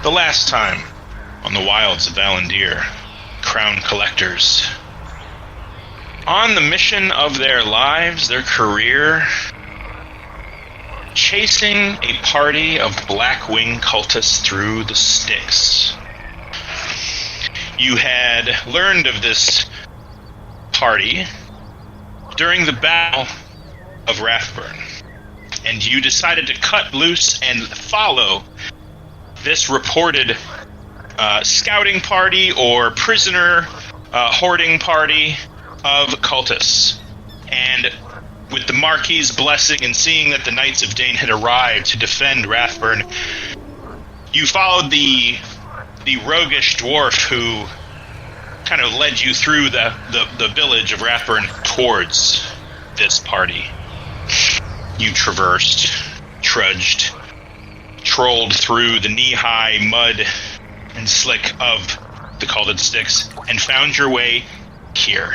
The last time on the wilds of Valandiir, crown collectors, on the mission of their lives, their career, chasing a party of Blackwing cultists through the Stix. You had learned of this party during the Battle of Rathburn, and you decided to cut loose and follow this reported scouting party or prisoner hoarding party of cultists. And with the Marquis's blessing and seeing that the Knights of Dane had arrived to defend Rathburn, you followed the roguish dwarf who kind of led you through the village of Rathburn towards this party. You traversed, trudged, trolled through the knee-high mud and slick of the Caulded Stix and found your way here.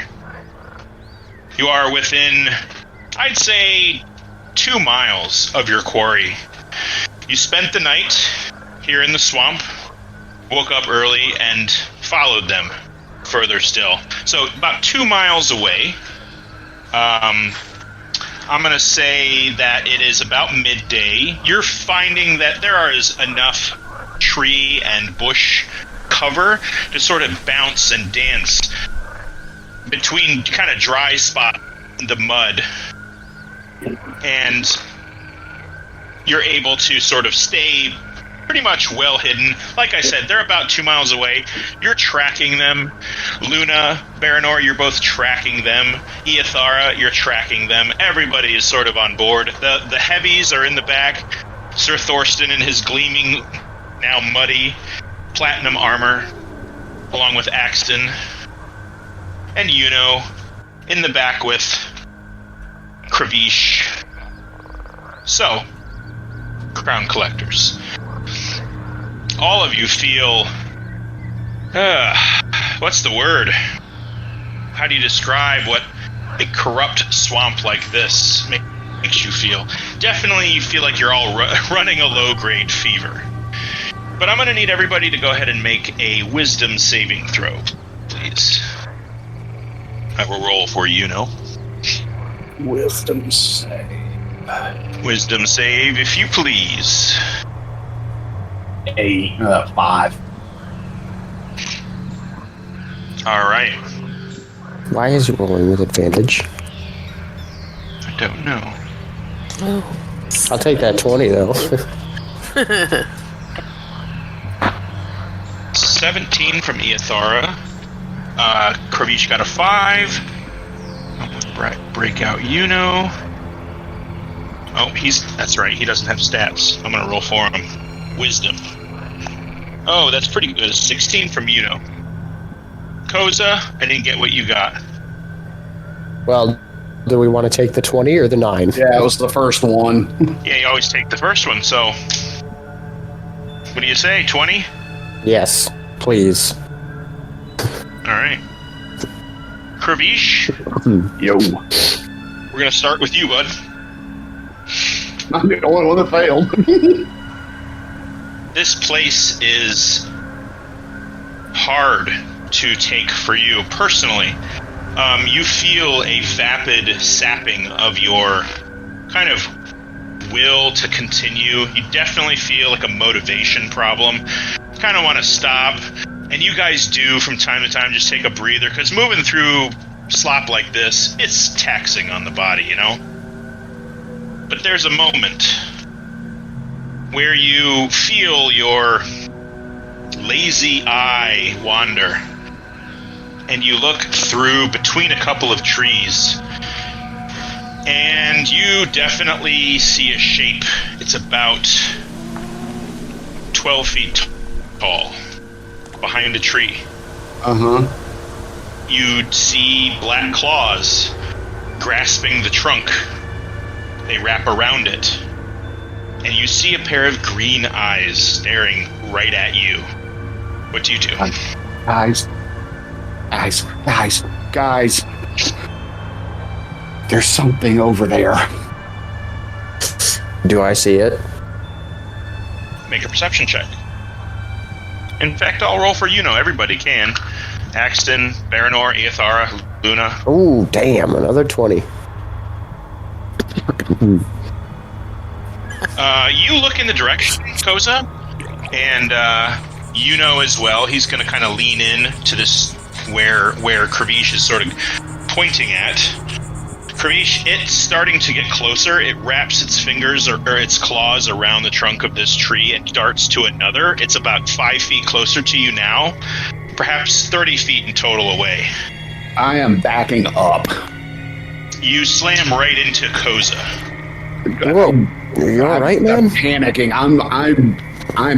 You are within, I'd say, 2 miles of your quarry. You spent the night here in the swamp, woke up early, and followed them further still. So about 2 miles away. I'm going to say that it is about midday. You're finding that there is enough tree and bush cover to sort of bounce and dance between kind of dry spot in the mud. And you're able to sort of stay pretty much well hidden. Like I said, they're about 2 miles away. You're tracking them. Luna, Baranor, you're both tracking them. Eothara, you're tracking them. Everybody is sort of on board. The heavies are in the back. Sir Thorsten in his gleaming, now muddy, platinum armor, along with Axton. And Yuno in the back with Kravish. So, crown collectors. All of you feel, what's the word? How do you describe what a corrupt swamp like this makes you feel? Definitely you feel like you're all running a low-grade fever. But I'm going to need everybody to go ahead and make a wisdom saving throw, please. I will roll for Yuno. Wisdom save. Wisdom save, if you please. 5. All right. Why is he rolling with advantage? I don't know. Oh. I'll take that 20, though. 17 from Eothara. Kravish got a 5. I'm gonna break out Yuno. Oh, that's right, he doesn't have stats. I'm gonna roll for him. Wisdom. Oh, that's pretty good. 16 from Yuno. Koza, I didn't get what you got. Well, do we want to take the 20 or the 9? Yeah, it was the first one. Yeah, you always take the first one, so... What do you say, 20? Yes, please. Alright. Kravish? Yo. We're gonna start with you, bud. I'm the only one that failed. This place is hard to take for you personally. You feel a vapid sapping of your kind of will to continue. You definitely feel like a motivation problem. Kind of want to stop. And you guys do from time to time just take a breather, because moving through slop like this, it's taxing on the body, you know? But there's a moment where you feel your lazy eye wander, and you look through between a couple of trees, and you definitely see a shape. It's about 12 feet tall, behind a tree. You'd see black claws grasping the trunk. They wrap around it, and you see a pair of green eyes staring right at you. What do you do? Guys. There's something over there. Do I see it? Make a perception check. In fact, I'll roll for everybody can. Axton, Baranor, Eothara, Luna. Ooh, damn, another 20. You look in the direction, Koza, and as well. He's going to kind of lean in to this where Kravish is sort of pointing at. Kravish, it's starting to get closer. It wraps its fingers or its claws around the trunk of this tree and darts to another. It's about 5 feet closer to you now, perhaps 30 feet in total away. I am backing up. You slam right into Koza. Whoa, you all right, man? I'm panicking. I'm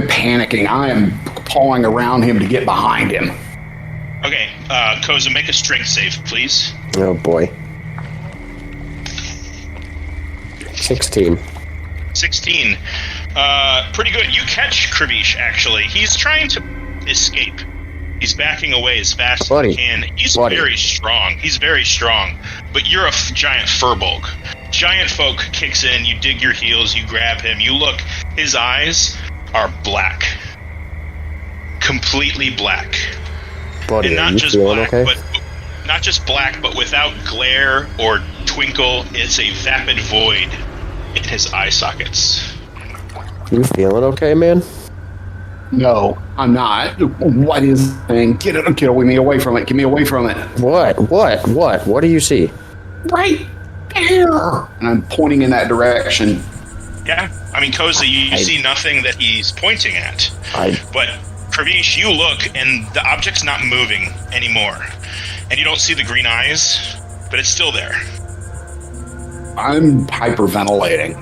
panicking. I am pawing around him to get behind him. Okay, Koza, make a strength save, please. Oh boy. 16. 16. Pretty good. You catch Kravish, actually. He's trying to escape. He's backing away as fast as he can. He's very strong. He's very strong. But you're a giant furbulk. Giant folk kicks in. You dig your heels. You grab him. You look. His eyes are black. Completely black. Buddy, and not are you just feeling black, okay? but not just black, but without glare or twinkle. It's a vapid void in his eye sockets. You feeling okay, man? No, I'm not. What is the thing? Get away from it. Get me away from it. What do you see? Right there. And I'm pointing in that direction. Yeah, I mean, Koza, you see nothing that he's pointing at. But Kravish, you look, and the object's not moving anymore. And you don't see the green eyes, but it's still there. I'm hyperventilating.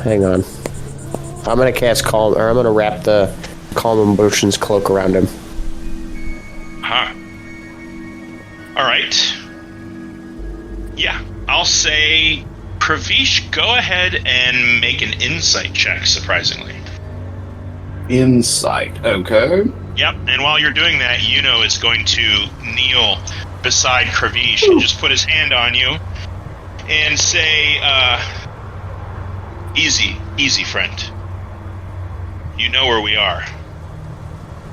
Hang on. I'm gonna cast calm, or I'm gonna wrap the calm emotions cloak around him. Huh. All right. Yeah, I'll say, Kravish, go ahead and make an insight check, surprisingly. Insight, okay. Yep, and while you're doing that, Yuno is going to kneel beside Kravish and just put his hand on you and say, easy, friend. You know where we are.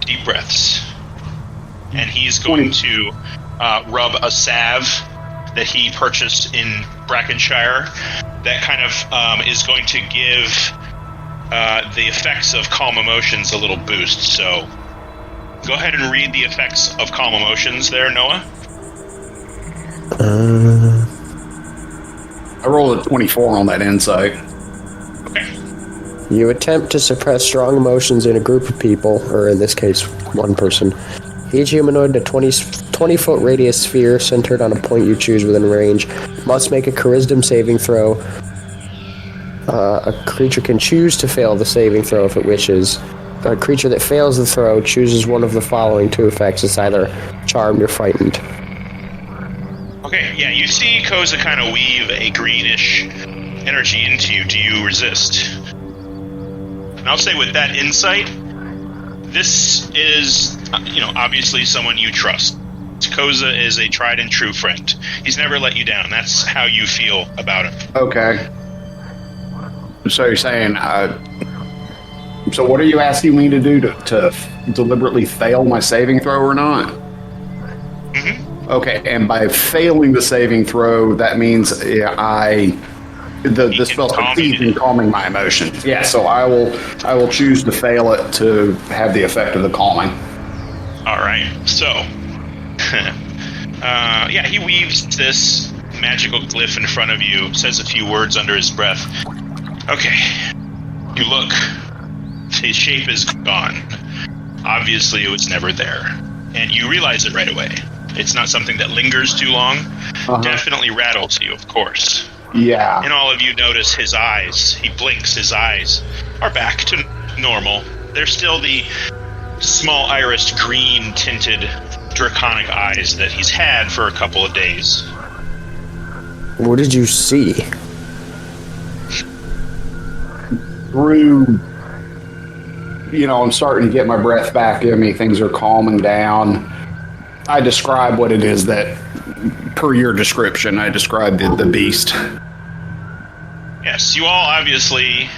Deep breaths. And he's going to rub a salve that he purchased in Brackenshire that kind of is going to give the effects of calm emotions a little boost. So go ahead and read the effects of calm emotions there, Noah. I rolled a 24 on that insight. Okay. You attempt to suppress strong emotions in a group of people, or in this case, one person. Each humanoid in a 20-foot radius sphere centered on a point you choose within range must make a charisma saving throw. A creature can choose to fail the saving throw if it wishes. A creature that fails the throw chooses one of the following two effects. It's either charmed or frightened. Okay, yeah, you see Koza kind of weave a greenish energy into you. Do you resist? And I'll say with that insight, this is, obviously someone you trust. Koza is a tried and true friend. He's never let you down. That's how you feel about him. Okay. So you're saying, so what are you asking me to do to deliberately fail my saving throw or not? Mm-hmm. Okay, and by failing the saving throw, that means the spell's in calming my emotions. Yeah, so I will choose to fail it to have the effect of the calming. All right, so he weaves this magical glyph in front of you, says a few words under his breath. Okay, you look. His shape is gone. Obviously, it was never there, and you realize it right away. It's not something that lingers too long. Uh-huh. Definitely rattles you, of course. Yeah. And all of you notice his eyes. He blinks. His eyes are back to normal. They're still the small iris green tinted draconic eyes that he's had for a couple of days. What did you see? Through, I'm starting to get my breath back in me. Things are calming down. I describe what it is that, per your description, I described the beast. Yes, you all obviously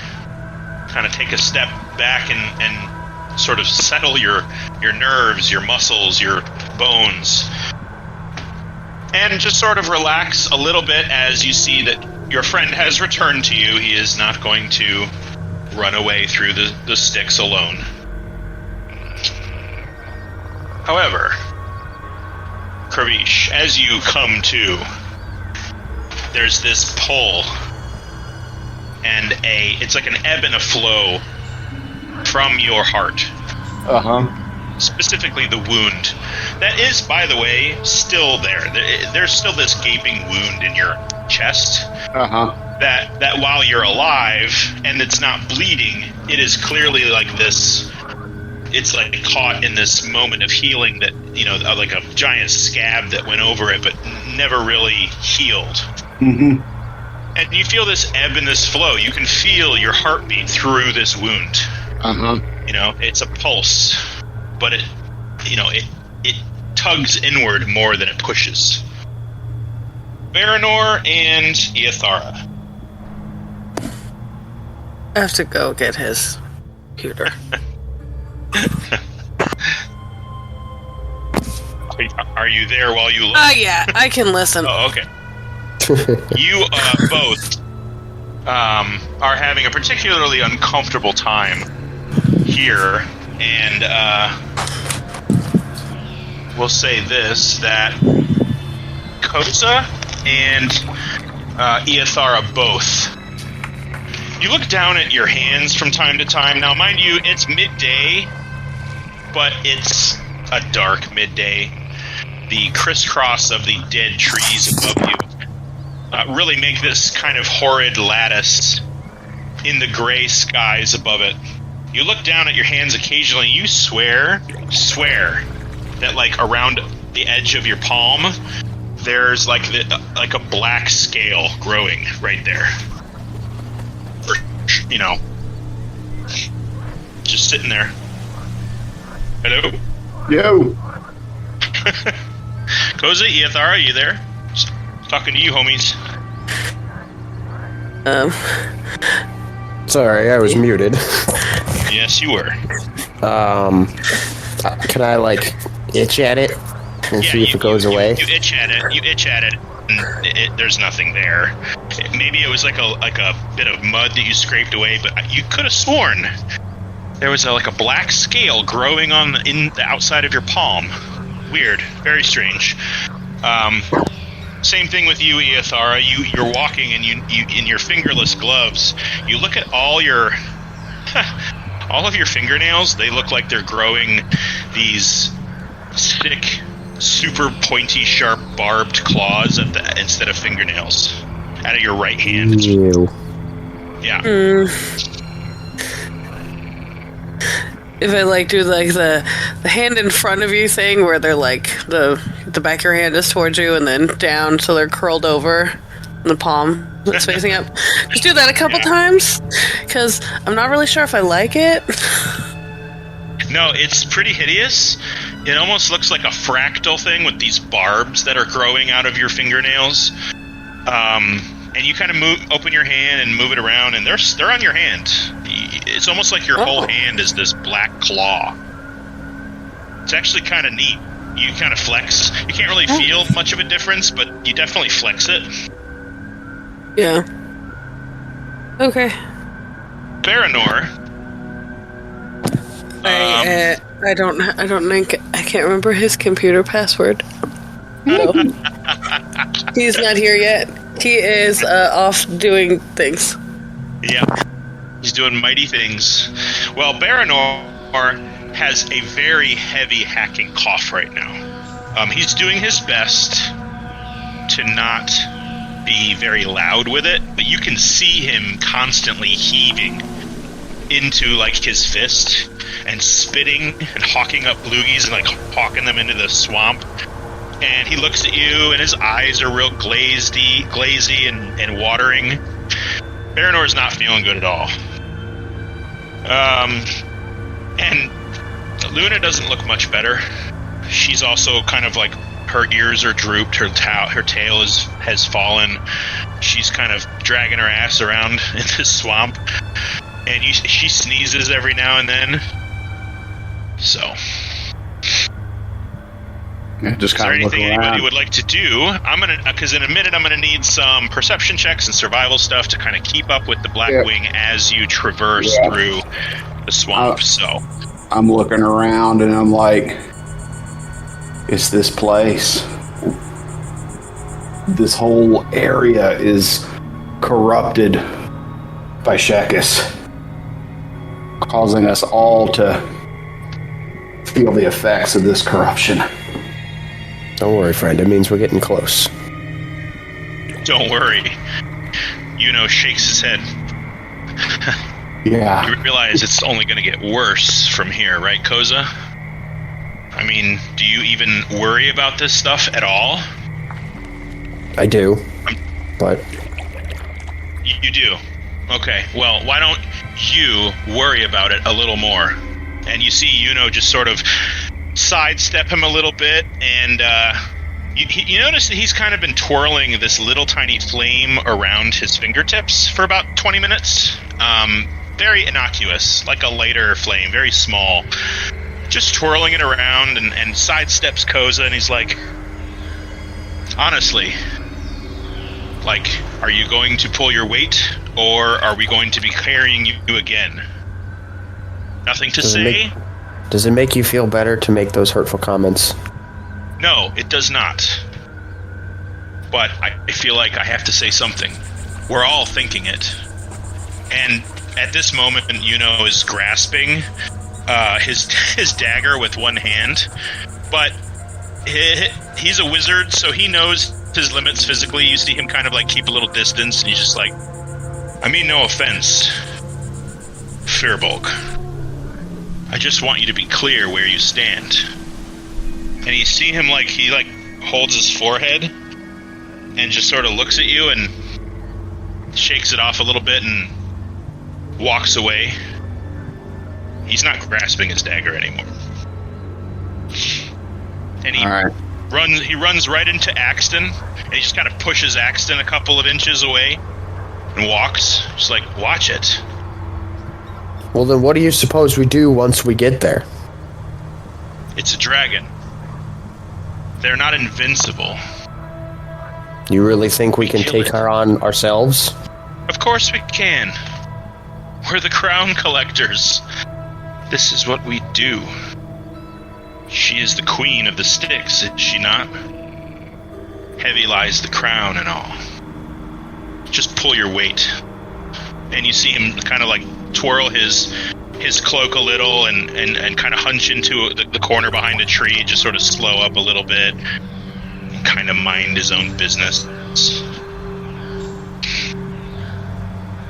kind of take a step back and sort of settle your nerves, your muscles, your bones. And just sort of relax a little bit as you see that your friend has returned to you. He is not going to run away through the sticks alone. However, Kravish, as you come to, there's this pull, and it's like an ebb and a flow from your heart. Specifically the wound. That is, by the way, still there. There's still this gaping wound in your chest. That while you're alive and it's not bleeding, it is clearly like this. It's like caught in this moment of healing that, like a giant scab that went over it, but never really healed. Mm-hmm. And you feel this ebb and this flow. You can feel your heartbeat through this wound. It's a pulse, but it tugs inward more than it pushes. Valandiir and Iyethara. I have to go get his computer. Are you there while you look? Yeah, I can listen. Oh, okay. You both are having a particularly uncomfortable time here, and we'll say this, that Koza and Iyethara both. You look down at your hands from time to time. Now, mind you, it's midday, but it's a dark midday. The crisscross of the dead trees above you really make this kind of horrid lattice in the gray skies above it. You look down at your hands occasionally, you swear that like around the edge of your palm, there's like a black scale growing right there. Or, just sitting there. Hello? Yo. Koza, Iyethara, are you there? Just talking to you, homies. Sorry, I was muted. Yes, you were. Can I, itch at it and see if it goes away? You itch at it, and there's nothing there. Maybe it was like a bit of mud that you scraped away, but you could have sworn there was a black scale growing in the outside of your palm. Weird. Very strange. Same thing with you, Iyethara. You're walking, and you in your fingerless gloves, you look at all of your fingernails. They look like they're growing these thick, super pointy, sharp, barbed claws instead of fingernails out of your right hand. Ew. Yeah. If I do the hand in front of you thing where they're the back of your hand is towards you and then down so they're curled over and the palm that's facing up. Just do that a couple times because I'm not really sure if I like it. No, it's pretty hideous. It almost looks like a fractal thing with these barbs that are growing out of your fingernails. And you kind of open your hand and move it around, and they're on your hand. It's almost like your whole hand is this black claw. It's actually kind of neat. You kind of flex. You can't really feel much of a difference, but you definitely flex it. Yeah. Okay. Valandiir. I don't think I can't remember his computer password. No. He's not here yet. He is off doing things. Yeah. He's doing mighty things. Well, Valandiir has a very heavy hacking cough right now. He's doing his best to not be very loud with it, but you can see him constantly heaving into his fist and spitting and hawking up loogies and hawking them into the swamp. And he looks at you and his eyes are real glazy and watering. Valandiir's not feeling good at all. And Luna doesn't look much better. She's also kind of her ears are drooped, her tail has fallen. She's kind of dragging her ass around in this swamp. And she sneezes every now and then. So, Just is there kind of look anything anybody around. would like to do? Because in a minute I'm gonna need some perception checks and survival stuff to kind of keep up with the Blackwing as you traverse through the swamp. So, I'm looking around and I'm like, it's this place. This whole area is corrupted by Shekis, causing us all to feel the effects of this corruption. Don't worry, friend. It means we're getting close. don't worry. Shakes his head. Yeah. You realize it's only going to get worse from here, right, Koza? I mean, do you even worry about this stuff at all? I do, but... You do? Okay, well, why don't you worry about it a little more? And you see just sort of sidestep him a little bit, and you notice that he's kind of been twirling this little tiny flame around his fingertips for about 20 minutes. Very innocuous, like a lighter flame, very small. Just twirling it around and sidesteps Koza, and he's like, honestly, are you going to pull your weight, or are we going to be carrying you again? Nothing to say? Does it make you feel better to make those hurtful comments? No, it does not. But I feel like I have to say something. We're all thinking it. And at this moment, is grasping his dagger with one hand. But he's a wizard, so he knows his limits physically. You see him kind of keep a little distance, and he's just like, I mean no offense, Firbolg. I just want you to be clear where you stand. And you see him he holds his forehead and just sort of looks at you and shakes it off a little bit and walks away. He's not grasping his dagger anymore. And he runs right into Axton, and he just kind of pushes Axton a couple of inches away and walks. Just watch it. Well, then what do you suppose we do once we get there? It's a dragon. They're not invincible. You really think we can take her on ourselves? Of course we can. We're the crown collectors. This is what we do. She is the queen of the Stix, is she not? Heavy lies the crown and all. Just pull your weight. And you see him kind of twirl his cloak a little and kind of hunch into the corner behind a tree, just sort of slow up a little bit, and kind of mind his own business.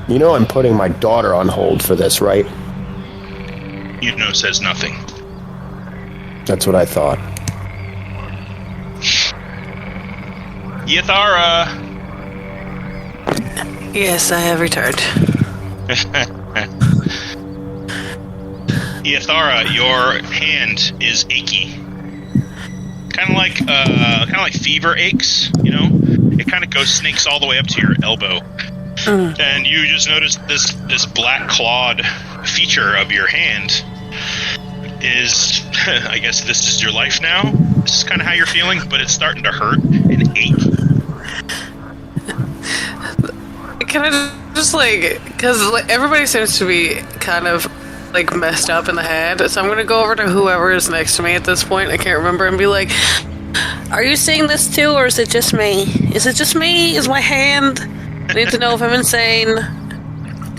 I'm putting my daughter on hold for this, right? Says nothing. That's what I thought. Yathara! Yes, I have returned. Yathara, your hand is achy. Kind of like fever aches, It kind of snakes all the way up to your elbow. And you just notice this black clawed feature of your hand is, I guess this is your life now. This is kind of how you're feeling, but it's starting to hurt and ache. Can I just because everybody seems to be kind of messed up in the head, so I'm gonna go over to whoever is next to me at this point. I can't remember, and be like, "Are you seeing this too, or is it just me? Is it just me? Is my hand? I need to know if I'm insane.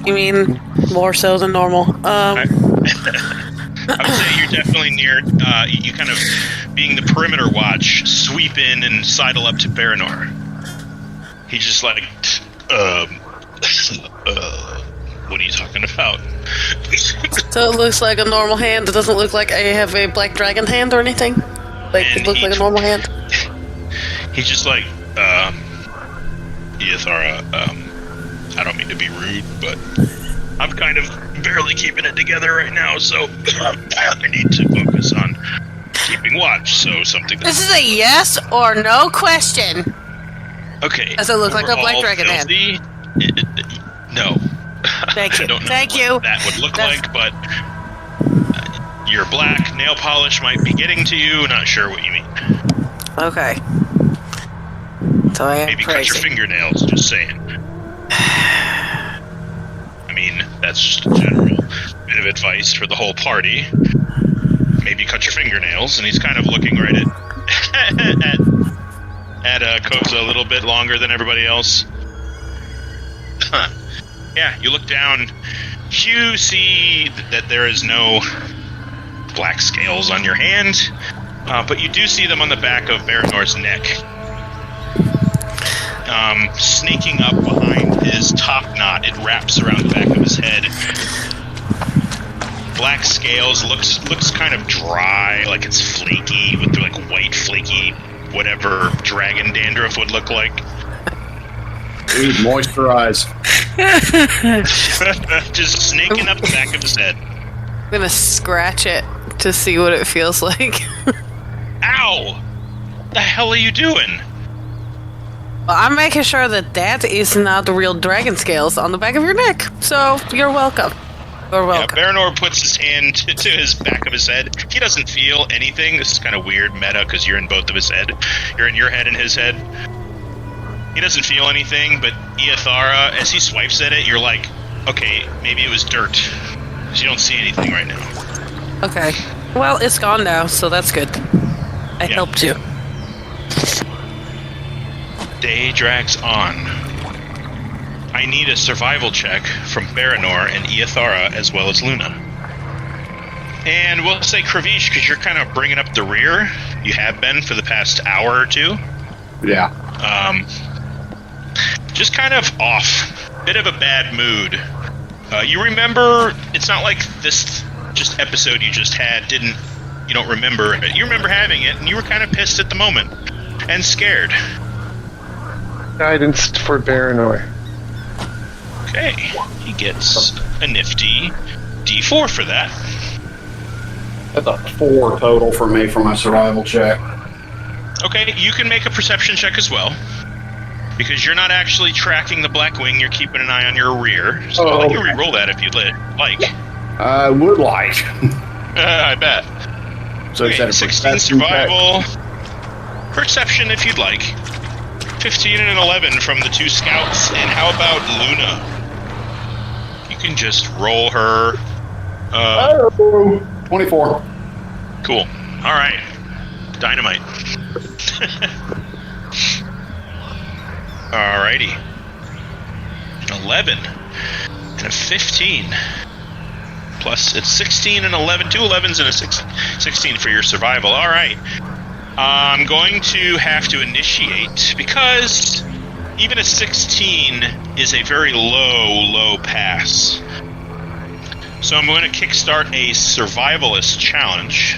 You mean more so than normal?" I would say you're definitely near. You kind of, being the perimeter watch, sweep in and sidle up to Baranor. He's just what are you talking about? So it looks like a normal hand. It doesn't look like I have a black dragon hand or anything. It looks like a normal hand. He's just Yathara, I don't mean to be rude, but I'm kind of barely keeping it together right now, so I need to focus on keeping watch, so something... This is a yes or no question. Okay. Does it look like a black dragon hand? No. Thank you. I don't know Thank what you. that would look That's- like, but your black nail polish might be getting to you. Not sure what you mean. Okay. So I am Maybe cut your crazy. fingernails, just saying. I mean, that's just a general bit of advice for the whole party. Maybe cut your fingernails, and he's kind of looking right at Koza a little bit longer than everybody else. Yeah, you look down. You see that there is no black scales on your hand, but you do see them on the back of Baranor's neck. Snaking up behind his top knot, it wraps around the back of his head. Black scales, looks kind of dry, like it's flaky, with like white flaky, whatever dragon dandruff would look like. Dude, moisturize. Just snaking up the back of his head. I'm gonna scratch it to see what it feels like. Ow! The hell are you doing? Well, I'm making sure that is not the real dragon scales on the back of your neck. So you're welcome. You're Yeah, welcome. Baranor puts his hand to his back of his head. He doesn't feel anything. This is kind of weird meta because you're in both of his head. You're in your head and his head. He doesn't feel anything, but Iathara, as he swipes at it, you're like, okay, maybe it was dirt. Because you don't see anything right now. Okay. Well, it's gone now, so that's good. I Yeah. helped you. Day drags on. I need a survival check from Baranor and Iathara as well as Luna. And we'll say Kravish, because you're kind of bringing up the rear. You have been for the past hour or two. Yeah. Just kind of off. Bit of a bad mood. You remember, it's not like this just episode you just had you don't remember. You remember having it, and you were kind of pissed at the moment. And scared. Guidance for Baranor. Okay, he gets a nifty D4 for that. That's a 4 total for me for my survival check. Okay, you can make a perception check as well. Because you're not actually tracking the black wing, you're keeping an eye on your rear. So I'll let you re-roll that if you'd like. I would like. I bet. So Okay, is that a 16 perception check? survival. Perception if you'd like. 15 and an 11 from the two scouts. And how about Luna? You can just roll her. 24. Cool. Alright. Dynamite. Alrighty. 11. And a 15. Plus, it's 16 and 11. 2 11s and a 16 for your survival. Alright. I'm going to have to initiate, because even a 16 is a very low pass. So I'm going to kickstart a survivalist challenge.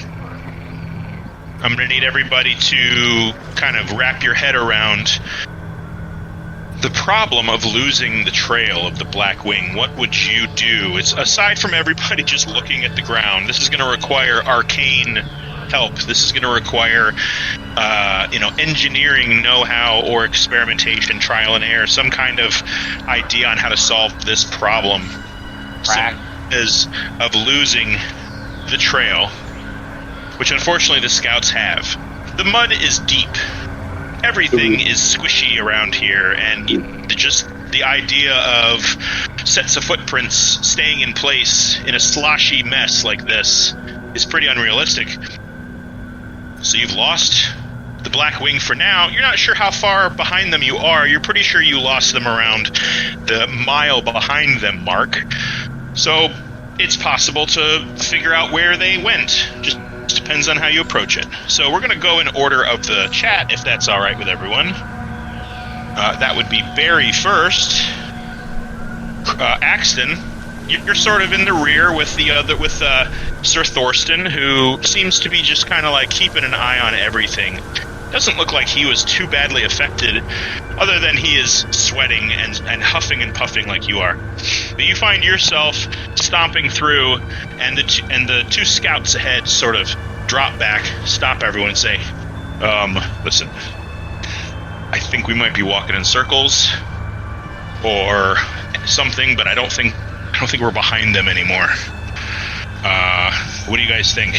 I'm going to need everybody to kind of wrap your head around the problem of losing the trail of the Black Wing. What would you do? It's aside from everybody just looking at the ground. This is going to require arcane help. This is going to require, engineering know-how or experimentation, trial and error, some kind of idea on how to solve this problem. Is of losing the trail, which unfortunately the scouts have. The mud is deep. Everything is squishy around here, and just the idea of sets of footprints staying in place in a sloshy mess like this is pretty unrealistic. So you've lost the Black Wing for now. You're not sure how far behind them you are. You're pretty sure you lost them around the mile behind them mark. So it's possible to figure out where they went. Just depends on how you approach it. So we're going to go in order of the chat, if that's all right with everyone. That would be Barry first. Axton, you're sort of in the rear with Sir Thorsten, who seems to be just kind of like keeping an eye on everything. Doesn't look like he was too badly affected, other than he is sweating and huffing and puffing like you are. But you find yourself stomping through, and the two scouts ahead sort of drop back, stop everyone, and say, listen, I think we might be walking in circles or something, but I don't think I don't think we're behind them anymore. What do you guys think?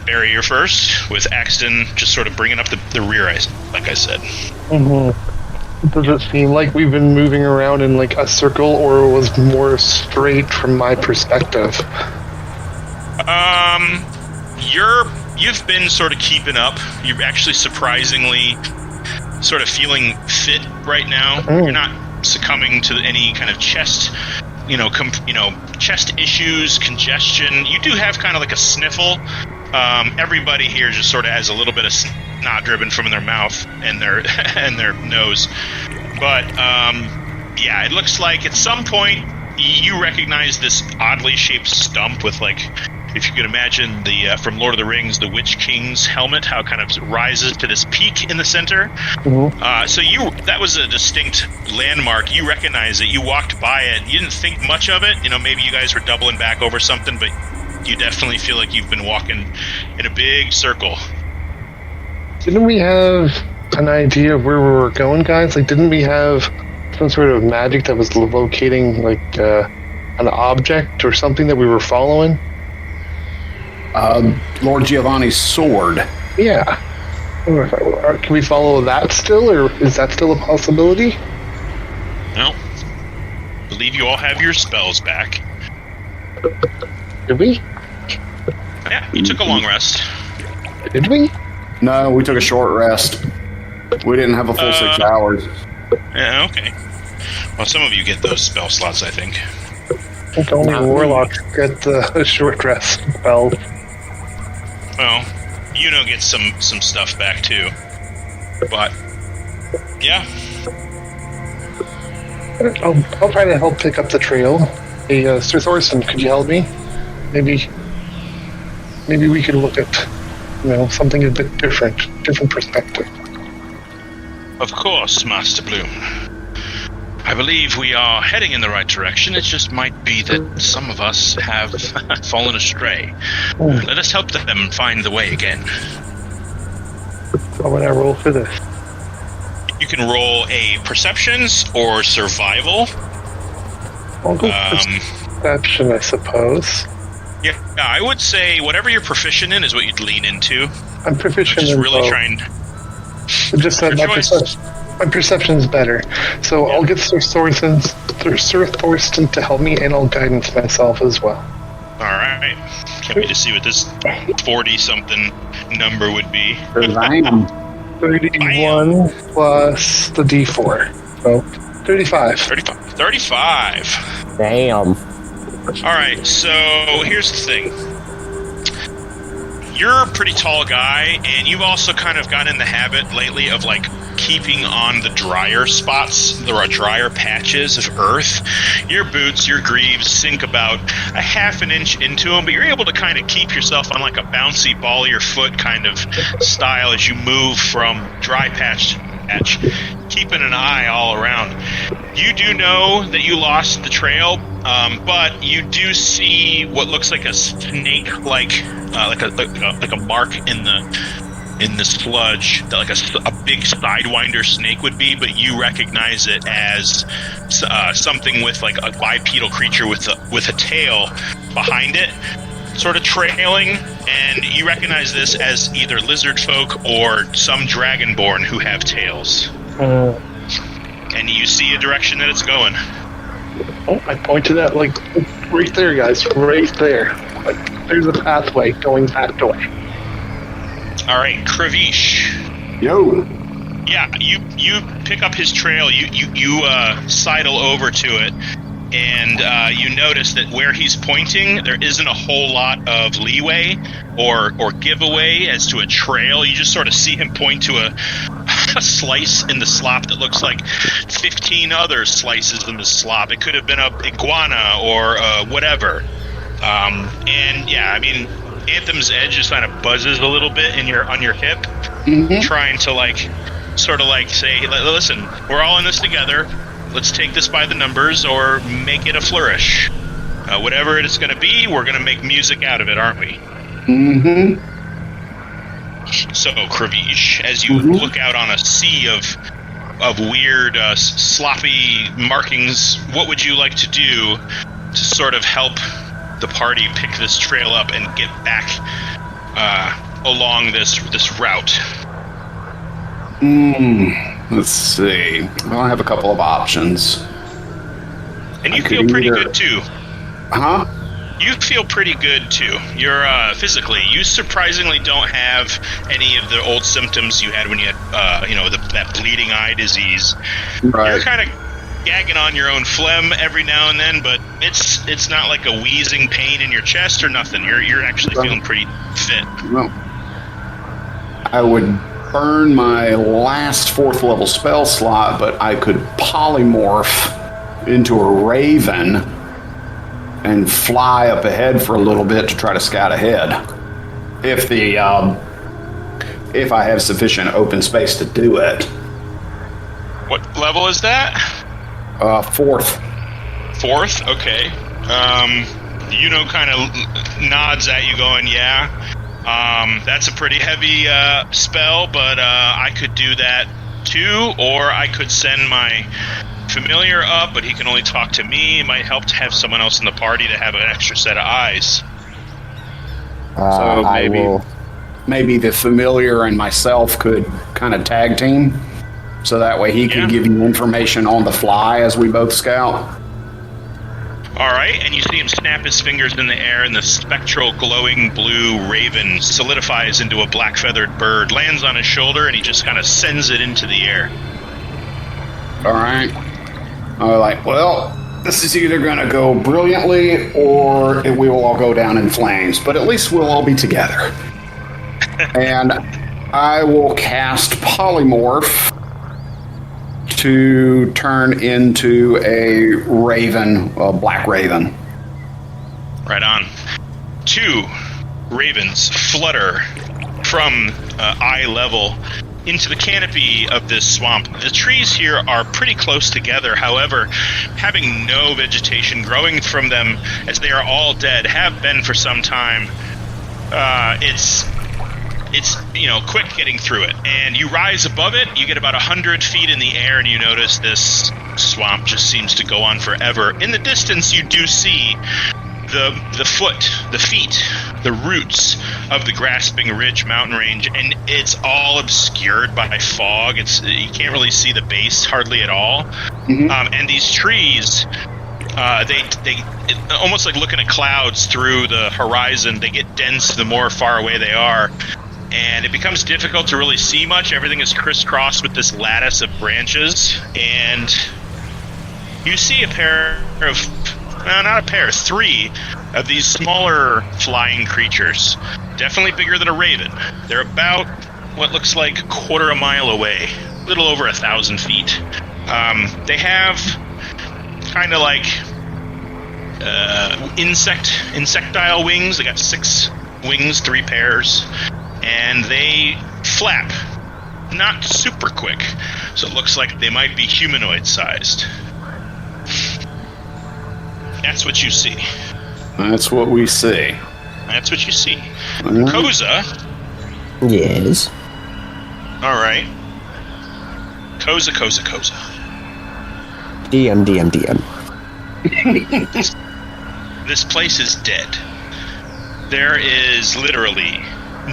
Barry, you're first, with Axton just sort of bringing up the rear, like I said. Mm-hmm. Does it seem like we've been moving around in like a circle, or it was more straight from my perspective? You've been sort of keeping up. You're actually surprisingly sort of feeling fit right now. You're not succumbing to any kind of chest, chest issues, congestion. You do have kind of like a sniffle. Everybody here just sort of has a little bit of snot dripping from their mouth and their and their nose. But yeah, it looks like at some point you recognize this oddly shaped stump with, like, if you could imagine the from Lord of the Rings, the Witch King's helmet, how it kind of rises to this peak in the center. Mm-hmm. So that was a distinct landmark. You recognize it. You walked by it. You didn't think much of it. Maybe you guys were doubling back over something, but you definitely feel like you've been walking in a big circle. Didn't we have an idea of where we were going, guys? Like, didn't we have some sort of magic that was locating, like, an object or something that we were following? Lord Giovanni's sword. Yeah. Can we follow that still, or is that still a possibility? No. I believe you all have your spells back. Did we? Yeah, you took a long rest. Did we? No, we took a short rest. We didn't have a full 6 hours. Yeah, okay. Well, some of you get those spell slots, I think. I think only warlocks get the short rest spell. Well, gets some stuff back too. But yeah. I'll try to help pick up the trail. Hey, Sir Thorsten, could you help me? Maybe we could look at something a bit different perspective. Of course, Master Bloom. I believe we are heading in the right direction. It just might be that some of us have fallen astray. Let us help them find the way again. What would I roll for this? You can roll a perceptions or survival. I'll go perception, I suppose. Yeah, I would say whatever you're proficient in is what you'd lean into. I'm proficient in really both. trying. Just said my perception's better. So I'll get Sir Thorsten to help me, and I'll guidance myself as well. Alright. Can't wait to see what this 40-something number would be. 31 plus the D4. So 35. 35. Damn. Alright, so here's the thing. You're a pretty tall guy, and you've also kind of gotten in the habit lately of, like, keeping on the drier spots, the drier patches of earth. Your boots, your greaves sink about a half an inch into them, but you're able to kind of keep yourself on like a bouncy ball of your foot kind of style as you move from dry patch to patch, keeping an eye all around. You do know that you lost the trail, but you do see what looks like a snake, like a mark in the sludge that like a big sidewinder snake would be, but you recognize it as something with like a bipedal creature with a tail behind it, sort of trailing, and you recognize this as either lizard folk or some dragonborn who have tails. And you see a direction that it's going. Oh, I pointed at, like, right there, guys, right there. Like, there's a pathway going that way. All right, Kravish. Yo. Yeah, you pick up his trail. You sidle over to it, and you notice that where he's pointing, there isn't a whole lot of leeway or giveaway as to a trail. You just sort of see him point to a slice in the slop that looks like 15 other slices in the slop. It could have been a iguana or whatever. And yeah, I mean, Anthem's edge just kind of buzzes a little bit on your hip, trying to sort of say, listen, we're all in this together. Let's take this by the numbers or make it a flourish. Whatever it's going to be, we're going to make music out of it, aren't we? So, Kravish, as you look out on a sea of of weird, sloppy markings. What would you like to do to sort of help the party pick this trail up and get back along this route? Let's see. Well, I have a couple of options. And you feel pretty good too. Huh? You feel pretty good too. You're physically. You surprisingly don't have any of the old symptoms you had when you had, that bleeding eye disease. Right. You're kind of gagging on your own phlegm every now and then, but it's not like a wheezing pain in your chest or nothing. You're actually feeling pretty fit. Well, I would burn my last 4th level spell slot, but I could polymorph into a raven and fly up ahead for a little bit to try to scout ahead. If I have sufficient open space to do it. What level is that? 4th. 4th? Okay. Kind of nods at you going, yeah. That's a pretty heavy spell, but I could do that too, or I could send my familiar up, but he can only talk to me. It might help to have someone else in the party to have an extra set of eyes. So maybe the familiar and myself could kind of tag team, so that way he can give you information on the fly as we both scout. All right, and you see him snap his fingers in the air, and the spectral glowing blue raven solidifies into a black feathered bird, lands on his shoulder, and he just kind of sends it into the air. All right. I'm like, well, this is either going to go brilliantly or we will all go down in flames, but at least we'll all be together. And I will cast polymorph to turn into a raven, a black raven. Right on. 2 ravens flutter from eye level into the canopy of this swamp. The trees here are pretty close together, however, having no vegetation growing from them, as they are all dead, have been for some time. It's quick getting through it, and you rise above it. You get about 100 feet in the air, and you notice this swamp just seems to go on forever. In the distance, you do see the feet, the roots of the grasping ridge mountain range, and it's all obscured by fog. You can't really see the base hardly at all. Mm-hmm. And these trees, they almost like looking at clouds through the horizon. They get dense the more far away they are, and it becomes difficult to really see much. Everything is crisscrossed with this lattice of branches, and you see a pair of, well, not a pair, 3 of these smaller flying creatures. Definitely bigger than a raven. They're about what looks like a quarter a mile away, a little over 1,000 feet. They have kind of like insectile wings. They got 6 wings, 3 pairs, and they flap, not super quick, so it looks like they might be humanoid-sized. That's what you see. That's what we see. That's what you see. Mm-hmm. Koza. Yes. All right. Koza. DM. This place is dead. There is literally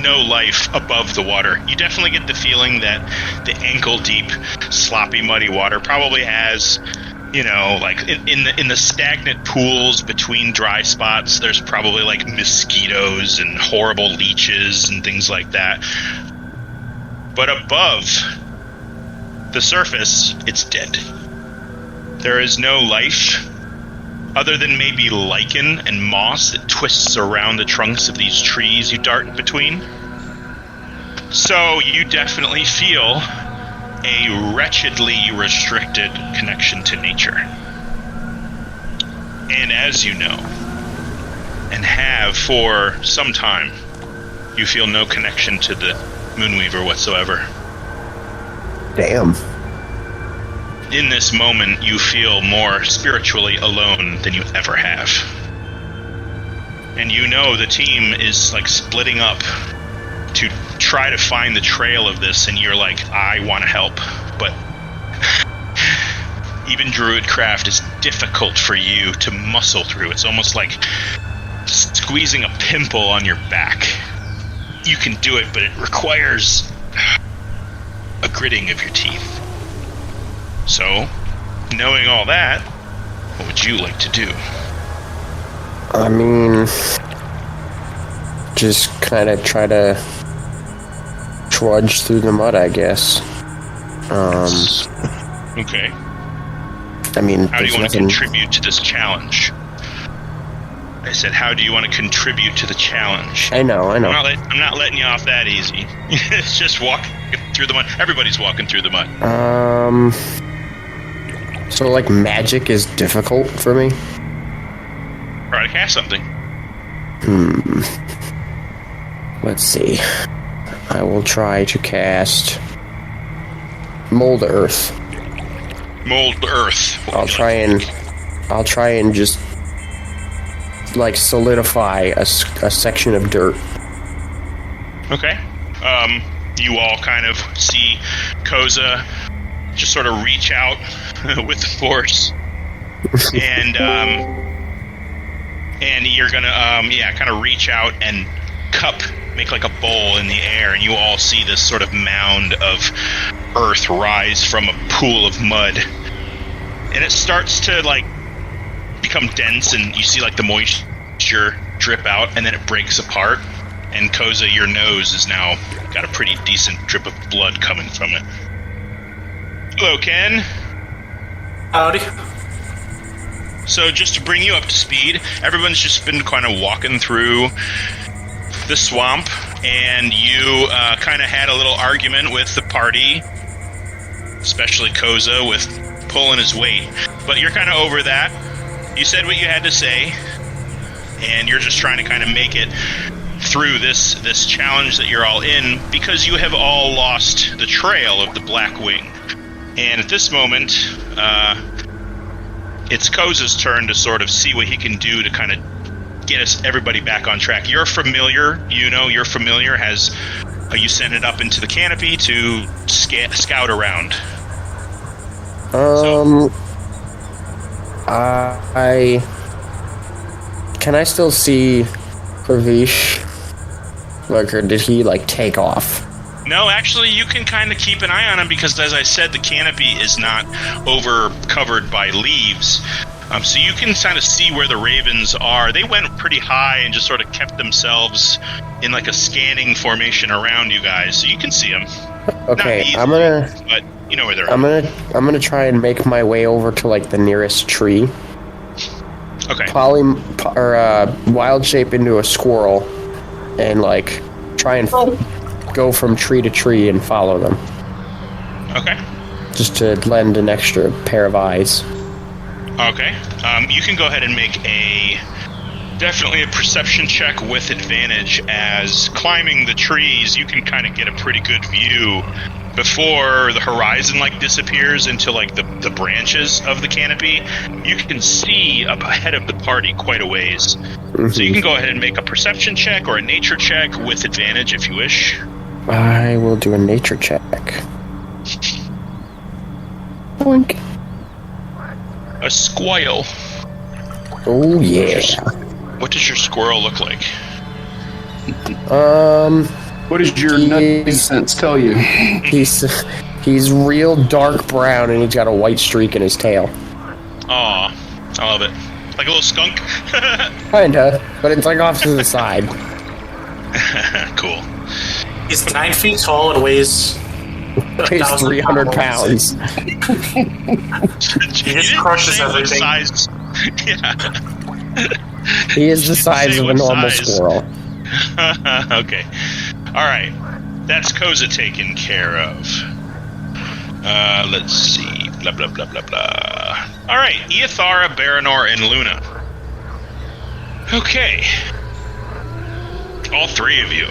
no life above the water. You definitely get the feeling that the ankle-deep, sloppy, muddy water probably has, like in the stagnant pools between dry spots, there's probably like mosquitoes and horrible leeches and things like that. But above the surface, it's dead. There is no life other than maybe lichen and moss that twists around the trunks of these trees you dart between. So you definitely feel a wretchedly restricted connection to nature. And as you know, and have for some time, you feel no connection to the Moonweaver whatsoever. Damn. In this moment, you feel more spiritually alone than you ever have. And you know the team is like splitting up to try to find the trail of this, and you're like, I want to help, but even druidcraft is difficult for you to muscle through. It's almost like squeezing a pimple on your back. You can do it, but it requires a gritting of your teeth. So, knowing all that, what would you like to do? I mean, just kind of try to trudge through the mud, I guess. Okay. I mean, how do you want to contribute to this challenge? I said, how do you want to contribute to the challenge? I know. I'm not letting you off that easy. It's just walking through the mud. Everybody's walking through the mud. So, like, magic is difficult for me? Try to cast something. Let's see. I will try to cast Mold Earth. Mold Earth. I'll try and just like solidify a section of dirt. Okay. You all kind of see Koza just sort of reach out with the force, and you're gonna kind of reach out and make like a bowl in the air, and you all see this sort of mound of earth rise from a pool of mud, and it starts to like become dense, and you see like the moisture drip out, and then it breaks apart, and Koza, your nose is now got a pretty decent drip of blood coming from it. Hello, Ken. Howdy. So just to bring you up to speed, everyone's just been kind of walking through the swamp, and you kind of had a little argument with the party, especially Koza, with pulling his weight. But you're kind of over that. You said what you had to say, and you're just trying to kind of make it through this challenge that you're all in, because you have all lost the trail of the Black Wing. And at this moment, it's Koza's turn to sort of see what he can do to kind of get everybody back on track. You're familiar, you sent it up into the canopy to scout around. Can I still see Pravish? Like, or did he like take off? No, actually, you can kind of keep an eye on him because, as I said, the canopy is not covered by leaves. So you can kind of see where the ravens are. They went pretty high and just sort of kept themselves in like a scanning formation around you guys, so you can see them. Okay, easily, but you know where they're at. I'm gonna try and make my way over to like the nearest tree. Okay. Wild shape into a squirrel, and like try and go from tree to tree and follow them. Okay. Just to lend an extra pair of eyes. Okay. You can go ahead and make definitely a perception check with advantage, as climbing the trees, you can kind of get a pretty good view before the horizon like disappears into like the branches of the canopy. You can see up ahead of the party quite a ways. Mm-hmm. So you can go ahead and make a perception check or a nature check with advantage if you wish. I will do a nature check. Boink. A squirrel. Oh yeah. What does your squirrel look like? What does your nutty sense tell you? He's real dark brown, and he's got a white streak in his tail. Aw, I love it. Like a little skunk? Kinda, but it's like off to the side. Cool. He's 9 feet tall and weighs 300 pounds. He just crushes everything. Size. Yeah. He is the size of a normal squirrel. Okay. Alright. That's Koza taken care of. Let's see. Blah, blah, blah, blah, blah. Alright. Eothara, Baranor, and Luna. Okay. All three of you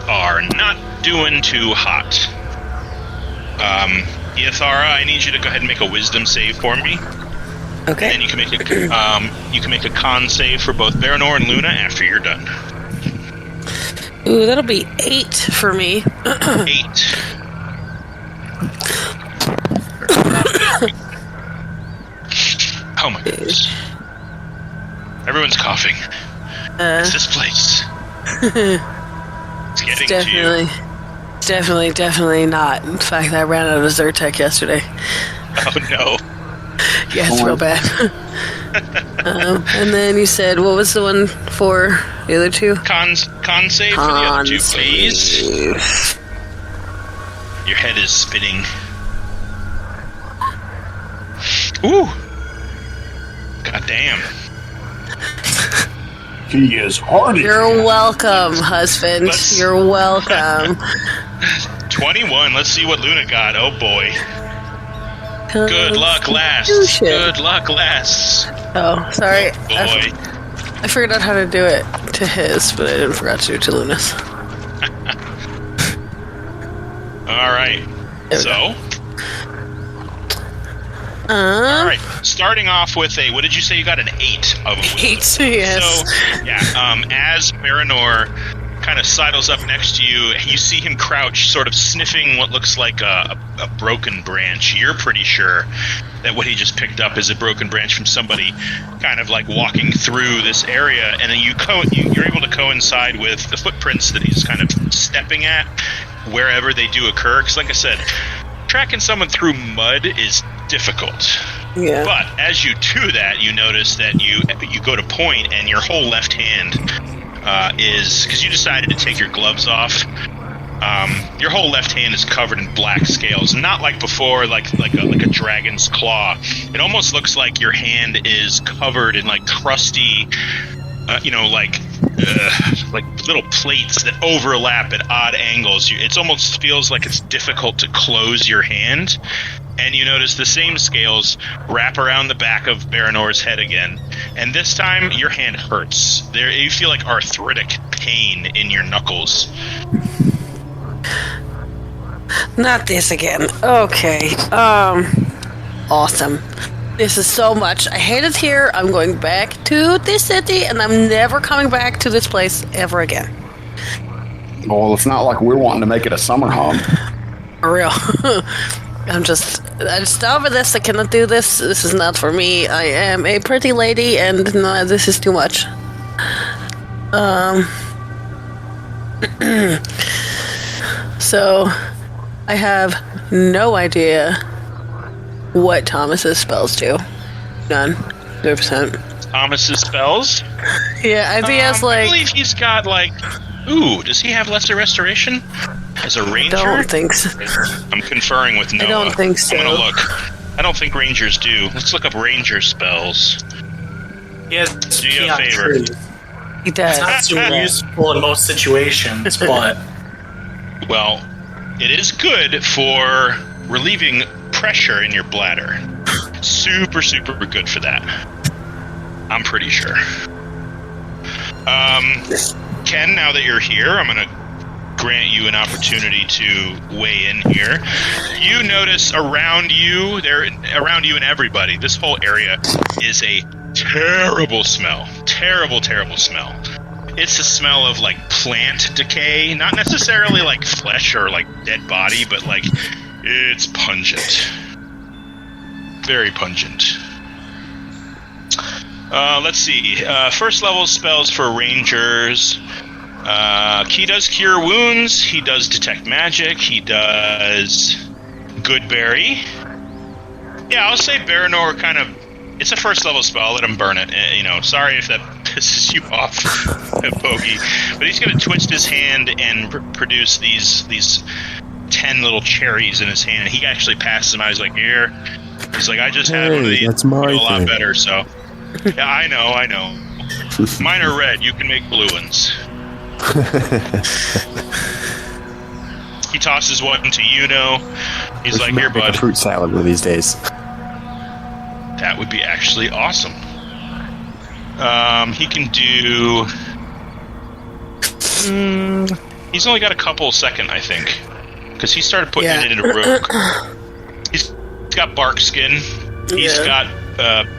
are not doing too hot. Eothara, I need you to go ahead and make a wisdom save for me. Okay. And you can make a con save for both Baranor and Luna after you're done. Ooh, that'll be 8 for me. 8. Oh my goodness. Everyone's coughing. It's this place. It's getting to you. Definitely not. In fact, I ran out of Zyrtec yesterday. Oh no. Yeah, it's real bad. And then you said, what was the one for the other two? Con save for the other two, please. Your head is spinning. Ooh. God damn. He is hardy. You're welcome, husband. You're welcome. 21. Let's see what Luna got. Oh boy. Good luck, lass. Good luck, lass. Oh, sorry. Oh boy. I figured out how to do it to his, but I didn't forget to do it to Luna's. All right. So. All right. Starting off with what did you say? You got an 8 of 8, yes. So, yeah. As Baranor kind of sidles up next to you, you see him crouch, sort of sniffing what looks like a broken branch. You're pretty sure that what he just picked up is a broken branch from somebody kind of like walking through this area, and then you're able to coincide with the footprints that he's kind of stepping at wherever they do occur. Because like I said, tracking someone through mud is difficult. Yeah. But as you do that, you notice that you go to point, and your whole left hand is, because you decided to take your gloves off, your whole left hand is covered in black scales, not like before, like a dragon's claw. It almost looks like your hand is covered in like crusty, like little plates that overlap at odd angles. It almost feels like it's difficult to close your hand. And you notice the same scales wrap around the back of Baranor's head again. And this time, your hand hurts. You feel like arthritic pain in your knuckles. Not this again. Okay. Awesome. This is so much. I hate it here. I'm going back to this city, and I'm never coming back to this place ever again. Well, it's not like we're wanting to make it a summer home. For real. I'm just over this. I cannot do this. This is not for me. I am a pretty lady, and no, this is too much. So, I have no idea what Thomas's spells do. None. 0%. Thomas's spells? Yeah, I think he has I believe he's got ooh, does he have Lesser Restoration? As a ranger? I don't think so. I'm conferring with Noah. I don't think so. I'm gonna look. I don't think rangers do. Let's look up ranger spells. Yes, do you a favor? He does. It's not too useful in most situations, but... Well, it is good for relieving pressure in your bladder. Super, super good for that. I'm pretty sure. Ken, now that you're here, I'm going to grant you an opportunity to weigh in here. You notice around you and everybody, this whole area is a terrible smell. Terrible, terrible smell. It's the smell of plant decay, not necessarily flesh or dead body, but it's pungent. Very pungent. Let's see. First level spells for rangers. He does cure wounds. He does detect magic. He does Goodberry. Yeah, I'll say Baranor kind of. It's a first level spell. Let him burn it. Sorry if that pisses you off, Bogey. But he's going to twist his hand and produce these 10 little cherries in his hand. And he actually passes them out. He's like, here. He's like, I just had one of these. That's my a lot thing. better. So, yeah, I know. Mine are red. You can make blue ones. He tosses one to He's like, here, bud. A fruit salad one of these days. That would be actually awesome. He can do... he's only got a couple second, I think. Because he started putting it into Rogue. He's got bark skin. He's got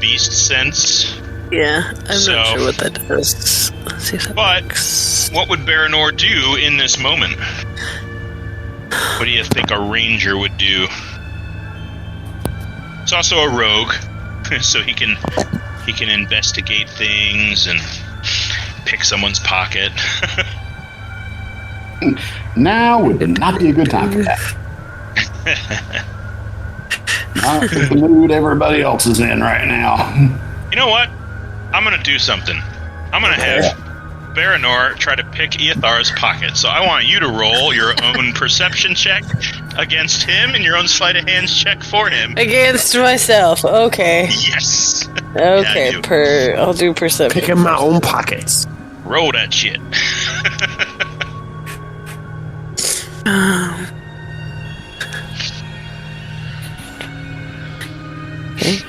beast sense. Yeah, I'm not sure what that does. Let's see if that works. What would Baranor do in this moment? What do you think a ranger would do? It's also a rogue. so he can investigate things and pick someone's pocket. Now would not be a good time for that. Not the mood everybody else is in right now. You know what? I'm gonna do something. I'm gonna have Baranor try to pick Eothar's pocket. So I want you to roll your own perception check against him and your own sleight of hands check for him. Against myself. Okay. Yes. Okay. Yeah, I'll do perception. Picking my own pockets. roll that shit.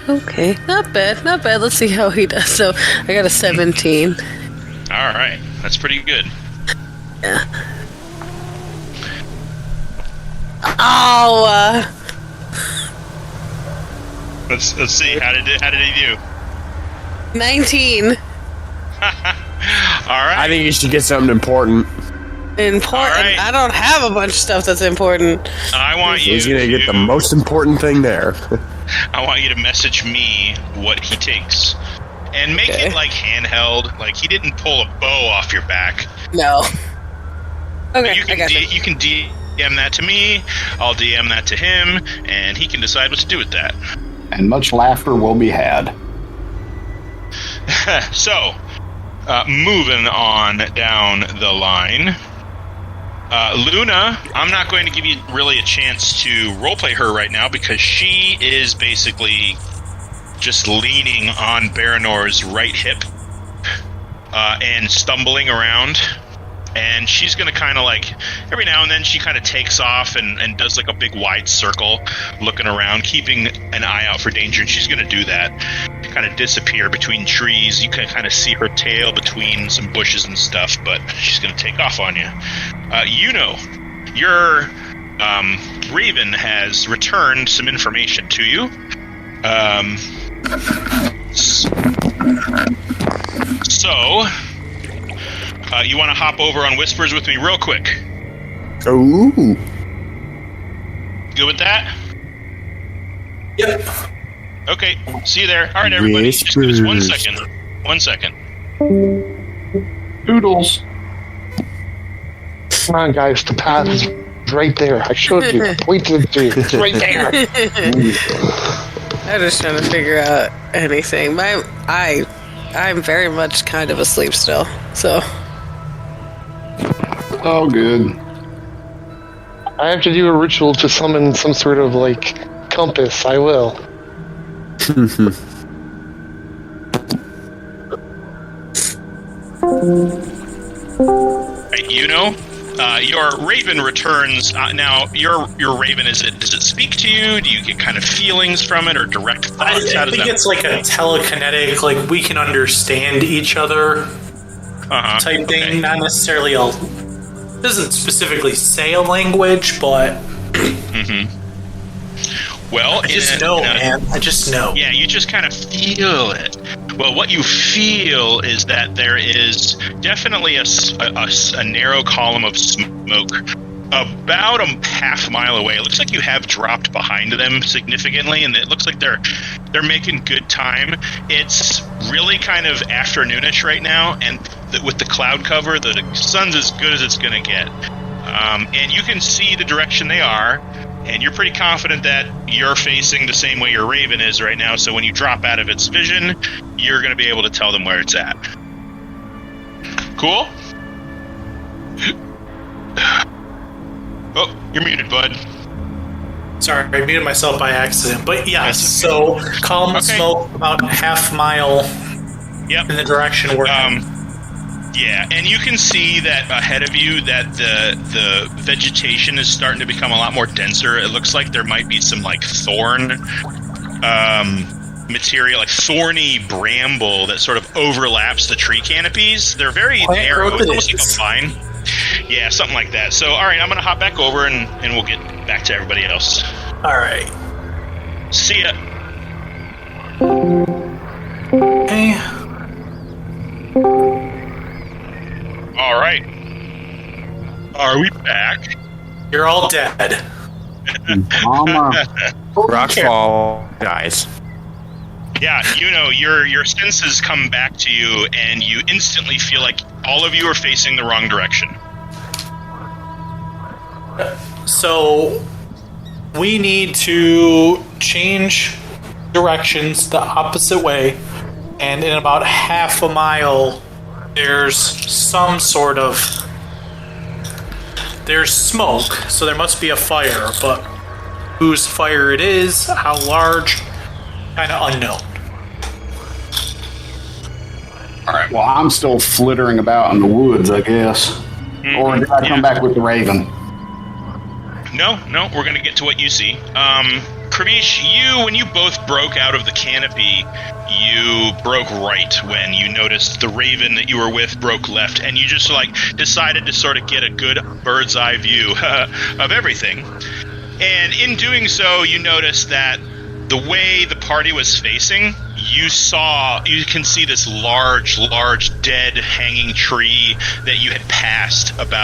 Okay. Not bad. Let's see how he does. So I got a 17. All right, that's pretty good. Yeah. Oh. Let's see. How did he do? 19. All right. I think you should get something important. Important. Right. I don't have a bunch of stuff that's important. I want you. He's gonna get the most important thing there. I want you to message me what he takes, and make it like handheld. Like he didn't pull a bow off your back. No. Okay. You can you can DM that to me. I'll DM that to him, and he can decide what to do with that. And much laughter will be had. So, moving on down the line. Luna, I'm not going to give you really a chance to roleplay her right now because she is basically just leaning on Baranor's right hip and stumbling around. And she's going to kind of like, every now and then she kind of takes off and does like a big wide circle looking around, keeping an eye out for danger. And she's going to do that, kind of disappear between trees. You can kind of see her tail between some bushes and stuff, but she's going to take off on you. Your Raven has returned some information to you. You want to hop over on Whispers with me real quick? Ooh. Good with that? Yep. Okay, see you there. All right, everybody. Just give us 1 second. 1 second. Doodles. Come on, guys. The path is right there. I showed you. Pointed to you. It's right there. I'm just trying to figure out anything. I'm very much kind of asleep still, so. Oh, good. I have to do a ritual to summon some sort of, like, compass. I will. Right, your Raven returns. Now, your Raven, does it speak to you? Do you get kind of feelings from it or direct thoughts? I think it's like a telekinetic, like we can understand each other type thing. Okay. Not necessarily doesn't specifically say a language, but Well, I just know, man. I just know. Yeah, you just kind of feel it. Well, what you feel is that there is definitely a narrow column of smoke about a half mile away. It looks like you have dropped behind them significantly, and it looks like they're making good time. It's really kind of afternoonish right now, and with the cloud cover, the sun's as good as it's going to get. And you can see the direction they are, and you're pretty confident that you're facing the same way your Raven is right now, so when you drop out of its vision, you're going to be able to tell them where it's at. Cool? Oh, you're muted, bud. Sorry, I muted myself by accident. But yes, so column of smoke about a half mile in the direction we're in. Yeah, and you can see that ahead of you that the vegetation is starting to become a lot more denser. It looks like there might be some like thorn material, like thorny bramble that sort of overlaps the tree canopies. They're very narrow. It's almost like a vine. Yeah, something like that. So, all right, I'm going to hop back over and we'll get back to everybody else. All right. See ya. Okay. All right. Are we back? You're all dead. Mama. Rock fall, guys. Yeah, your senses come back to you, and you instantly feel like all of you are facing the wrong direction. So we need to change directions the opposite way, and in about half a mile, there's some sort of... There's smoke, so there must be a fire, but whose fire it is, how large, kind of unknown. Alright, well, I'm still flittering about in the woods, I guess. Mm-hmm. Or did I come back with the raven? No, we're going to get to what you see. Kravish, when you both broke out of the canopy, you broke right when you noticed the raven that you were with broke left, and you just decided to sort of get a good bird's eye view of everything. And in doing so, you noticed that the way the party was facing, you can see this large dead hanging tree that you had passed probably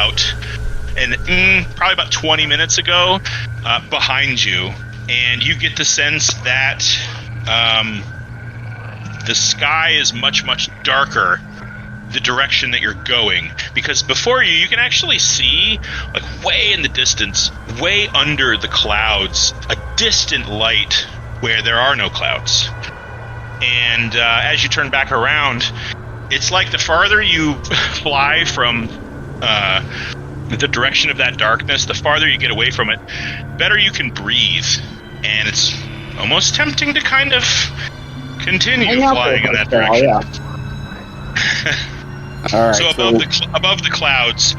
about 20 minutes ago behind you. And you get the sense that the sky is much, much darker the direction that you're going. Because before you can actually see, way in the distance, way under the clouds, a distant light where there are no clouds. And as you turn back around, it's like the farther you fly from the direction of that darkness, the farther you get away from it, better you can breathe. And it's almost tempting to kind of continue flying in that direction. All right, so above the clouds,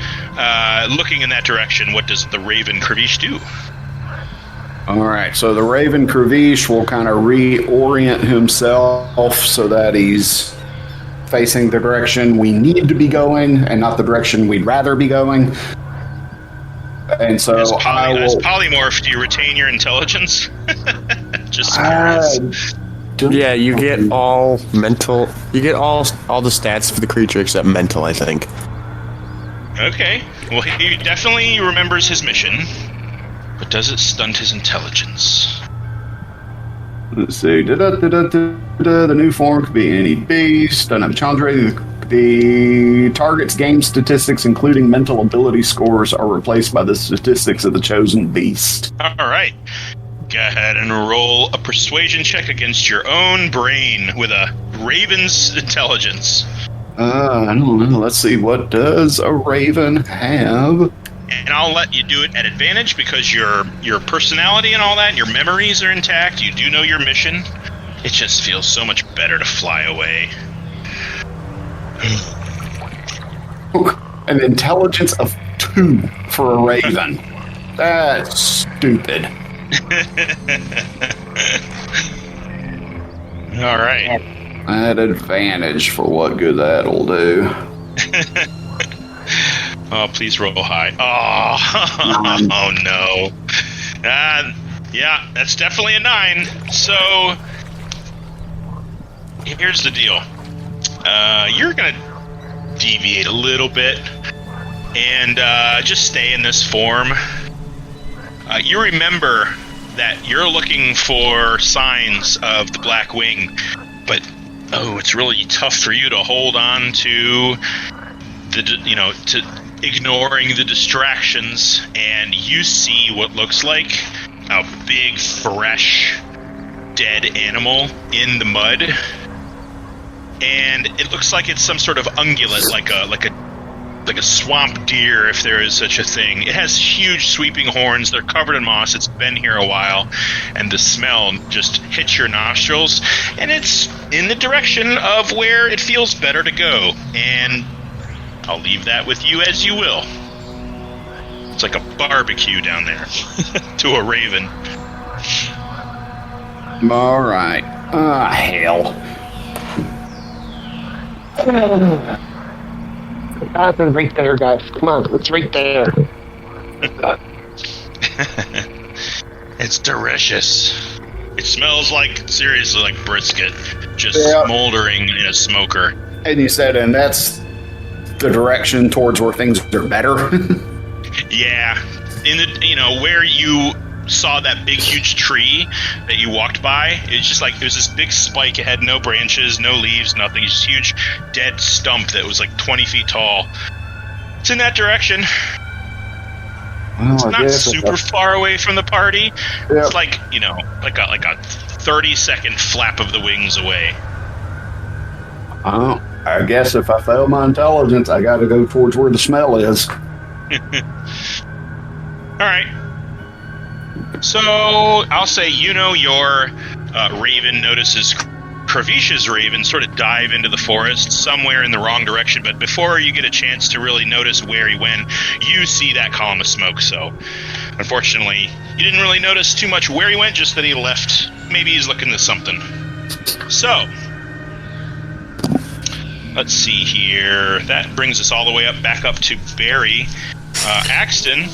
looking in that direction, what does the Raven Kravish do? All right, so the Raven Kravish will kind of reorient himself so that he's facing the direction we need to be going and not the direction we'd rather be going. And so as polymorph, do you retain your intelligence? Just curious. Yeah, you get all mental. You get all the stats for the creature except mental, I think. Okay. Well, he definitely remembers his mission, but does it stunt his intelligence? Let's see. The new form could be any beast. Doesn't have a challenge rating. The target's game statistics, including mental ability scores, are replaced by the statistics of the chosen beast. All right. Go ahead and roll a persuasion check against your own brain with a raven's intelligence. I don't know. Let's see. What does a raven have? And I'll let you do it at advantage because your personality and all that and your memories are intact. You do know your mission. It just feels so much better to fly away. An intelligence of 2 for a raven. That's stupid. All right. At advantage for what good that'll do. Oh, please roll high. Oh no. Yeah, that's definitely a 9. So, here's the deal. You're going to deviate a little bit and just stay in this form. You remember that you're looking for signs of the Black Wing, but it's really tough for you to hold on to to ignoring the distractions, and you see what looks like a big, fresh, dead animal in the mud. And it looks like it's some sort of ungulate, like a swamp deer, if there is such a thing. It has huge sweeping horns. They're covered in moss. It's been here a while, and the smell just hits your nostrils. And it's in the direction of where it feels better to go. And I'll leave that with you as you will. It's like a barbecue down there to a raven. All right. Hell. It's right there, guys. Come on, it's right there. It's delicious. It smells seriously like brisket, just smoldering in a smoker. And you said, and that's the direction towards where things are better. Yeah, in the where you saw that big, huge tree that you walked by. It's just like, it was this big spike. It had no branches, no leaves, nothing. It's just a huge, dead stump that was like 20 feet tall. It's in that direction. Well, It's not super far away from the party. Yeah. It's like, like a 30-second flap of the wings away. I guess if I fail my intelligence, I got to go towards where the smell is. All right. So I'll say, your raven notices Kravish's raven sort of dive into the forest somewhere in the wrong direction, but before you get a chance to really notice where he went, you see that column of smoke. So unfortunately, you didn't really notice too much where he went, just that he left. Maybe he's looking to something. So let's see here. That brings us all the way back up to Barry. Axton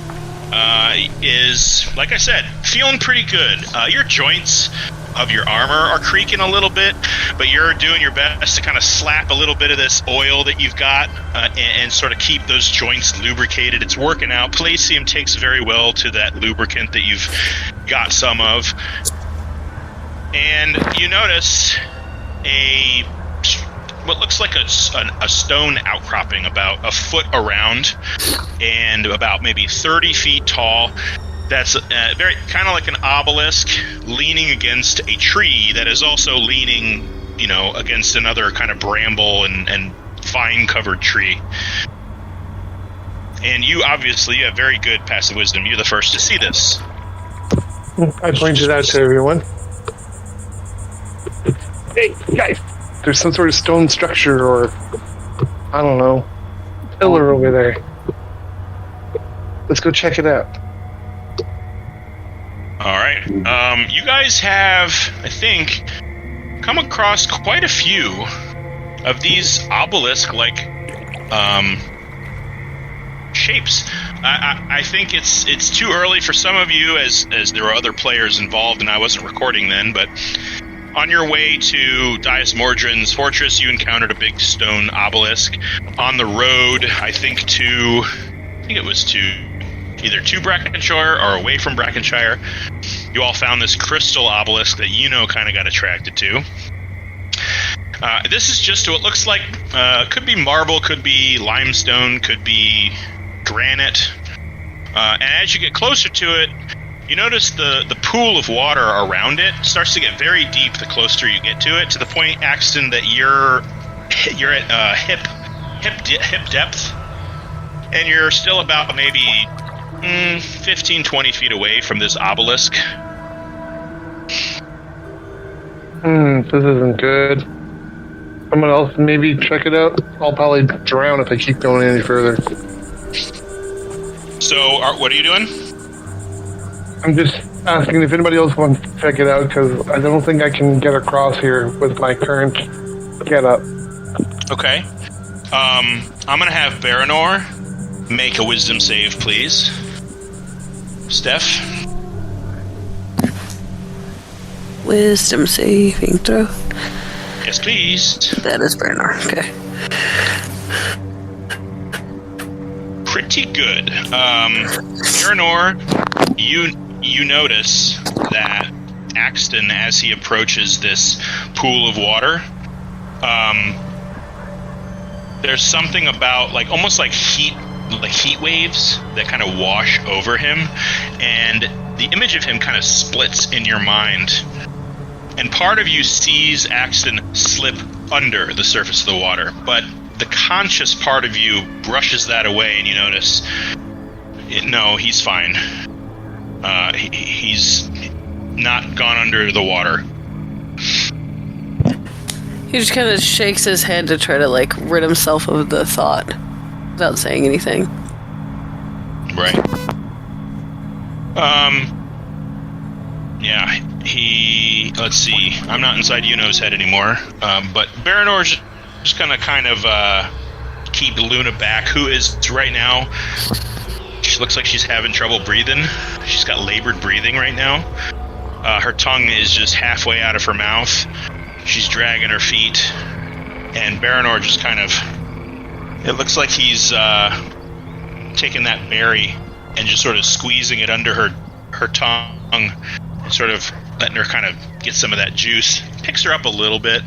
is, like I said, feeling pretty good. Your joints of your armor are creaking a little bit, but you're doing your best to kind of slap a little bit of this oil that you've got and sort of keep those joints lubricated. It's working out. Palladium takes very well to that lubricant that you've got some of. And you notice what looks like a stone outcropping about a foot around and about maybe 30 feet tall. That's very kind of like an obelisk leaning against a tree that is also leaning, against another kind of bramble and vine-covered tree. And you obviously have very good passive wisdom. You're the first to see this. I pointed out to everyone. Hey, guys! There's some sort of stone structure or, I don't know, pillar over there. Let's go check it out. All right. You guys have, I think, come across quite a few of these obelisk-like shapes. I think it's too early for some of you, as there were other players involved, and I wasn't recording then, but on your way to Dias Mordrin's fortress, you encountered a big stone obelisk. On the road, I think it was to either to Brackenshire or away from Brackenshire, you all found this crystal obelisk that kind of got attracted to. This is just what it looks like. Could be marble, could be limestone, could be granite. And as you get closer to it, you notice the pool of water around it starts to get very deep the closer you get to it, to the point, Axton, that you're at hip depth, and you're still about maybe 15-20 feet away from this obelisk. This isn't good. Someone else maybe check it out. I'll probably drown if I keep going any further. So, what are you doing? I'm just asking if anybody else wants to check it out, because I don't think I can get across here with my current getup. Okay. I'm going to have Baranor make a wisdom save, please. Steph? Wisdom saving throw. Yes, please. That is Bernard. Okay. Pretty good. Baranor, you notice that Axton, as he approaches this pool of water, there's something about almost like heat waves that kind of wash over him, and the image of him kind of splits in your mind, and part of you sees Axton slip under the surface of the water, but the conscious part of you brushes that away, and you notice, no, he's fine. He's not gone under the water. He just kind of shakes his head to try to rid himself of the thought without saying anything. Right. Yeah, let's see, I'm not inside Yuno's head anymore, but Baranor's just gonna kind of keep Luna back, who is right now, she looks like she's having trouble breathing. She's got labored breathing right now. Her tongue is just halfway out of her mouth. She's dragging her feet, and Baranor just kind of, it looks like he's taking that berry and just sort of squeezing it under her her tongue and sort of letting her kind of get some of that juice. Picks her up a little bit,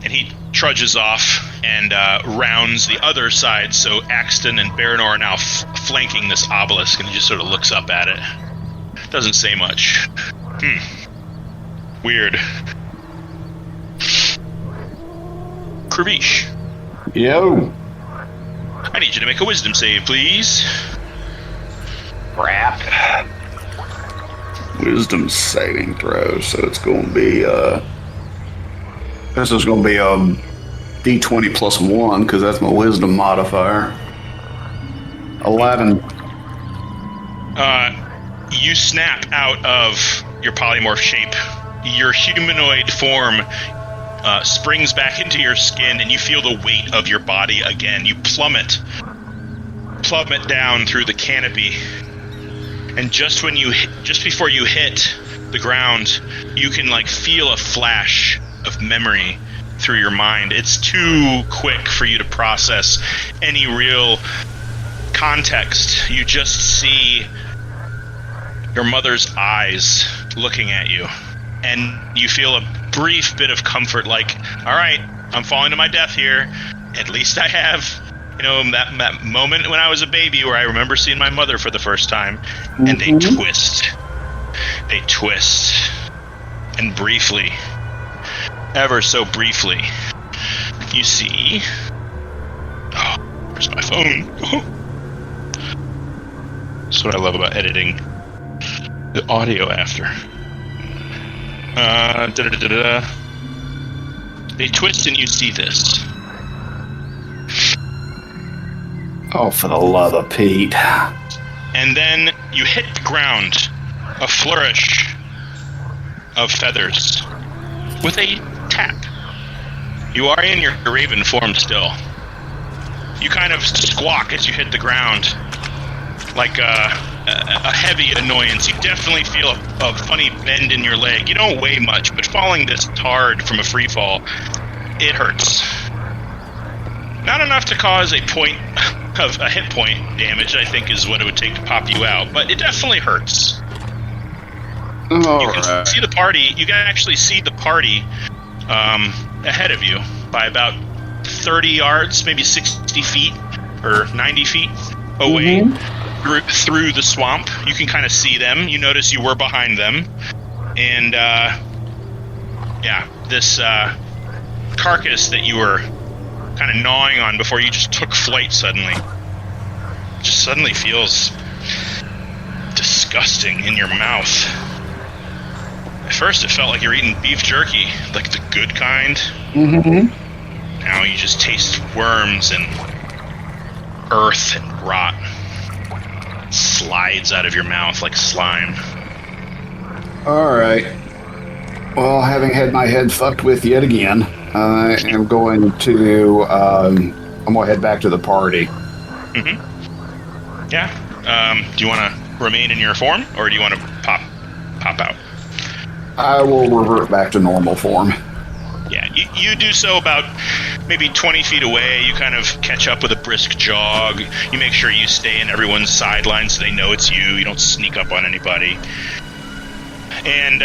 and he trudges off and rounds the other side. So Axton and Baranor are now flanking this obelisk, and he just sort of looks up at it. Doesn't say much. Weird. Krivish. Yo. I need you to make a wisdom save, please. Crap. Wisdom saving throw, so it's going to be, this is going to be a D20 plus 1, because that's my wisdom modifier. 11. You snap out of your polymorph shape. Your humanoid form springs back into your skin, and you feel the weight of your body again. You plummet down through the canopy, and just before you hit the ground, you can feel a flash of memory through your mind. It's too quick for you to process any real context. You just see your mother's eyes looking at you, and you feel a brief bit of comfort, like, all right, I'm falling to my death here. At least I have, that moment when I was a baby where I remember seeing my mother for the first time. And they twist. And briefly, ever so briefly, you see... Oh, where's my phone? That's what I love about editing the audio after. They twist and you see this. Oh, for the love of Pete. And then you hit the ground, a flourish of feathers, with a tap. You are in your raven form still. You kind of squawk as you hit the ground, like a heavy annoyance. You definitely feel a funny bend in your leg. You don't weigh much, but falling this hard from a free fall, it hurts. Not enough to cause a hit point damage, I think, is what it would take to pop you out, but it definitely hurts. You can see the party. You can actually see the party ahead of you by about 30 yards, maybe 60 feet or 90 feet away. Through the swamp. You can kind of see them. You notice you were behind them. And, this carcass that you were kind of gnawing on before you just took flight suddenly. Just suddenly feels disgusting in your mouth. At first it felt like you're eating beef jerky, like the good kind. Now you just taste worms and earth and rot. Slides out of your mouth like slime. Alright. Well, having had my head fucked with yet again, I am going to head back to the party. Yeah. Do you want to remain in your form, or do you want to pop out? I will revert back to normal form. Yeah, you do so about maybe 20 feet away. You kind of catch up with a brisk jog. You make sure you stay in everyone's sidelines so they know it's you. You don't sneak up on anybody. And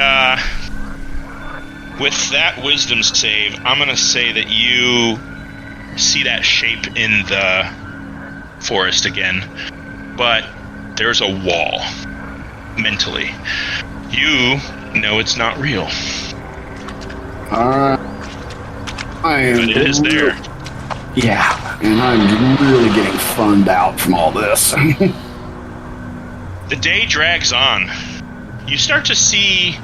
with that wisdom save, I'm going to say that you see that shape in the forest again. But there's a wall, mentally. You know it's not real. But it is there. Yeah, and I'm really getting funned out from all this. The day drags on. You start to see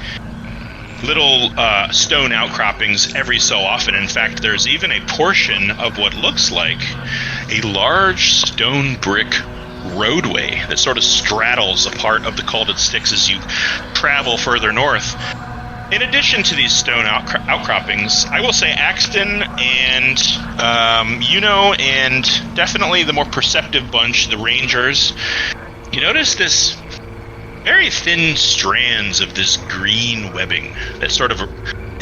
little stone outcroppings every so often. In fact, there's even a portion of what looks like a large stone brick roadway that sort of straddles a part of the Caulded Stix as you travel further north. In addition to these stone outcroppings, I will say Axton and and definitely the more perceptive bunch, the Rangers, you notice this very thin strands of this green webbing that sort of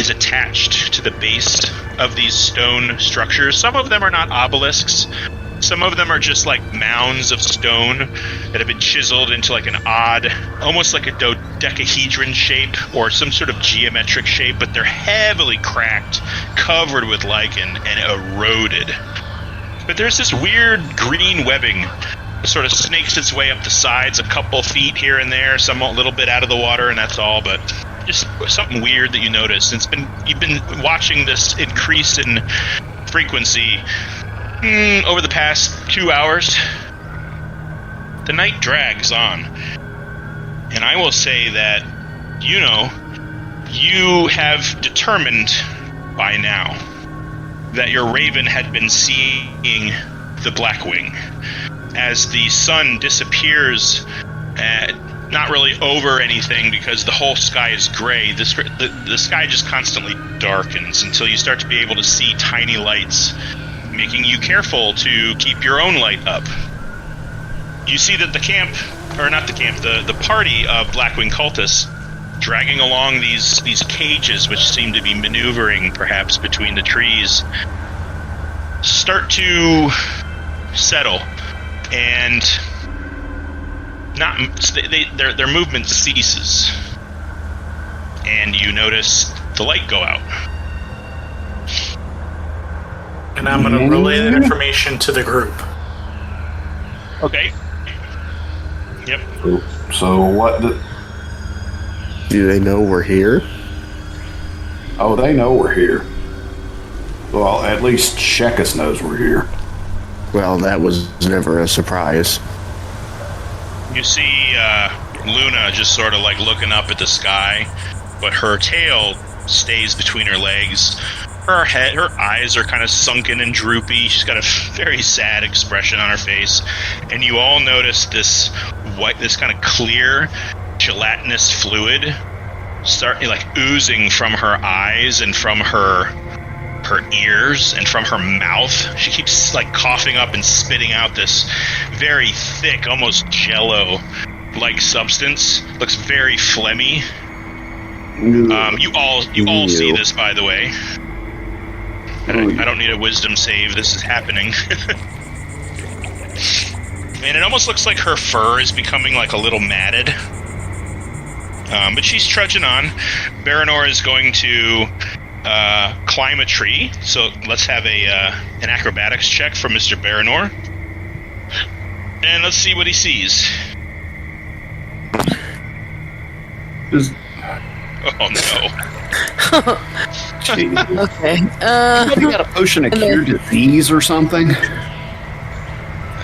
is attached to the base of these stone structures. Some of them are not obelisks, Some of them are just like mounds of stone that have been chiseled into like an odd, almost like a dodecahedron shape or some sort of geometric shape, but they're heavily cracked, covered with lichen, and eroded. But there's this weird green webbing that sort of snakes its way up the sides a couple feet here and there, some a little bit out of the water, and that's all, but just something weird that you notice. You've been watching this increase in frequency over the past 2 hours. The night drags on. And I will say that, you have determined by now that your raven had been seeing the Blackwing. As the sun disappears, not really over anything because the whole sky is gray, the sky just constantly darkens until you start to be able to see tiny lights, making you careful to keep your own light up. You see that the party of Blackwing cultists dragging along these cages, which seem to be maneuvering perhaps between the trees, start to settle, and their movement ceases, and you notice the light go out. And I'm going to relay that information to the group. Okay. Yep. So what? Do they know we're here? Oh, they know we're here. Well, at least Shekus knows we're here. Well, that was never a surprise. You see Luna just sort of like looking up at the sky, but her tail stays between her legs. Her eyes are kind of sunken and droopy. She's got a very sad expression on her face. And you all notice this kind of clear, gelatinous fluid start like oozing from her eyes and from her ears and from her mouth. She keeps like coughing up and spitting out this very thick, almost jello-like substance. Looks very phlegmy. You all see this, by the way. I don't need a wisdom save. This is happening. And it almost looks like her fur is becoming like a little matted. But she's trudging on. Baranor is going to climb a tree. So let's have an acrobatics check from Mr. Baranor. And let's see what he sees. Oh no. Okay. You got a potion of cure disease or something?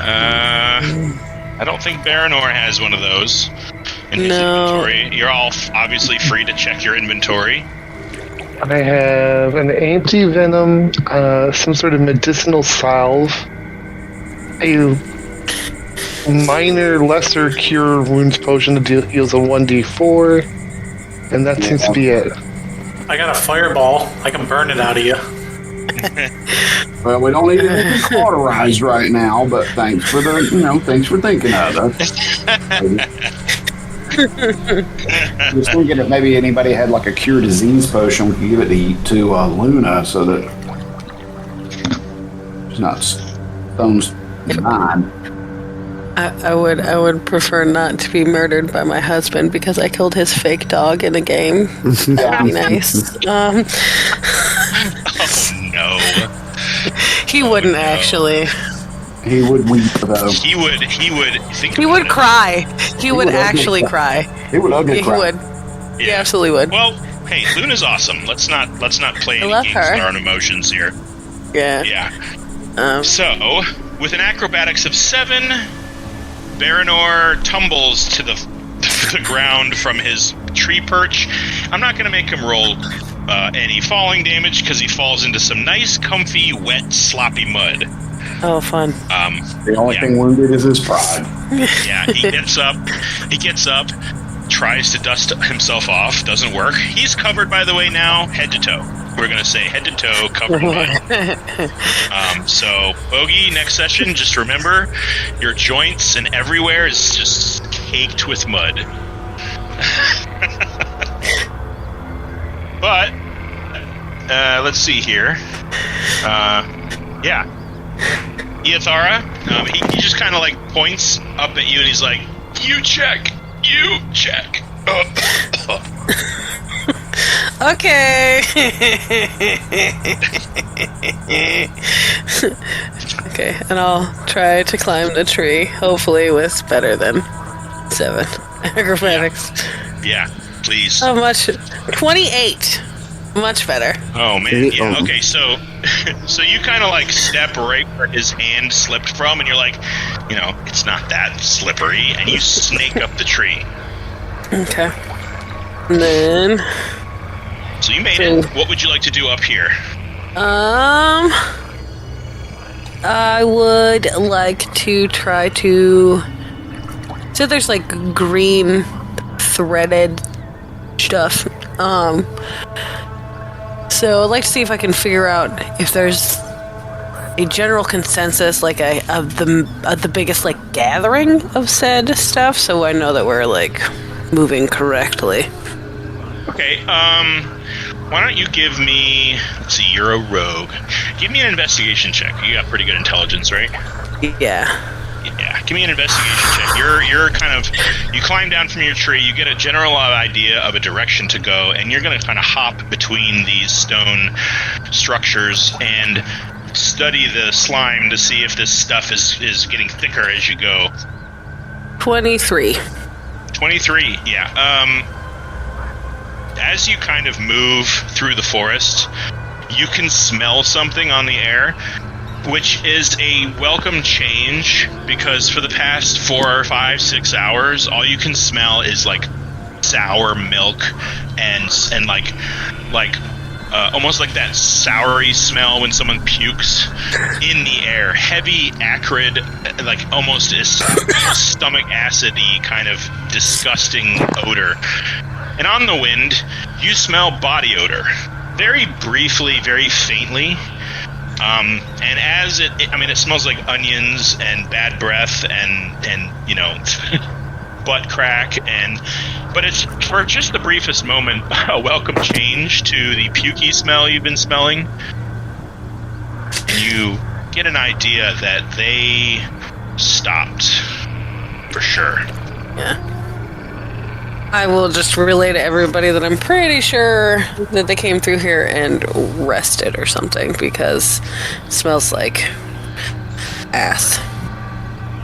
I don't think Baranor has one of those in his inventory. You're all obviously free to check your inventory. I have an anti-venom, some sort of medicinal salve, a minor lesser cure wounds potion that deals a 1d4, and that seems to be it. I got a fireball. I can burn it out of you. Well, we don't need anything cauterized right now, but thanks for thinking of us. Just thinking if maybe anybody had like a cure disease potion, we could give it to Luna so that she's not stones nine. I would prefer not to be murdered by my husband because I killed his fake dog in a game. That'd be nice. Oh no. He wouldn't actually. He would weep though. He would cry. He would actually cry. He would ugly cry. He would. Yeah. He absolutely would. Well, hey, Luna's awesome. Let's not play any games with our own emotions here. Yeah. Yeah. So, with an acrobatics of 7, Baranor tumbles to the ground from his tree perch. I'm not going to make him roll any falling damage because he falls into some nice, comfy, wet, sloppy mud. Oh, fun. The only thing wounded is his pride. Yeah, he gets up, tries to dust himself off, doesn't work. He's covered, by the way, now, head to toe. We're going to say head to toe, covered in mud. So, Bogey, next session, just remember, your joints and everywhere is just caked with mud. But, let's see here. Yeah. Iathara, he just kind of like points up at you and he's like, you check. Okay. Okay, and I'll try to climb the tree, hopefully with better than 7 acrobatics. Yeah, please. How much? 28. Much better. Oh man, yeah. Okay, so you kind of like step right where his hand slipped from, and you're like, it's not that slippery, and you snake up the tree. Okay. And then. So you made it. What would you like to do up here? I would like to try to. So there's like green threaded stuff. So I'd like to see if I can figure out if there's a general consensus, like of the biggest like gathering of said stuff, so I know that we're like moving correctly. Okay. Why don't you give me? Let's see. You're a rogue. Give me an investigation check. You got pretty good intelligence, right? Yeah. Yeah, give me an investigation check. You're kind of, you climb down from your tree, you get a general idea of a direction to go, and you're going to kind of hop between these stone structures and study the slime to see if this stuff is getting thicker as you go. 23. 23, yeah. As you kind of move through the forest, you can smell something on the air, which is a welcome change, because for the past 4 or 5, 6 hours, all you can smell is like sour milk and like almost like that soury smell when someone pukes in the air. Heavy, acrid, like almost stomach acidy kind of disgusting odor. And on the wind, you smell body odor. Very briefly, very faintly. And as it smells like onions and bad breath and butt crack, but it's for just the briefest moment a welcome change to the pukey smell you've been smelling. And you get an idea that they stopped for sure. Yeah. I will just relay to everybody that I'm pretty sure that they came through here and rested or something, because it smells like ass.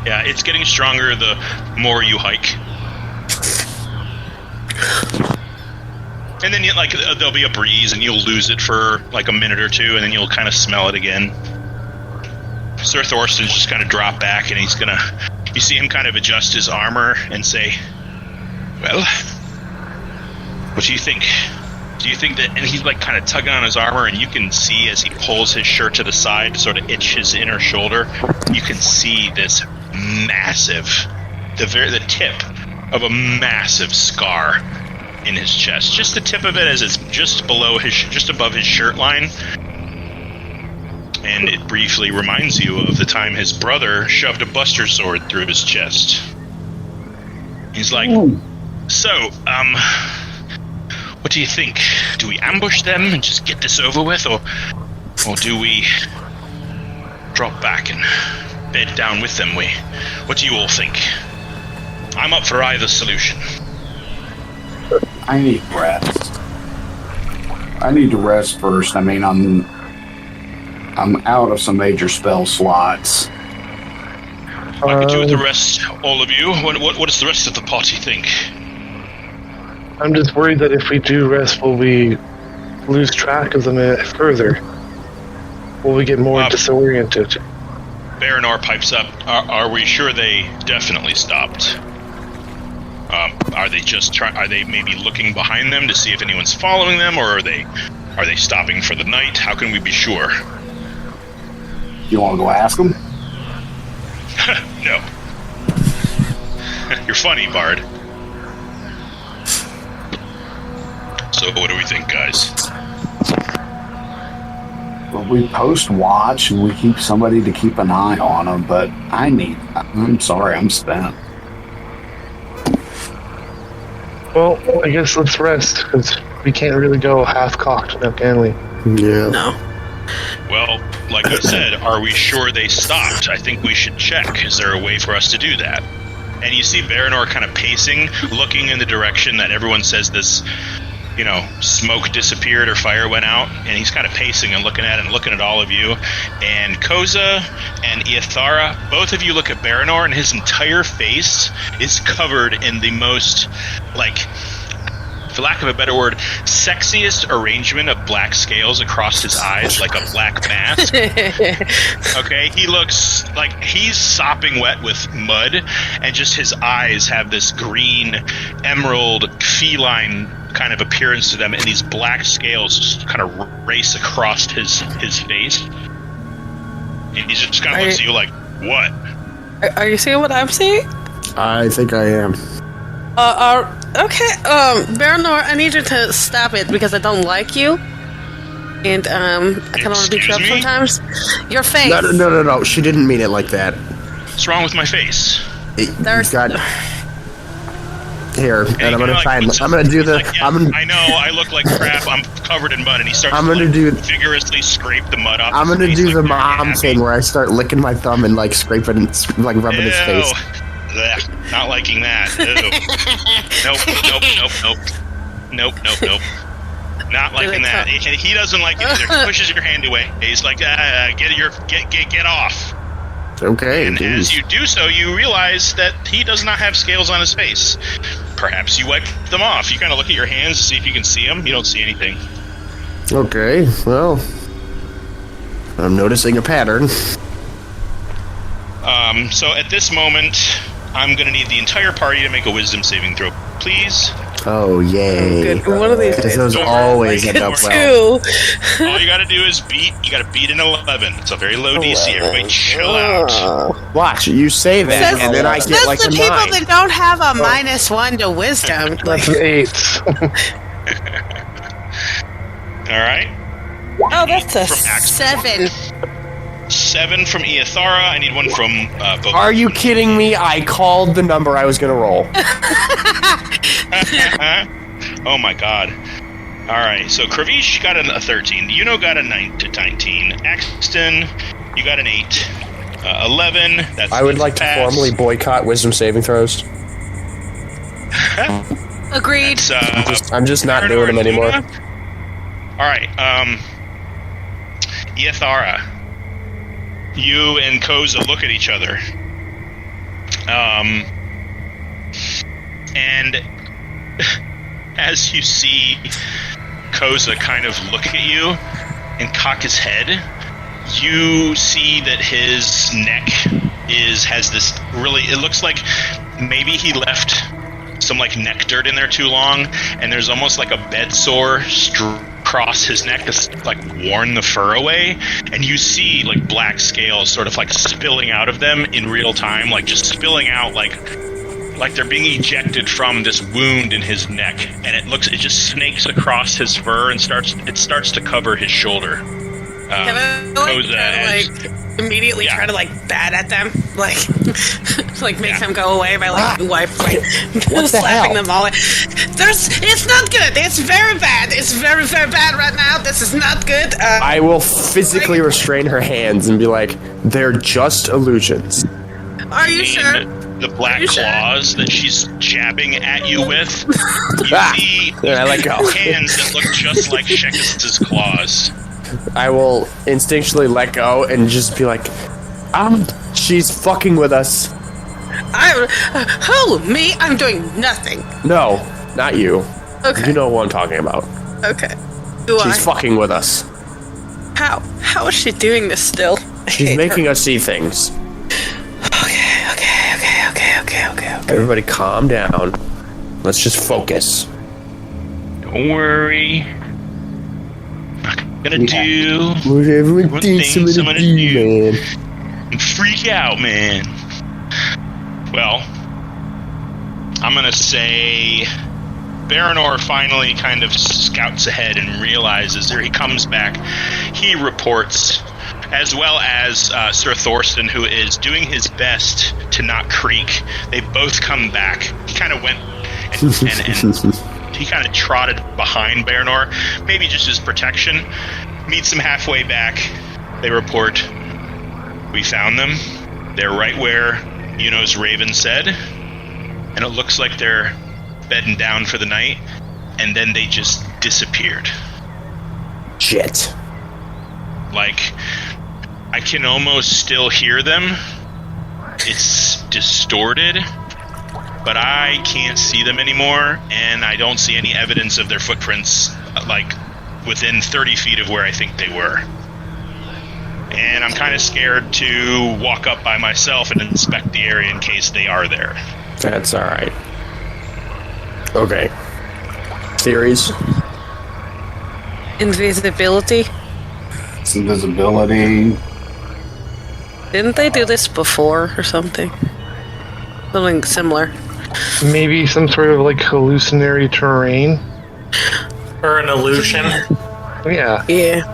Yeah, it's getting stronger the more you hike. And then there'll be a breeze and you'll lose it for like a minute or two, and then you'll kind of smell it again. Sir Thorsten's just kind of drop back, and you see him kind of adjust his armor and say, well, what do you think? Do you think that, and he's like kind of tugging on his armor, and you can see as he pulls his shirt to the side to sort of itch his inner shoulder, you can see this massive, the tip of a massive scar in his chest. Just the tip of it, as it's just above his shirt line. And it briefly reminds you of the time his brother shoved a buster sword through his chest. He's like, so, what do you think? Do we ambush them and just get this over with, or do we drop back and bed down with them? What do you all think? I'm up for either solution. I need rest. I need to rest first. I mean, I'm out of some major spell slots. I could do with the rest, all of you. What does the rest of the party think? I'm just worried that if we do rest, will we lose track of them further? Will we get more disoriented? Baranor pipes up. Are we sure they definitely stopped? Are they maybe looking behind them to see if anyone's following them, or are they stopping for the night? How can we be sure? You want to go ask them? No. You're funny, Bard. So what do we think, guys? Well, we post watch and we keep somebody to keep an eye on them, but I'm sorry, I'm spent. Well, I guess let's rest, because we can't really go half-cocked now, can we? Yeah. No. Well, like I said, are we sure they stopped? I think we should check. Is there a way for us to do that? And you see Baranor kind of pacing, looking in the direction that everyone says this, smoke disappeared or fire went out. And he's kind of pacing and looking at it and looking at all of you. And Koza and Ithara, both of you look at Baranor, and his entire face is covered in the most, for lack of a better word, sexiest arrangement of black scales across his eyes, like a black mask. Okay, he looks like he's sopping wet with mud, and just his eyes have this green, emerald, feline kind of appearance to them, and these black scales just kind of race across his face. And he just kind of looks at you like, what? Are you seeing what I'm seeing? I think I am. Okay, Baranor, I need you to stop it because I don't like you. And, I kind of want to beat you up sometimes. Your face. No. She didn't mean it like that. What's wrong with my face? There's... Here, and I'm gonna try and... I'm gonna do the... I know, I look like crap, I'm covered in mud, and he starts vigorously scrape the mud off. I'm gonna do the mom thing where I start licking my thumb and, scraping and, rubbing his face. Blech, not liking that. Nope. Not liking that. He doesn't like it either. He pushes your hand away. He's like, get off. Okay. And as you do so, you realize that he does not have scales on his face. Perhaps you wipe them off. You kind of look at your hands to see if you can see them. You don't see anything. Okay, well, I'm noticing a pattern. So at this moment, I'm going to need the entire party to make a wisdom saving throw, please. Oh, yay. Good. One of these days. Those always end up well. All you got to do is beat an 11. It's a very low DC. Everybody chill out. Watch, you say that, and then I get that's a the people 9. that don't have a -1 to wisdom. That's an 8. All right. Oh, that's a 7. 7 from Ithara. I need one from both. Are you kidding me? I called the number I was going to roll. Oh my god. Alright, so Kravish got a 13. Yuno got a 19. Axton, you got an 8. 11. That's I would like to formally boycott wisdom saving throws. Agreed. I'm just not doing them anymore. Alright, Ithara. You and Koza look at each other. And as you see Koza kind of look at you and cock his head, you see that his neck has this really, it looks like maybe he left some neck dirt in there too long, and there's almost like a bed sore across his neck that's worn the fur away, and you see black scales sort of spilling out of them in real time, just spilling out like they're being ejected from this wound in his neck, and it just snakes across his fur and starts to cover his shoulder. Can I immediately try to bat at them, make them go away by slapping them all away. It's not good. It's very bad. It's very, very bad right now. This is not good. I will physically restrain her hands and be like, they're just illusions. Are you sure? The black claws that she's jabbing at you with. You see I let go. Hands that look just like Shekis's claws. I will instinctually let go and just be like, she's fucking with us. Who? Me? I'm doing nothing. No, not you. Okay. You know what I'm talking about. Okay. She's fucking with us. How? How is she doing this still? She's making us see things. Okay. Everybody calm down. Let's just focus. Don't worry. I'm gonna do what everyone thinks I'm gonna do, man. And freak out, man. Well, I'm gonna say Baranor finally kind of scouts ahead and realizes there he comes back. He reports, as well as Sir Thorsten, who is doing his best to not creak. They both come back. He kind of went and he kind of trotted behind Baranor, maybe just as protection. Meets him halfway back, They report, we found them. They're right where Yuno's Raven said. And it looks like they're bedding down for the night. And then they just disappeared. Shit. Like, I can almost still hear them. It's distorted, but I can't see them anymore, and I don't see any evidence of their footprints, like, within 30 feet of where I think they were. And I'm kind of scared to walk up by myself and inspect the area in case they are there. That's alright. Okay. Theories? Invisibility? It's invisibility. Didn't they do this before or something? Something similar. Maybe some sort of like hallucinatory terrain. Or an illusion. Yeah. Yeah.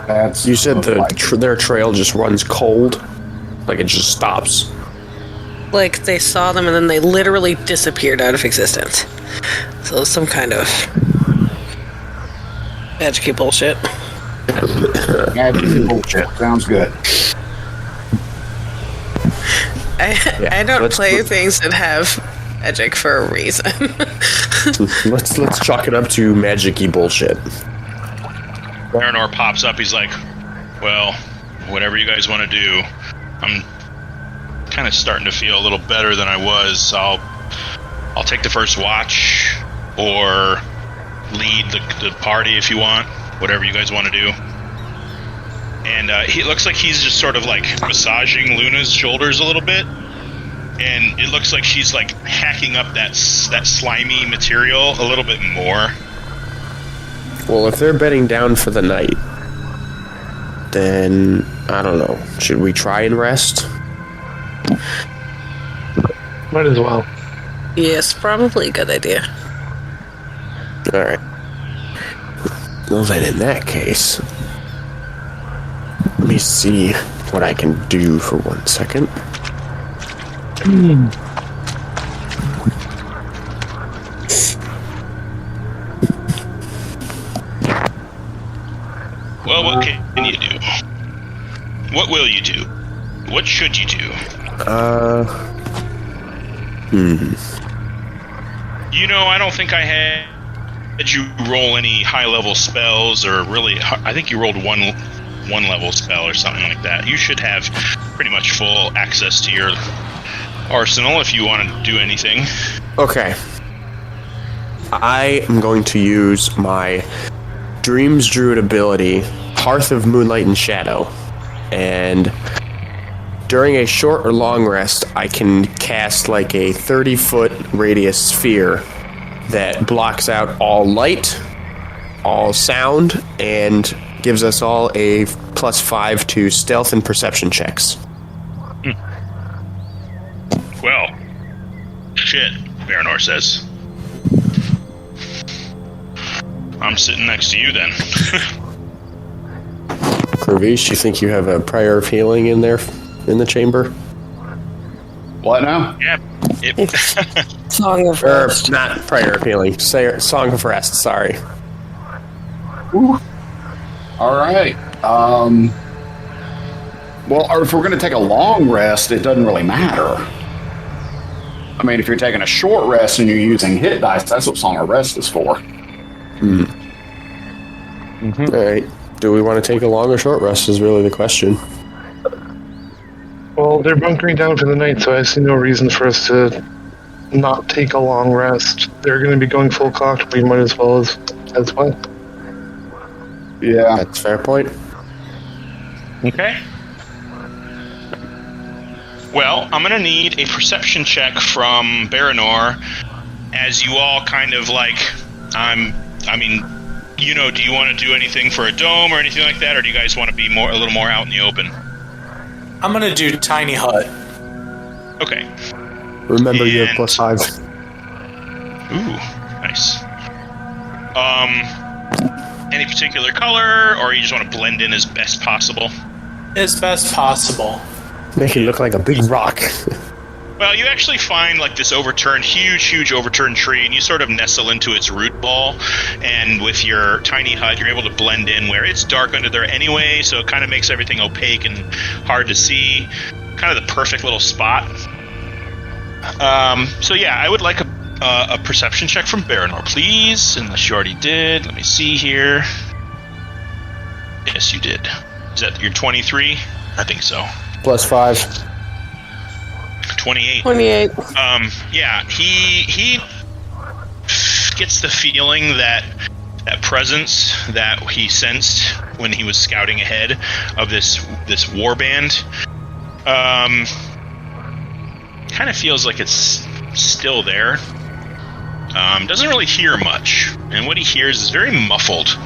That's You said their trail just runs cold? Like it just stops? Like they saw them and then they literally disappeared out of existence. So some kind of magic bullshit. bullshit. Sounds good. I don't play things that have magic for a reason. Let's chalk it up to magic-y bullshit. Baranor pops up, he's like, well, whatever you guys want to do, I'm kind of starting to feel a little better than I was. I'll take the first watch, or lead the party if you want, whatever you guys want to do. And he looks like he's just sort of like massaging Luna's shoulders a little bit, and it looks like she's like hacking up that slimy material a little bit more. Well, if they're bedding down for the night, then I don't know. Should we try and rest? Might as well. Yes, probably a good idea. All right. Well, then in that case, let me see what I can do for 1 second. Well, what can you do? What will you do? What should you do? You know, I don't think I had you roll any high-level spells, or really, I think you rolled one level spell or something like that. You should have pretty much full access to your arsenal if you want to do anything. Okay. I am going to use my Dreams Druid ability, Hearth of Moonlight and Shadow, and during a short or long rest, I can cast like a 30-foot radius sphere that blocks out all light, all sound, and gives us all a +5 to stealth and perception checks. Well, shit, Baranor says. I'm sitting next to you then. Kervish, you think you have a prayer of healing in there, in the chamber? What now? Yeah. Song of Or Rest. not prayer of healing. Say Song of Rest. Sorry. Ooh. All right. Well, or if we're going to take a long rest, it doesn't really matter. I mean, if you're taking a short rest and you're using hit dice, that's what Song of Rest is for. All right. Do we want to take a long or short rest is really the question. Well, they're bunkering down for the night, so I see no reason for us to not take a long rest. They're going to be going full cocked. We might as well as well. Yeah. That's a fair point. Okay. Well, I'm going to need a perception check from Baranor as you all kind of like, you know, do you want to do anything for a dome or anything like that, or do you guys want to be a little more out in the open? I'm gonna do tiny hut. Okay. Remember, you have +5. Ooh, nice. Any particular color, or you just want to blend in as best possible? As best possible. Make it look like a big rock. Well, you actually find like this huge overturned tree, and you sort of nestle into its root ball, and with your tiny hut, you're able to blend in where it's dark under there anyway, so it kind of makes everything opaque and hard to see. Kind of the perfect little spot. So yeah, I would like a perception check from Baranor, please, unless you already did. Let me see here. Yes, you did. Is that your 23? I think so. +5. 28. 28. Yeah, he gets the feeling that presence that he sensed when he was scouting ahead of this war band. Kind of feels like it's still there. Doesn't really hear much, and what he hears is very muffled.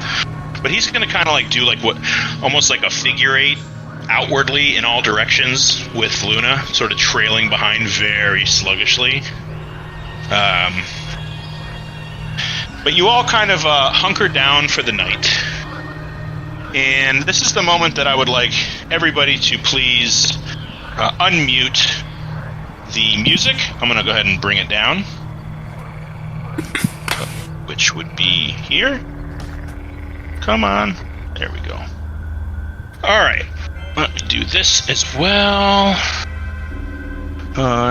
But he's going to kind of like do like what, almost like a figure 8 outwardly in all directions with Luna sort of trailing behind very sluggishly. But you all kind of hunker down for the night. And this is the moment that I would like everybody to please unmute the music. I'm going to go ahead and bring it down, which would be here. Come on. There we go. All right. Let me do this as well.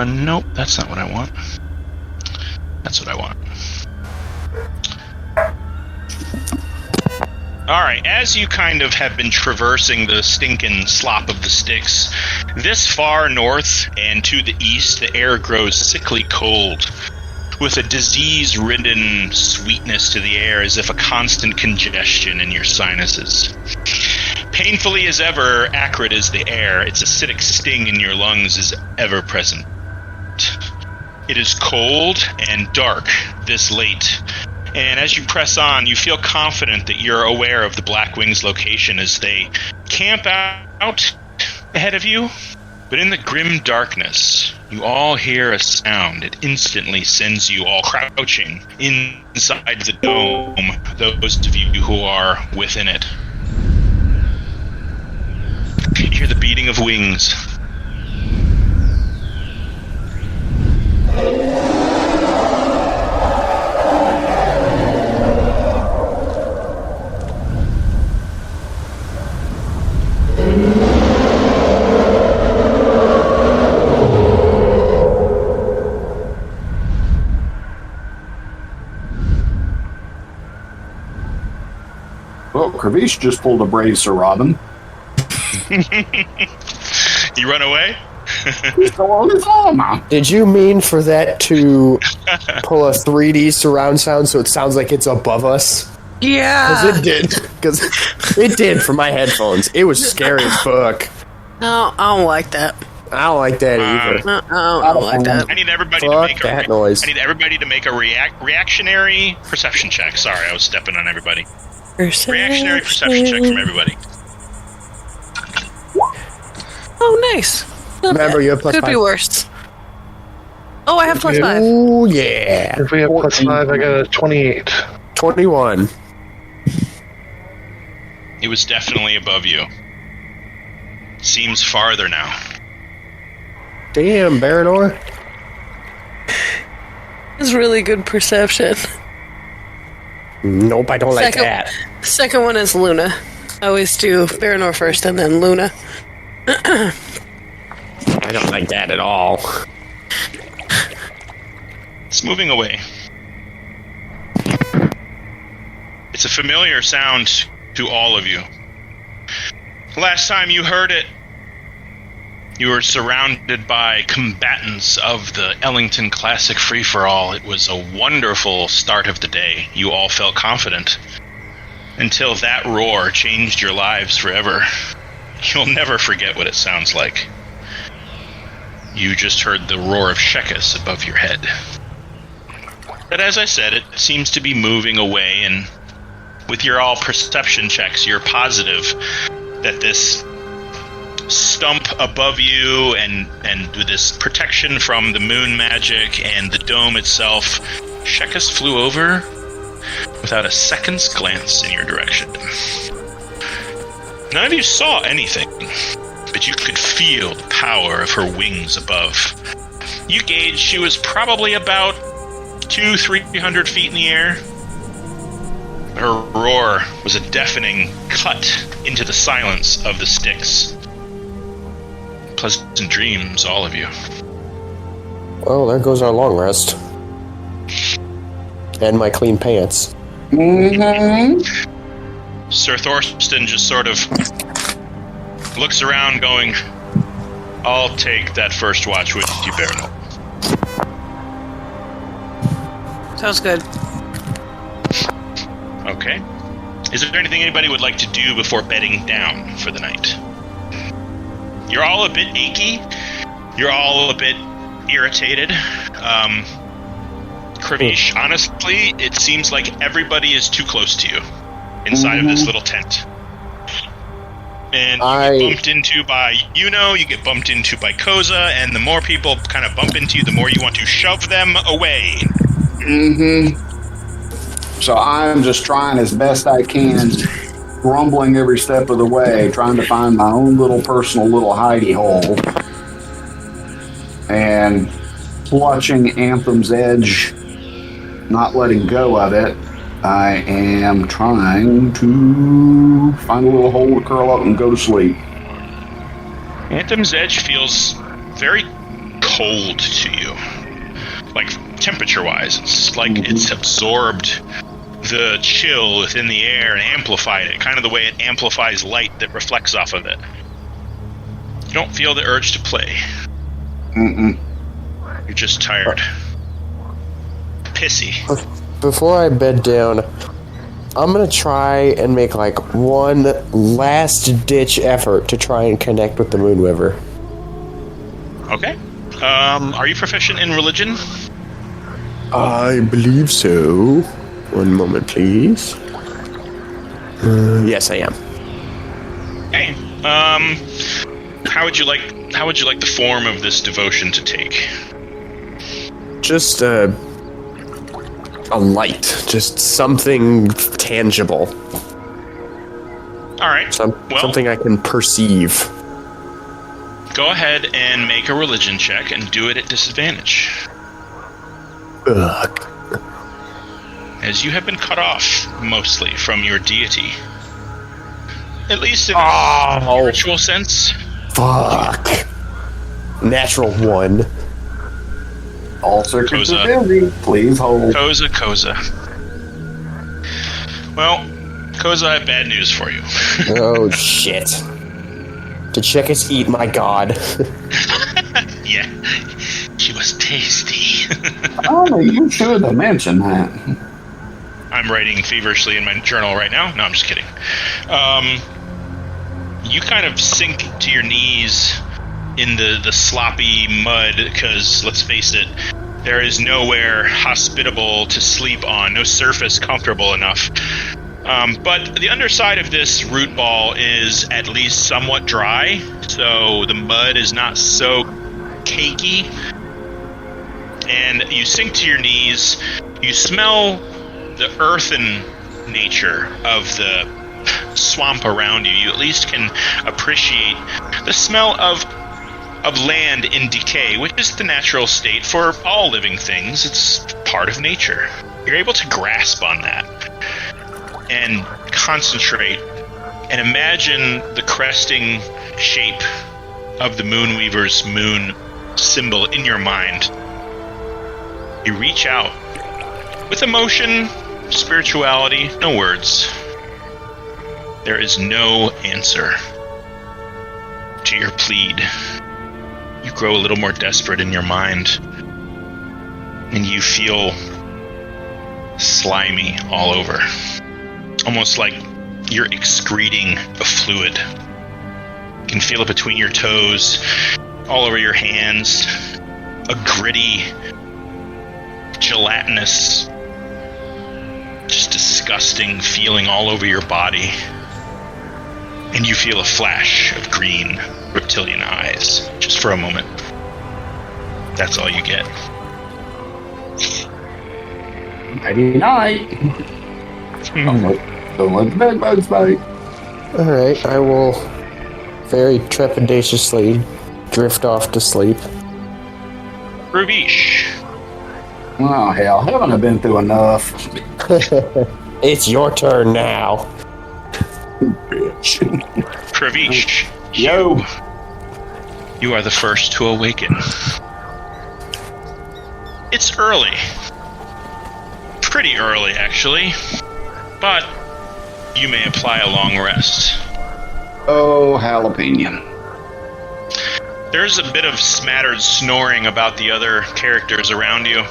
Nope, that's not what I want. That's what I want. Alright, as you kind of have been traversing the stinking slop of the Styx, this far north and to the east, the air grows sickly cold, with a disease-ridden sweetness to the air as if a constant congestion in your sinuses. Painfully as ever, acrid is the air. Its acidic sting in your lungs is ever present. It is cold and dark this late, and as you press on, you feel confident that you're aware of the Blackwing's location as they camp out ahead of you. But in the grim darkness, you all hear a sound. It instantly sends you all crouching inside the dome, those of you who are within it. You hear the beating of wings. Well, Kravish just pulled a brave Sir Robin. You run away? He's still on his armor. Did you mean for that to pull a 3D surround sound so it sounds like it's above us? Yeah. Because it did. Because it did for my headphones. It was scary as fuck. No, I don't like that. I don't like that either. No, I don't like that. I need everybody Fuck to make that noise. I need everybody to make a reactionary perception check. Sorry, I was stepping on everybody. Reactionary perception check from everybody. Oh, nice. Not Remember, bad. you have +5. Could be worse. Oh, I have +5. Oh, yeah. If we have +5, I got a 28. 21. It was definitely above you. Seems farther now. Damn, Baranor. It's really good perception. Nope, I don't like that. Second one is Luna. I always do Baranor first and then Luna. I don't like that at all. It's moving away. It's a familiar sound to all of you. Last time you heard it, you were surrounded by combatants of the Ellington Classic Free-for-All. It was a wonderful start of the day. You all felt confident. Until that roar changed your lives forever. You'll never forget what it sounds like. You just heard the roar of Shekis above your head. But as I said, it seems to be moving away, and with your all perception checks, you're positive that this stump above you and with this protection from the moon magic and the dome itself, Shekis flew over without a second's glance in your direction. None of you saw anything, but you could feel the power of her wings above. You gauge she was probably about 200-300 feet in the air. Her roar was a deafening cut into the silence of the Stix. Pleasant dreams, all of you. Well, there goes our long rest. And my clean pants. Mm-hmm. Sir Thorsten just sort of looks around going, I'll take that first watch with you, Baron. Sounds good. Okay. Is there anything anybody would like to do before bedding down for the night? You're all a bit achy. You're all a bit irritated. Kravish, honestly, it seems like everybody is too close to you inside of this little tent. And you get bumped into by you get bumped into by Koza, and the more people kind of bump into you, the more you want to shove them away. Mm-hmm. So I'm just trying as best I can, grumbling every step of the way, trying to find my own little personal little hidey hole. And clutching Anthem's edge, not letting go of it, I am trying to find a little hole to curl up and go to sleep. Anthem's edge feels very cold to you. Like, temperature-wise, it's like it's absorbed the chill within the air and amplified it, kind of the way it amplifies light that reflects off of it. You don't feel the urge to play. Mm-mm. You're just tired. Pissy. Before I bed down, I'm gonna try and make like one last-ditch effort to try and connect with the Moonweaver. Okay. Are you proficient in religion? I believe so. One moment, please. Yes, I am. Okay. How would you like the form of this devotion to take? Just a light, just something tangible. All right. Something I can perceive. Go ahead and make a religion check and do it at disadvantage. Ugh. As you have been cut off, mostly, from your deity. At least in a spiritual sense. Fuck. Natural 1. All circuits Koza. are busy. Please hold. Koza. Well, Koza, I have bad news for you. Oh, shit. To check its heat, my god. Yeah, she was tasty. Oh, you should have mentioned that. I'm writing feverishly in my journal right now. No, I'm just kidding. You kind of sink to your knees in the sloppy mud because, let's face it, there is nowhere hospitable to sleep on, no surface comfortable enough. But the underside of this root ball is at least somewhat dry, so the mud is not so cakey. And you sink to your knees, you smell the earthen nature of the swamp around you. You at least can appreciate the smell of land in decay, which is the natural state for all living things. It's part of nature. You're able to grasp on that and concentrate and imagine the cresting shape of the Moonweaver's moon symbol in your mind. You reach out with emotion, spirituality, no words. There is no answer to your plead. You grow a little more desperate in your mind, and you feel slimy all over. Almost like you're excreting a fluid. You can feel it between your toes, all over your hands. A gritty, gelatinous, just disgusting feeling all over your body. And you feel a flash of green reptilian eyes, just for a moment. That's all you get. Nighty night. Don't let the bed bugs bite. Alright, I will very trepidatiously drift off to sleep. Rubish. Oh, hell. Haven't I been through enough? It's your turn now. Bitch. Pravish. Yo. You are the first to awaken. It's early. Pretty early, actually. But you may apply a long rest. Oh, jalapeno. There's a bit of smattered snoring about the other characters around you.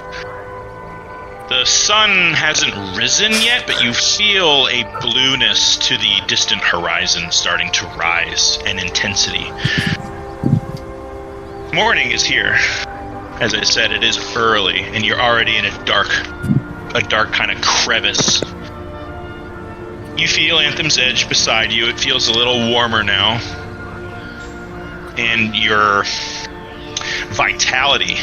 The sun hasn't risen yet, but you feel a blueness to the distant horizon starting to rise in intensity. Morning is here. As I said, it is early, and you're already in a dark kind of crevice. You feel Anthem's Edge beside you. It feels a little warmer now. And your vitality.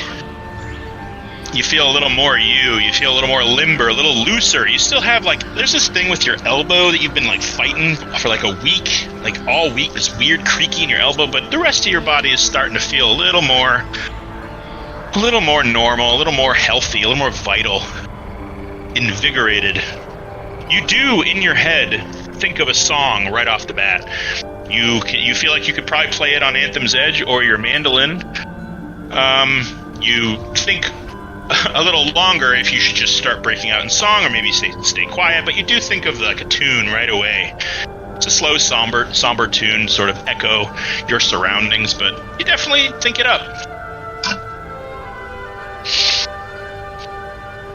You feel a little more you feel a little more limber, a little looser. You still have, there's this thing with your elbow that you've been, fighting for, a week. All week, this weird creaky in your elbow, but the rest of your body is starting to feel a little more normal, a little more healthy, a little more vital, invigorated. You do, in your head, think of a song right off the bat. You feel like you could probably play it on Anthem's Edge or your mandolin. You think a little longer if you should just start breaking out in song or maybe stay quiet, but you do think of a tune right away. It's a slow, somber tune, sort of echo your surroundings, but you definitely think it up.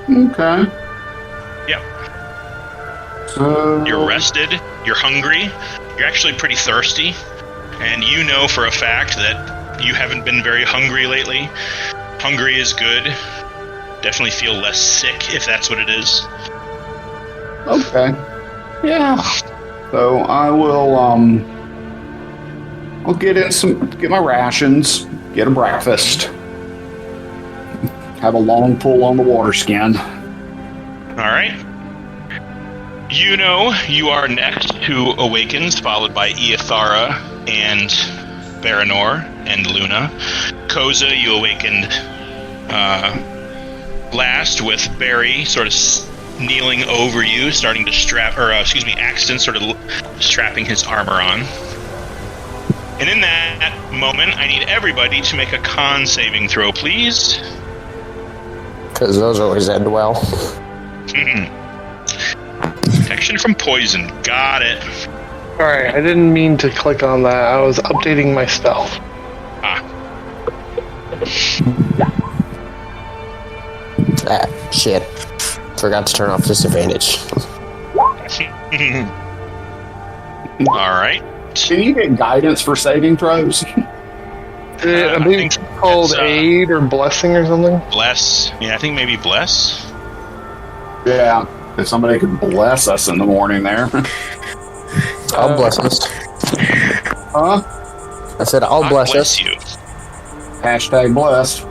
Okay. Yep. So... You're rested, you're hungry, you're actually pretty thirsty, and you know for a fact that you haven't been very hungry lately. Hungry is good. Definitely feel less sick, if that's what it is. Okay. Yeah. So I will, I'll get my rations, get a breakfast, have a long pull on the water skin. Alright. You know you are next who awakens, followed by Eothara and Baranor and Luna. Koza, you awakened last with Barry sort of kneeling over you, starting to Axton sort of strapping his armor on. And in that moment, I need everybody to make a con saving throw, please. Because those always end well. Protection from poison. Got it. Alright, I didn't mean to click on that. I was updating my spell. Shit. Forgot to turn off disadvantage. Alright. Can you get guidance for saving throws? I believe it's called aid or blessing or something. Bless. Yeah, I think maybe bless. Yeah. If somebody could bless us in the morning there. I'll bless us. Huh? I said I'll bless us. You. Hashtag blessed.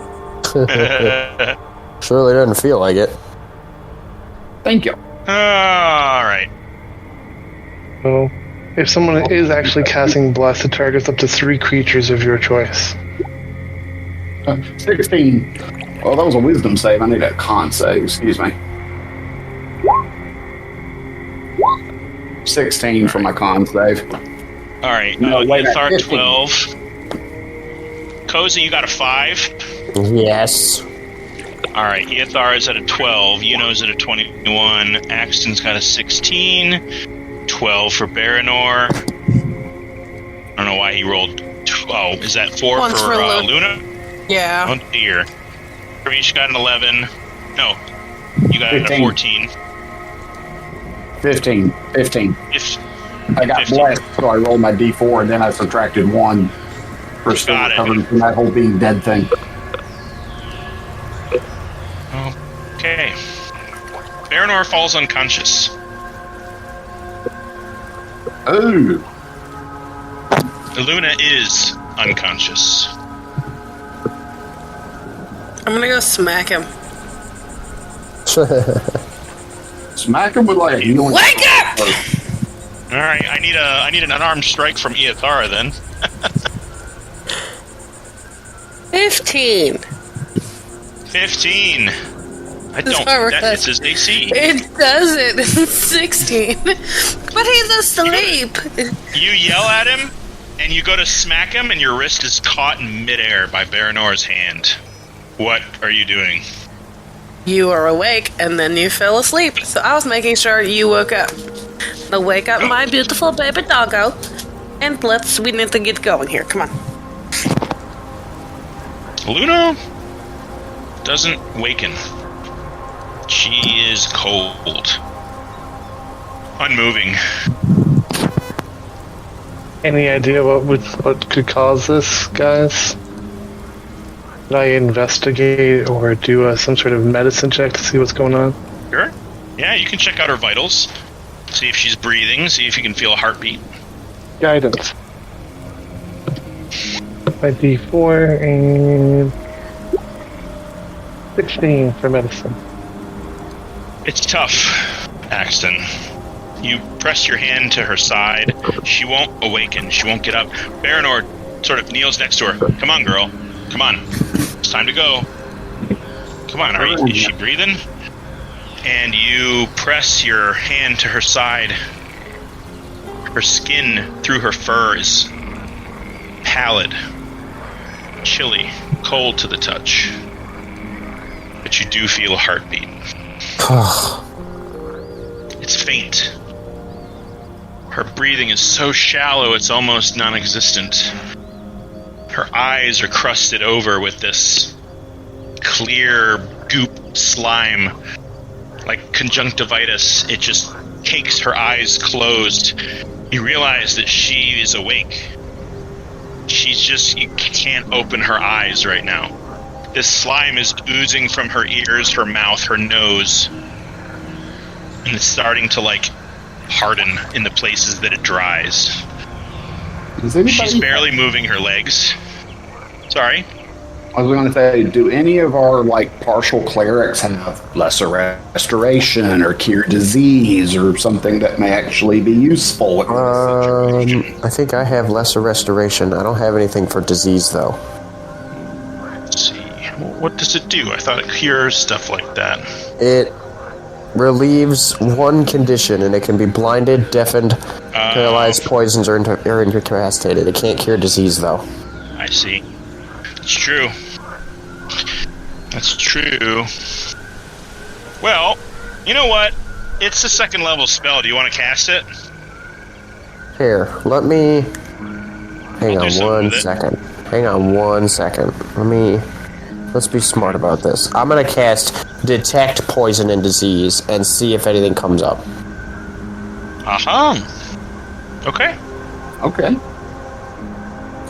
Surely doesn't feel like it. Thank you. Alright. So, if someone is actually casting bless, it targets up to 3 creatures of your choice. 16. Well, that was a wisdom save. I need a con save. Excuse me. 16 for my con save. Alright. No, wait, Ithar 15. 12. Koza, you got a 5. Yes. Alright, Ithar is at a 12. Yuno's at a 21. Axton's got a 16. 12 for Baranor. I don't know why he rolled 12. Is that 4 One's for for Luna? Yeah. Oh dear. Ramesh got an 11. No. You got 15. a 14. 15. If I got 15. blessed, so I rolled my d4 and then I subtracted 1 for still Got it. recovering from that whole being dead thing. Okay. Baranor falls unconscious. Oh. Luna is unconscious. I'm gonna go smack him. Smack him with like a healing. Wake up! Alright, I need an unarmed strike from Eothara then. 15. 15. I don't. That hits his AC. It doesn't. It's 16. But he's asleep. You yell at him, and you go to smack him, and your wrist is caught in midair by Baranor's hand. What are you doing? You are awake, and then you fell asleep. So I was making sure you woke up. Now wake up my beautiful baby doggo, and we need to get going here. Come on. Luna doesn't waken. She is cold. Unmoving. Any idea what could cause this, guys? Did I investigate or do some sort of medicine check to see what's going on? Sure. Yeah, you can check out her vitals. See if she's breathing. See if you can feel a heartbeat. Guidance. My D4 and 16 for medicine. It's tough, Axton. You press your hand to her side. She won't awaken. She won't get up. Baranor sort of kneels next to her. Come on, girl. Come on. It's time to go. Come on, is she breathing? And you press your hand to her side. Her skin through her fur is pallid, chilly, cold to the touch. But you do feel a heartbeat. It's faint. Her breathing is so shallow it's almost non-existent. Her eyes are crusted over with this clear goop slime. Like conjunctivitis, it just cakes her eyes closed. You realize that she is awake. You can't open her eyes right now. This slime is oozing from her ears, her mouth, her nose. And it's starting to, harden in the places that it dries. She's barely moving her legs. Sorry? I was going to say, do any of our, partial clerics have lesser restoration or cure disease or something that may actually be useful in this situation? I think I have lesser restoration. I don't have anything for disease, though. Let's see. What does it do? I thought it cures stuff like that. It relieves one condition, and it can be blinded, deafened, paralyzed, poisoned, or incapacitated. It can't cure disease, though. I see. It's true. That's true. Well, you know what? It's a second level spell. Do you want to cast it? Here, let me... Hang on one second. Let's be smart about this. I'm going to cast Detect Poison and Disease and see if anything comes up. Okay. Okay.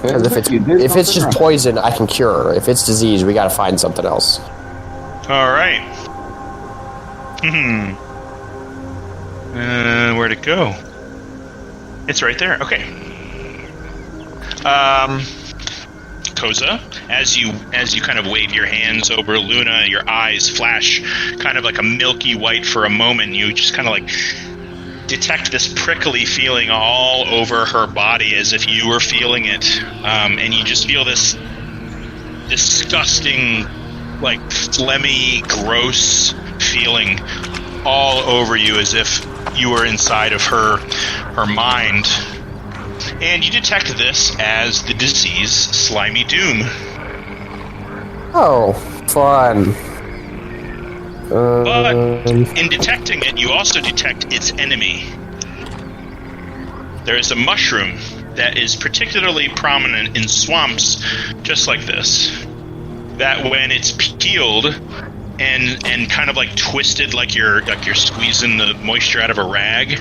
Because if it's just poison, I can cure. If it's disease, we got to find something else. All right. Where'd it go? It's right there. Okay. Koza, as you kind of wave your hands over Luna, your eyes flash kind of like a milky white for a moment. You just kind of detect this prickly feeling all over her body as if you were feeling it, and you just feel this disgusting, phlegmy, gross feeling all over you as if you were inside of her mind. And you detect this as the disease Slimy Doom. Oh, fun. But in detecting it, you also detect its enemy. There is a mushroom that is particularly prominent in swamps just like this, that when it's peeled and kind of twisted like you're squeezing the moisture out of a rag,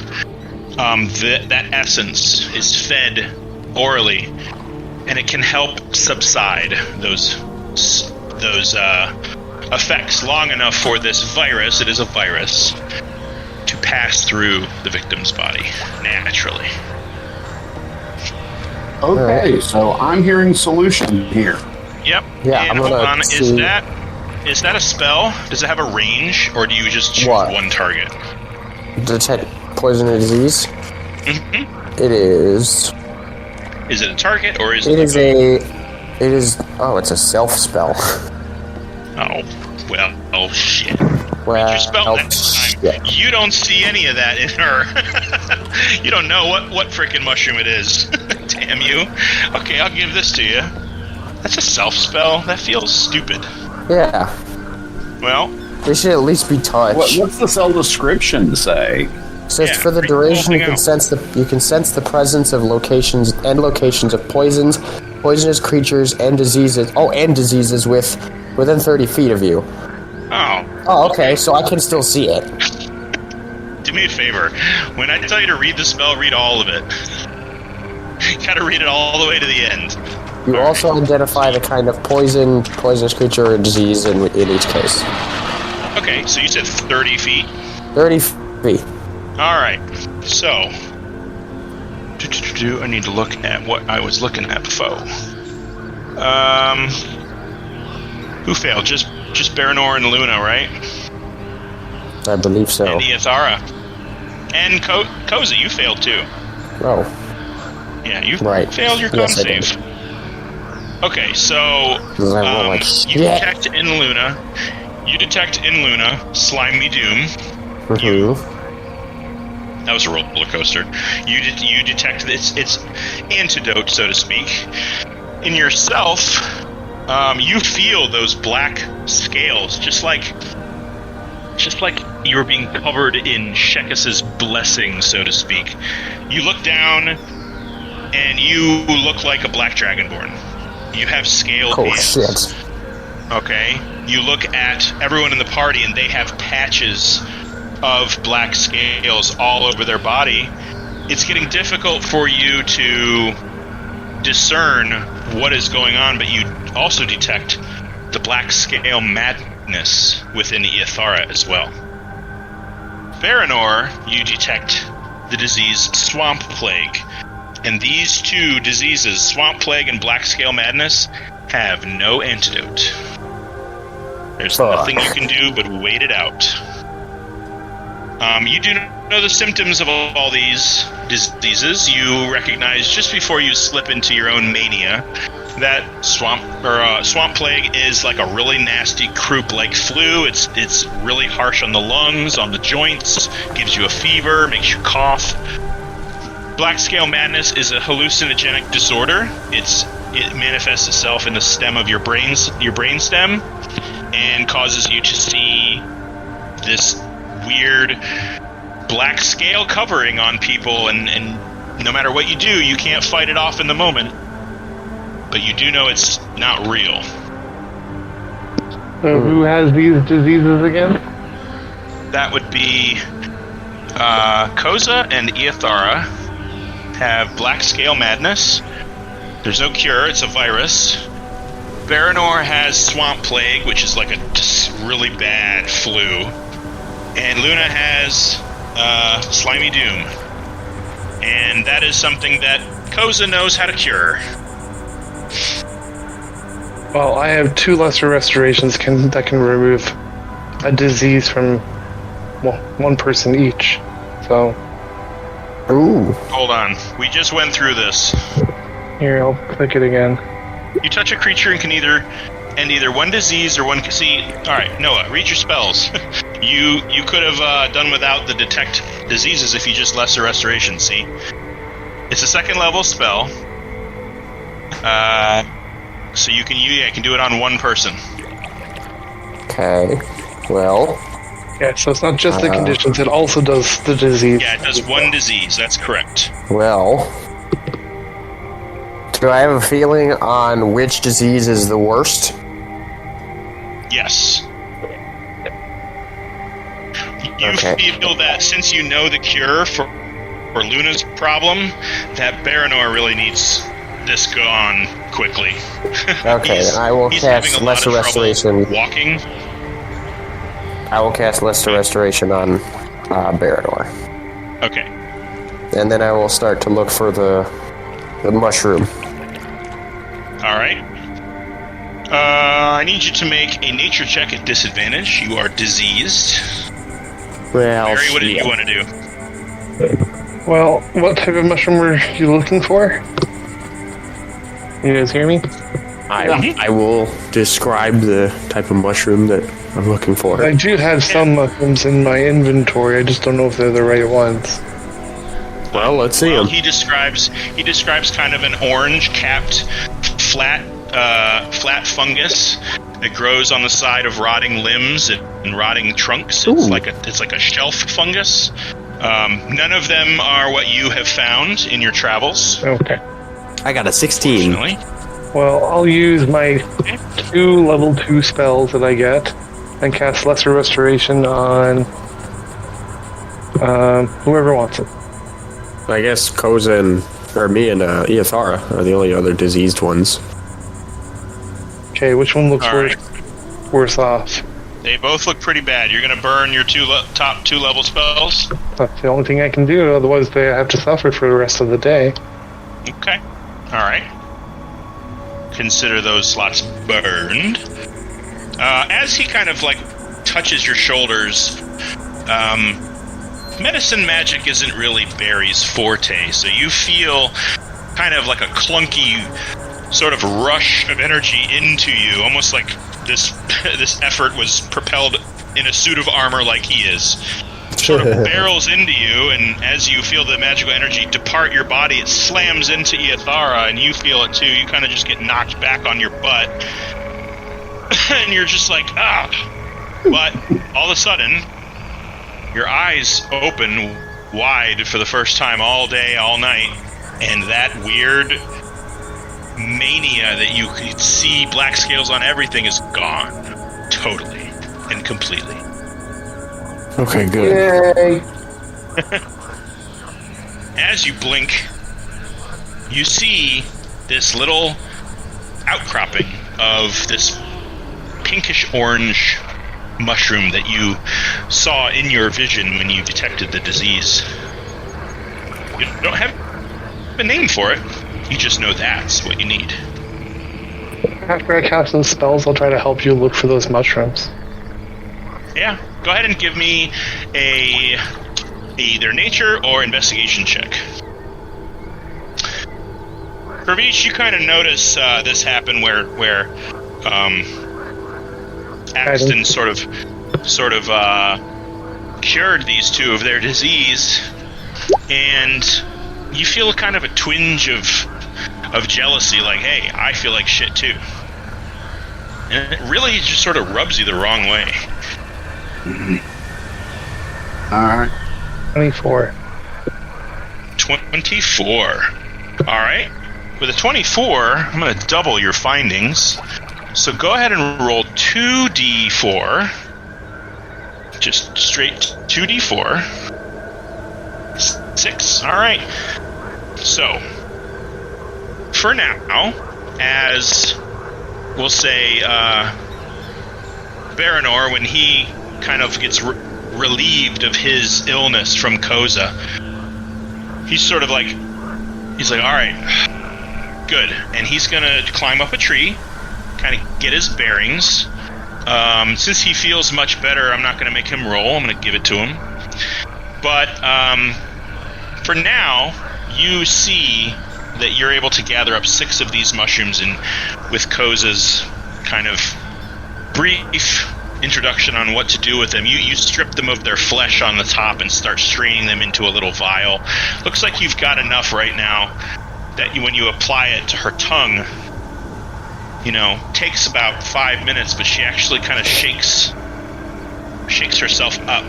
that essence is fed orally, and it can help subside those effects long enough for this virus, it is a virus, to pass through the victim's body naturally. Okay, so I'm hearing solution here. Yep. Yeah, and hold on, is that a spell? Does it have a range, or do you just choose one target? Detect poison and disease? Mm-hmm. It is. Is it a target, or is it? It is. Oh, it's a self spell. Oh. Well, oh shit. Well, Read your spell next time. yeah. You don't see any of that in her. You don't know what frickin' mushroom it is. Damn you. Okay, I'll give this to you. That's a self spell. That feels stupid. Yeah. Well, They should at least be touch. What's the spell description say? Says Yeah, for the read the whole duration, you thing can out. sense the presence of locations of poisons, poisonous creatures, and diseases. Oh, and diseases within 30 feet of you. oh. Oh, okay, so I can still see it. Do me a favor. When I tell you to read the spell, read all of it. You gotta read it all the way to the end. You also identify the kind of poisonous creature, or disease in each case. Okay, so you said 30 feet. 30 feet. Alright, so. I need to look at what I was looking at before. Who failed? Just Baranor and Luna, right? I believe so. And Ithara. And Koza, you failed too. Oh, Yeah, you Right. failed your con Yes, I did. save. Okay, so because I roll like you shit. detect in Luna. You detect in Luna Slimy Doom. Mhm. That was a roller coaster. You detect its antidote, so to speak. In yourself, you feel those black scales, just like you were being covered in Shekis's blessing, so to speak. You look down, and you look like a black dragonborn. You have scaled Oh hands. shit. Okay? You look at everyone in the party, and they have patches of black scales all over their body. It's getting difficult for you to discern what is going on, but you also detect the black scale madness within Ithara as well. Varanor, you detect the disease Swamp Plague. And these two diseases, Swamp Plague and Black Scale Madness, have no antidote. There's nothing you can do but wait it out. You do know the symptoms of all these diseases. You recognize just before you slip into your own mania that swamp plague is like a really nasty croup-like flu. It's really harsh on the lungs, on the joints, gives you a fever, makes you cough. Black Scale Madness is a hallucinogenic disorder. It manifests itself in the stem of your brain stem and causes you to see this weird black scale covering on people, and no matter what you do, you can't fight it off in the moment. But you do know it's not real. So who has these diseases again? That would be Koza and Ithara have Black Scale Madness. There's no cure, it's a virus. Varanor has Swamp Plague, which is like a really bad flu. And Luna has Slimy Doom. And that is something that Koza knows how to cure. Well, I have 2 lesser restorations that can remove a disease from one person each. So Ooh. Hold on. We just went through this. here, I'll click it again. You touch a creature and can either end either one disease or one... See, alright, Noah, read your spells. You could have done without the detect diseases if you just lesser restoration, see? It's a 2nd level spell. So you can do it on one person. Okay. Well, Yeah, so it's not just the conditions, it also does the disease. Yeah, it does one disease, that's correct. well. Do I have a feeling on which disease is the worst? Yes. You Okay. feel that since you know the cure for Luna's problem, that Baranor really needs this gone quickly. Okay, then I will he's cast having a lot Lesser of trouble Restoration. walking. I will cast Lesser Restoration on Baranor. Okay. And then I will start to look for the mushroom. Alright. I need you to make a nature check at disadvantage. You are diseased. Well, Mary, what did yeah. you want to do? Well, what type of mushroom were you looking for? You guys hear me? I will describe the type of mushroom that I'm looking for. I do have some mushrooms in my inventory. I just don't know if they're the right ones. Well, let's see Well, them. he describes kind of an orange-capped, flat fungus that grows on the side of rotting limbs and rotting trunks. It's like a shelf fungus. None of them are what you have found in your travels. Okay. I got a 16. Fortunately. Well, I'll use my 2 level 2 spells that I get and cast Lesser Restoration on whoever wants it. I guess Koza or me and Iathara are the only other diseased ones. Okay, which one looks All worse off? They both look pretty bad. You're going to burn your top 2 level spells? That's the only thing I can do, otherwise they have to suffer for the rest of the day. Okay. Alright. Consider those slots burned. As he kind of, touches your shoulders, medicine magic isn't really Barry's forte, so you feel kind of like a clunky sort of rush of energy into you, almost like this effort was propelled in a suit of armor like he is. Sort of barrels into you, and as you feel the magical energy depart your body, it slams into Iathara, and you feel it too. You kind of just get knocked back on your butt, and you're just like, ah. But all of a sudden, your eyes open wide for the first time all day, all night, and that weird mania that you could see black scales on everything is gone. Totally and completely. Okay, good. Yay! As you blink, you see this little outcropping of this pinkish orange mushroom that you saw in your vision when you detected the disease. You don't have a name for it. You just know that's what you need. After I cast those spells, I'll try to help you look for those mushrooms. Yeah, go ahead and give me a either nature or investigation check. Pravesh, you kind of notice this happen where Axton sort of cured these two of their disease, and you feel kind of a twinge of jealousy, like, hey, I feel like shit too. And it really just sort of rubs you the wrong way. Alright. 24. 24. Alright. With a 24, I'm going to double your findings. So go ahead and roll 2d4. Just straight 2d4. 6. Alright. So, for now, as we'll say, Baranor, when he kind of gets relieved of his illness from Koza, he's sort of like, alright, good. And he's gonna climb up a tree, kind of get his bearings. Since he feels much better, I'm not gonna make him roll, I'm gonna give it to him. But, for now, you see that you're able to gather up 6 of these mushrooms, and with Koza's kind of brief introduction on what to do with them, you strip them of their flesh on the top and start straining them into a little vial. Looks like you've got enough right now that when you apply it to her tongue, takes about 5 minutes, but she actually kind of shakes herself up.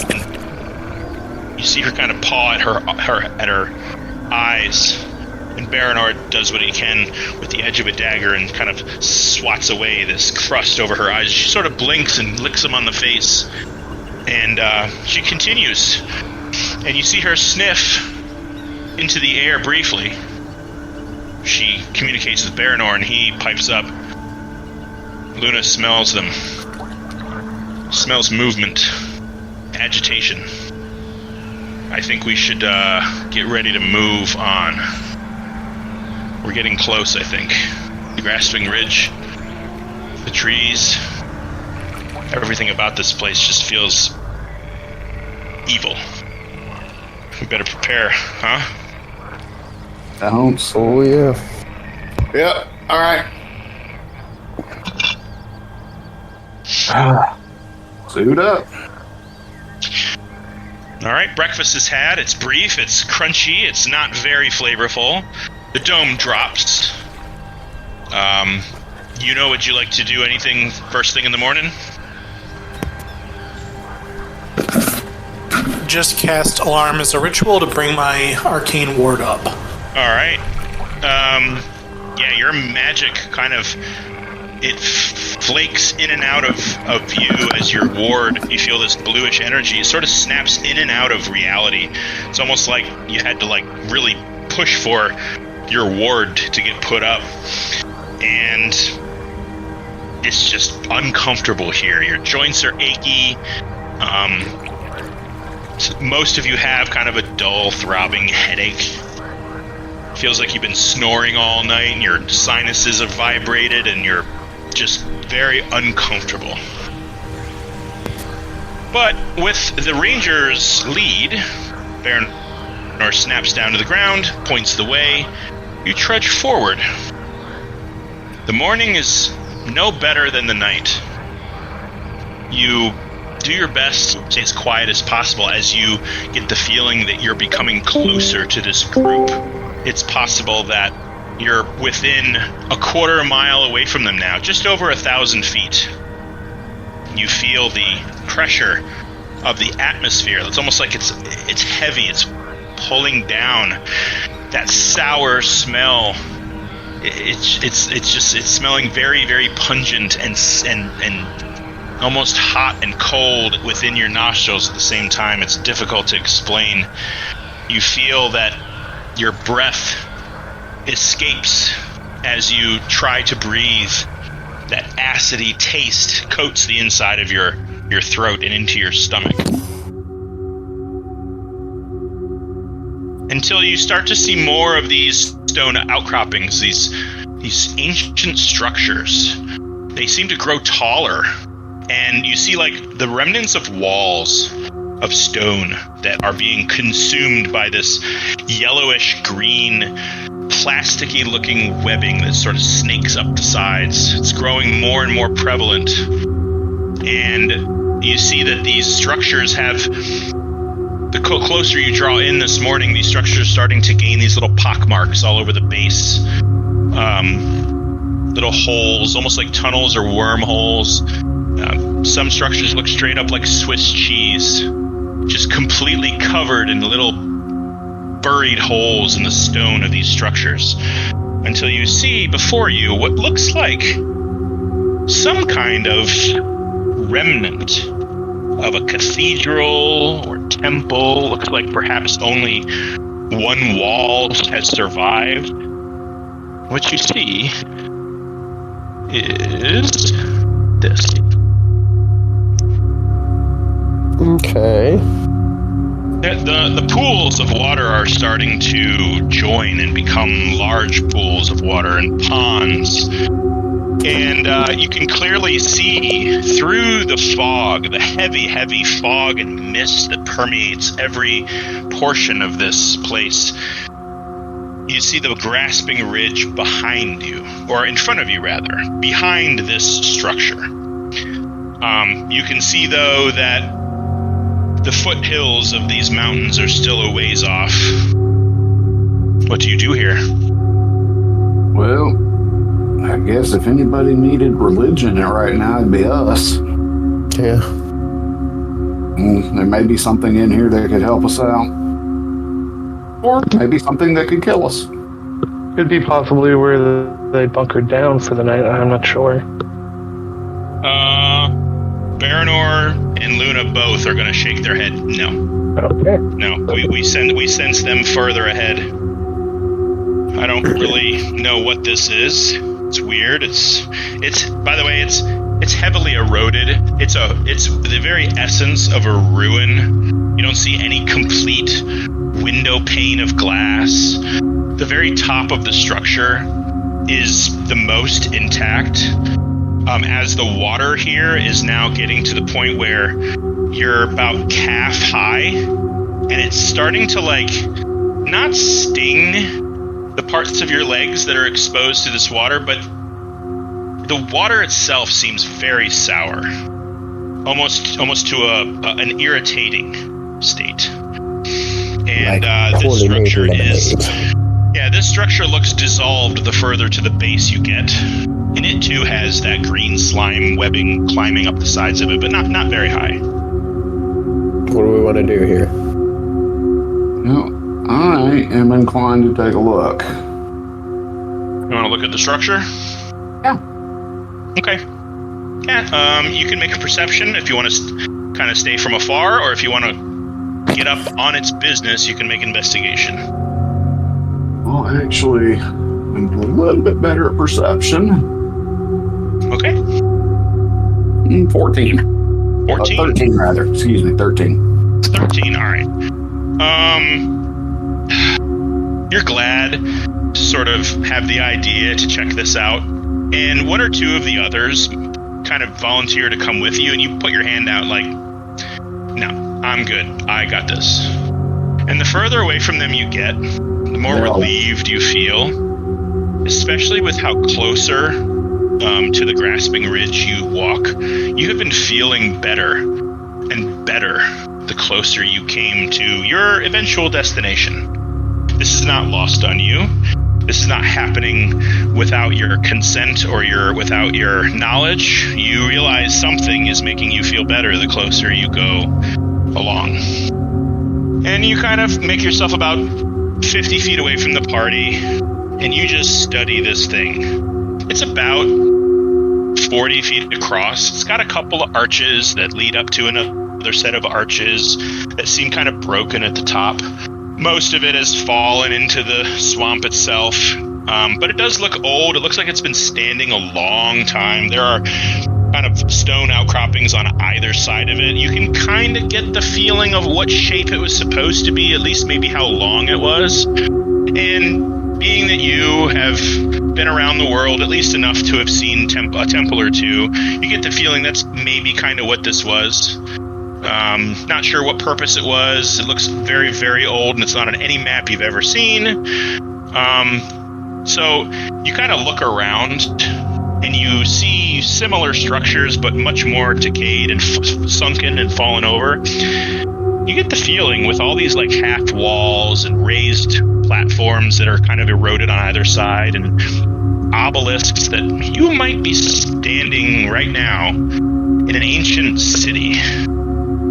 And you see her kind of paw at her eyes, and Baranor does what he can with the edge of a dagger and kind of swats away this crust over her eyes. She sort of blinks and licks him on the face, and she continues. And you see her sniff into the air briefly. She communicates with Baranor, and he pipes up. Luna smells them. Smells movement, agitation. I think we should get ready to move on. We're getting close, I think. The grasping ridge, the trees, everything about this place just feels evil. We better prepare, huh? Sounds. Oh, yeah. Yep. Alright. Suit up. All right, breakfast is had. It's brief, it's crunchy, it's not very flavorful. The dome drops. Would you like to do anything first thing in the morning? Just cast Alarm as a ritual to bring my arcane ward up. All right. Your magic kind of it flakes in and out of you as your ward. You feel this bluish energy. It sort of snaps in and out of reality. It's almost like you had to really push for your ward to get put up, and it's just uncomfortable here. Your joints are achy. Most of you have kind of a dull, throbbing headache. Feels like you've been snoring all night, and your sinuses have vibrated, and you're just very uncomfortable. But with the ranger's lead, Baranor snaps down to the ground, points the way. You trudge forward. The morning is no better than the night. You do your best to stay as quiet as possible as you get the feeling that you're becoming closer to this group. It's possible that you're within a quarter mile away from them now, just over 1,000 feet. You feel the pressure of the atmosphere. It's almost like it's heavy. It's pulling down. That sour smell. It's smelling very, very pungent and almost hot and cold within your nostrils at the same time. It's difficult to explain. You feel that your breath escapes as you try to breathe. That acidy taste coats the inside of your throat and into your stomach. Until you start to see more of these stone outcroppings, these ancient structures. They seem to grow taller, and you see the remnants of walls of stone that are being consumed by this yellowish green, plasticky looking webbing that sort of snakes up the sides. It's growing more and more prevalent, and you see that these structures have, the closer you draw in this morning, these structures are starting to gain these little pock marks all over the base. Little holes, almost like tunnels or wormholes. Some structures look straight up like Swiss cheese, just completely covered in little buried holes in the stone of these structures, until you see before you what looks like some kind of remnant of a cathedral or temple. Looks like perhaps only one wall has survived. What you see is this. Okay. The pools of water are starting to join and become large pools of water and ponds. And you can clearly see through the fog, the heavy, heavy fog and mist that permeates every portion of this place. You see the grasping ridge behind you, or in front of you rather, behind this structure. You can see though that the foothills of these mountains are still a ways off. What do you do here? Well, I guess if anybody needed religion right now, it'd be us. Yeah. There may be something in here that could help us out. Or maybe something that could kill us. Could be possibly where they bunkered down for the night. I'm not sure. Baranor and Luna both are going to shake their head. No. Okay. No. We sense them further ahead. I don't really know what this is. It's weird. It's by the way, it's heavily eroded. It's the very essence of a ruin. You don't see any complete window pane of glass. The very top of the structure is the most intact. As the water here is now getting to the point where you're about calf high, and it's starting to not sting the parts of your legs that are exposed to this water, but the water itself seems very sour. almost to an irritating state. And Like this poorly made structure is... lemonade. Yeah, this structure looks dissolved the further to the base you get. And it too has that green slime webbing climbing up the sides of it, but not very high. What do we want to do here? Well, I am inclined to take a look. You want to look at the structure? Yeah. Okay. Yeah, you can make a perception if you want to kind of stay from afar, or if you want to get up on its business, you can make investigation. Well, actually, I'm a little bit better at perception. Okay. 14. 14? 13, rather. Excuse me, 13. 13, alright. You're glad to sort of have the idea to check this out, and one or two of the others kind of volunteer to come with you, and you put your hand out like, no, I'm good. I got this. And the further away from them you get, the more relieved you feel, especially with how closer to the grasping ridge you walk. You have been feeling better and better the closer you came to your eventual destination. This is not lost on you. This is not happening without your consent or without your knowledge. You realize something is making you feel better the closer you go along. And you kind of make yourself about 50 feet away from the party, and you just study this thing. It's about 40 feet across. It's got a couple of arches that lead up to another set of arches that seem kind of broken at the top. Most of it has fallen into the swamp itself, but it does look old. It looks like it's been standing a long time. There are kind of stone outcroppings on either side of it. You can kind of get the feeling of what shape it was supposed to be, at least maybe how long it was. And being that you have been around the world at least enough to have seen a temple or two, you get the feeling that's maybe kind of what this was. Not sure what purpose it was. It looks very, very old, and it's not on any map you've ever seen. So you kind of look around, and you see similar structures, but much more decayed and sunken and fallen over. You get the feeling with all these like half walls and raised platforms that are kind of eroded on either side, and obelisks, that you might be standing right now in an ancient city.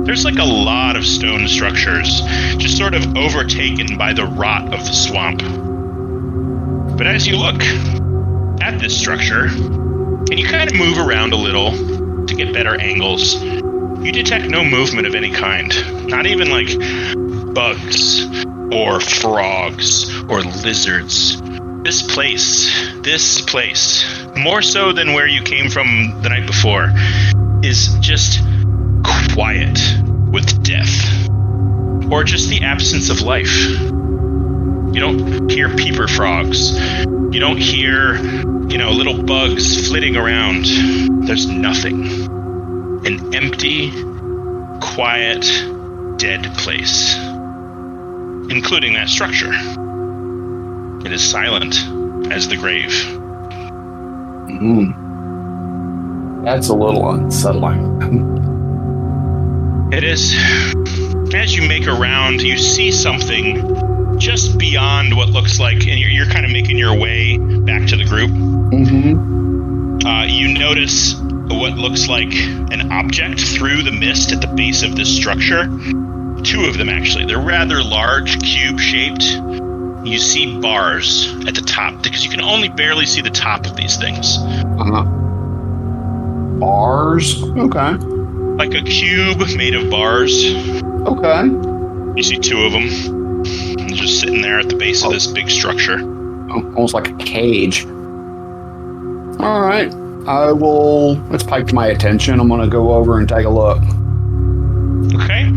There's like a lot of stone structures just sort of overtaken by the rot of the swamp. But as you look at this structure, and you kind of move around a little to get better angles, you detect no movement of any kind. Not even like bugs or frogs or lizards. This place, more so than where you came from the night before, is just quiet with death, or just the absence of life. You don't hear peeper frogs. You don't hear, little bugs flitting around. There's nothing. An empty, quiet, dead place, including that structure. It is silent as the grave. That's a little unsettling. It is. As you make a round, you see something just beyond what looks like, and you're kind of making your way back to the group. You notice what looks like an object through the mist at the base of this structure. Two of them, actually. They're rather large, cube-shaped. You see bars at the top, because you can only barely see the top of these things. Bars? Okay. Like a cube made of bars. Okay. You see two of them. They're just sitting there at the base of this big structure. Almost like a cage. All right. It's piped my attention. I'm going to go over and take a look. Okay.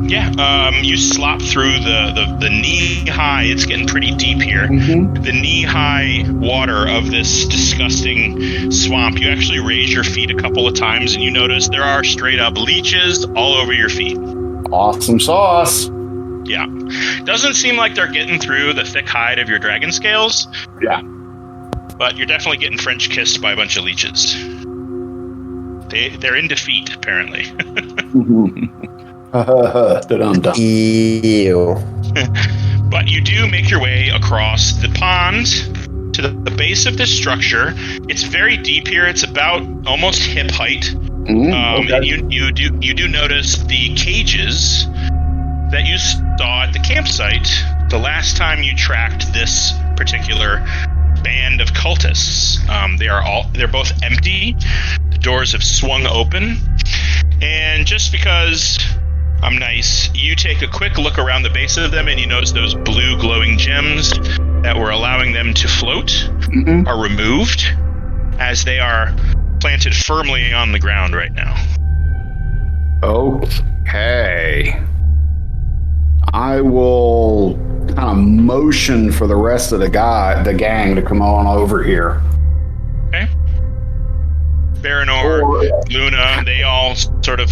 Yeah, you slop through the knee-high, it's getting pretty deep here, the knee-high water of this disgusting swamp. You actually raise your feet a couple of times, and you notice there are straight-up leeches all over your feet. Awesome sauce. Yeah. Doesn't seem like they're getting through the thick hide of your dragon scales. Yeah. But you're definitely getting French kissed by a bunch of leeches. They're in defeat, apparently. Da-dum-dum. Ew. But you do make your way across the pond to the base of this structure. It's very deep here. It's about almost hip height. Okay. And you do notice the cages that you saw at the campsite the last time you tracked this particular band of cultists. They're both empty. The doors have swung open, and just because I'm nice, you take a quick look around the base of them, and you notice those blue glowing gems that were allowing them to float are removed, as they are planted firmly on the ground right now. Okay. I will kind of motion for the rest of the gang to come on over here. Okay. Baranor, Luna, they all sort of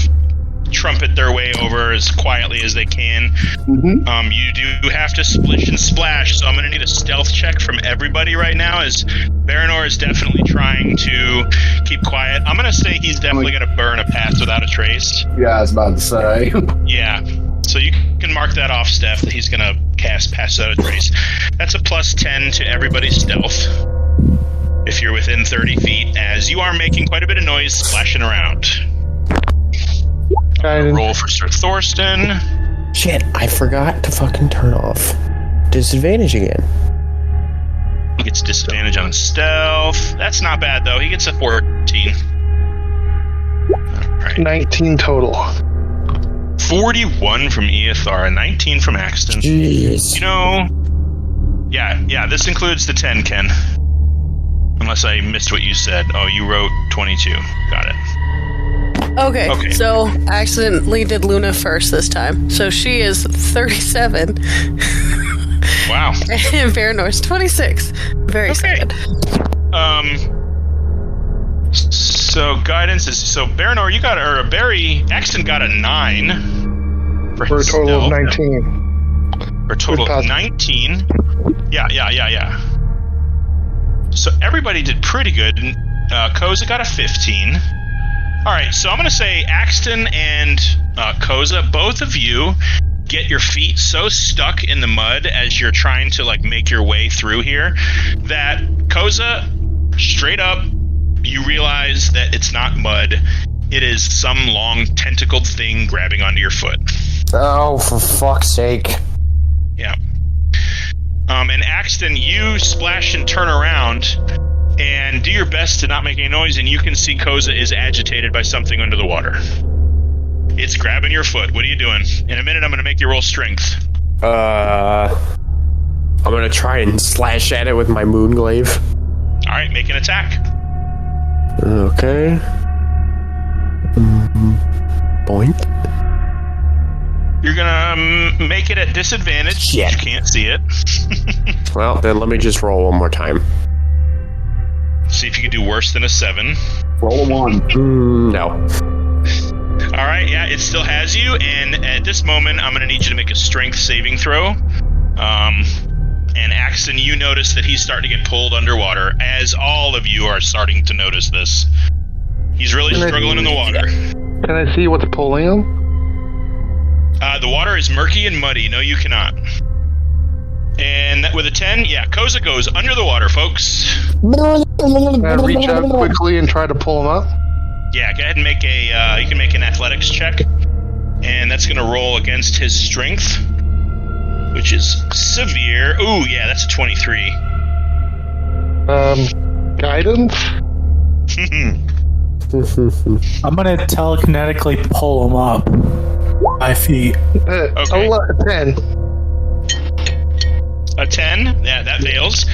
trumpet their way over as quietly as they can. You do have to splish and splash, so I'm going to need a stealth check from everybody right now, as Baranor is definitely trying to keep quiet. I'm going to say he's definitely going to burn a pass without a trace. Yeah, I was about to say. Yeah. So you can mark that off, Steph, that he's going to cast pass without a trace. That's a plus 10 to everybody's stealth if you're within 30 feet, as you are making quite a bit of noise splashing around. Roll for Sir Thorsten. Shit, I forgot to fucking turn off disadvantage again. He gets disadvantage on stealth. That's not bad, though. He gets a 14. All right. 19 total. 41 from Eothar, 19 from Axton. Jeez. You know, yeah, this includes the 10, Ken. Unless I missed what you said. Oh, you wrote 22. Got it. Okay, so accidentally did Luna first this time. So she is 37. Wow. And Baranor's 26. Very sad. So guidance is, so Baranor, you got, or Barry, Axton got a 9. For a total of 19. For a total of 19. Yeah. So everybody did pretty good. Koza got a 15. All right, so I'm going to say Axton and Koza, both of you get your feet so stuck in the mud as you're trying to make your way through here that Koza, straight up, you realize that it's not mud. It is some long tentacled thing grabbing onto your foot. Oh, for fuck's sake. Yeah. And Axton, you splash and turn around and do your best to not make any noise, and you can see Koza is agitated by something under the water. It's grabbing your foot. What are you doing? In a minute, I'm going to make you roll strength. I'm going to try and slash at it with my moonglaive. All right, make an attack. Okay. Boink. You're going to make it at disadvantage. Shit. You can't see it. Well, then let me just roll one more time. See if you can do worse than a 7. Roll a 1. No. All right, yeah, it still has you, and at this moment, I'm going to need you to make a strength saving throw. And Axton, you notice that he's starting to get pulled underwater, as all of you are starting to notice this. He's really struggling in the water. Can I see what's pulling him? The water is murky and muddy. No, you cannot. And with a 10, Koza goes under the water, folks. Can I reach out quickly and try to pull him up? Yeah, go ahead and make you can make an athletics check. And that's going to roll against his strength, which is severe. Ooh, yeah, that's a 23. Guidance? I'm gonna telekinetically pull him up 5 feet. Okay. 10. A 10? Yeah, that fails.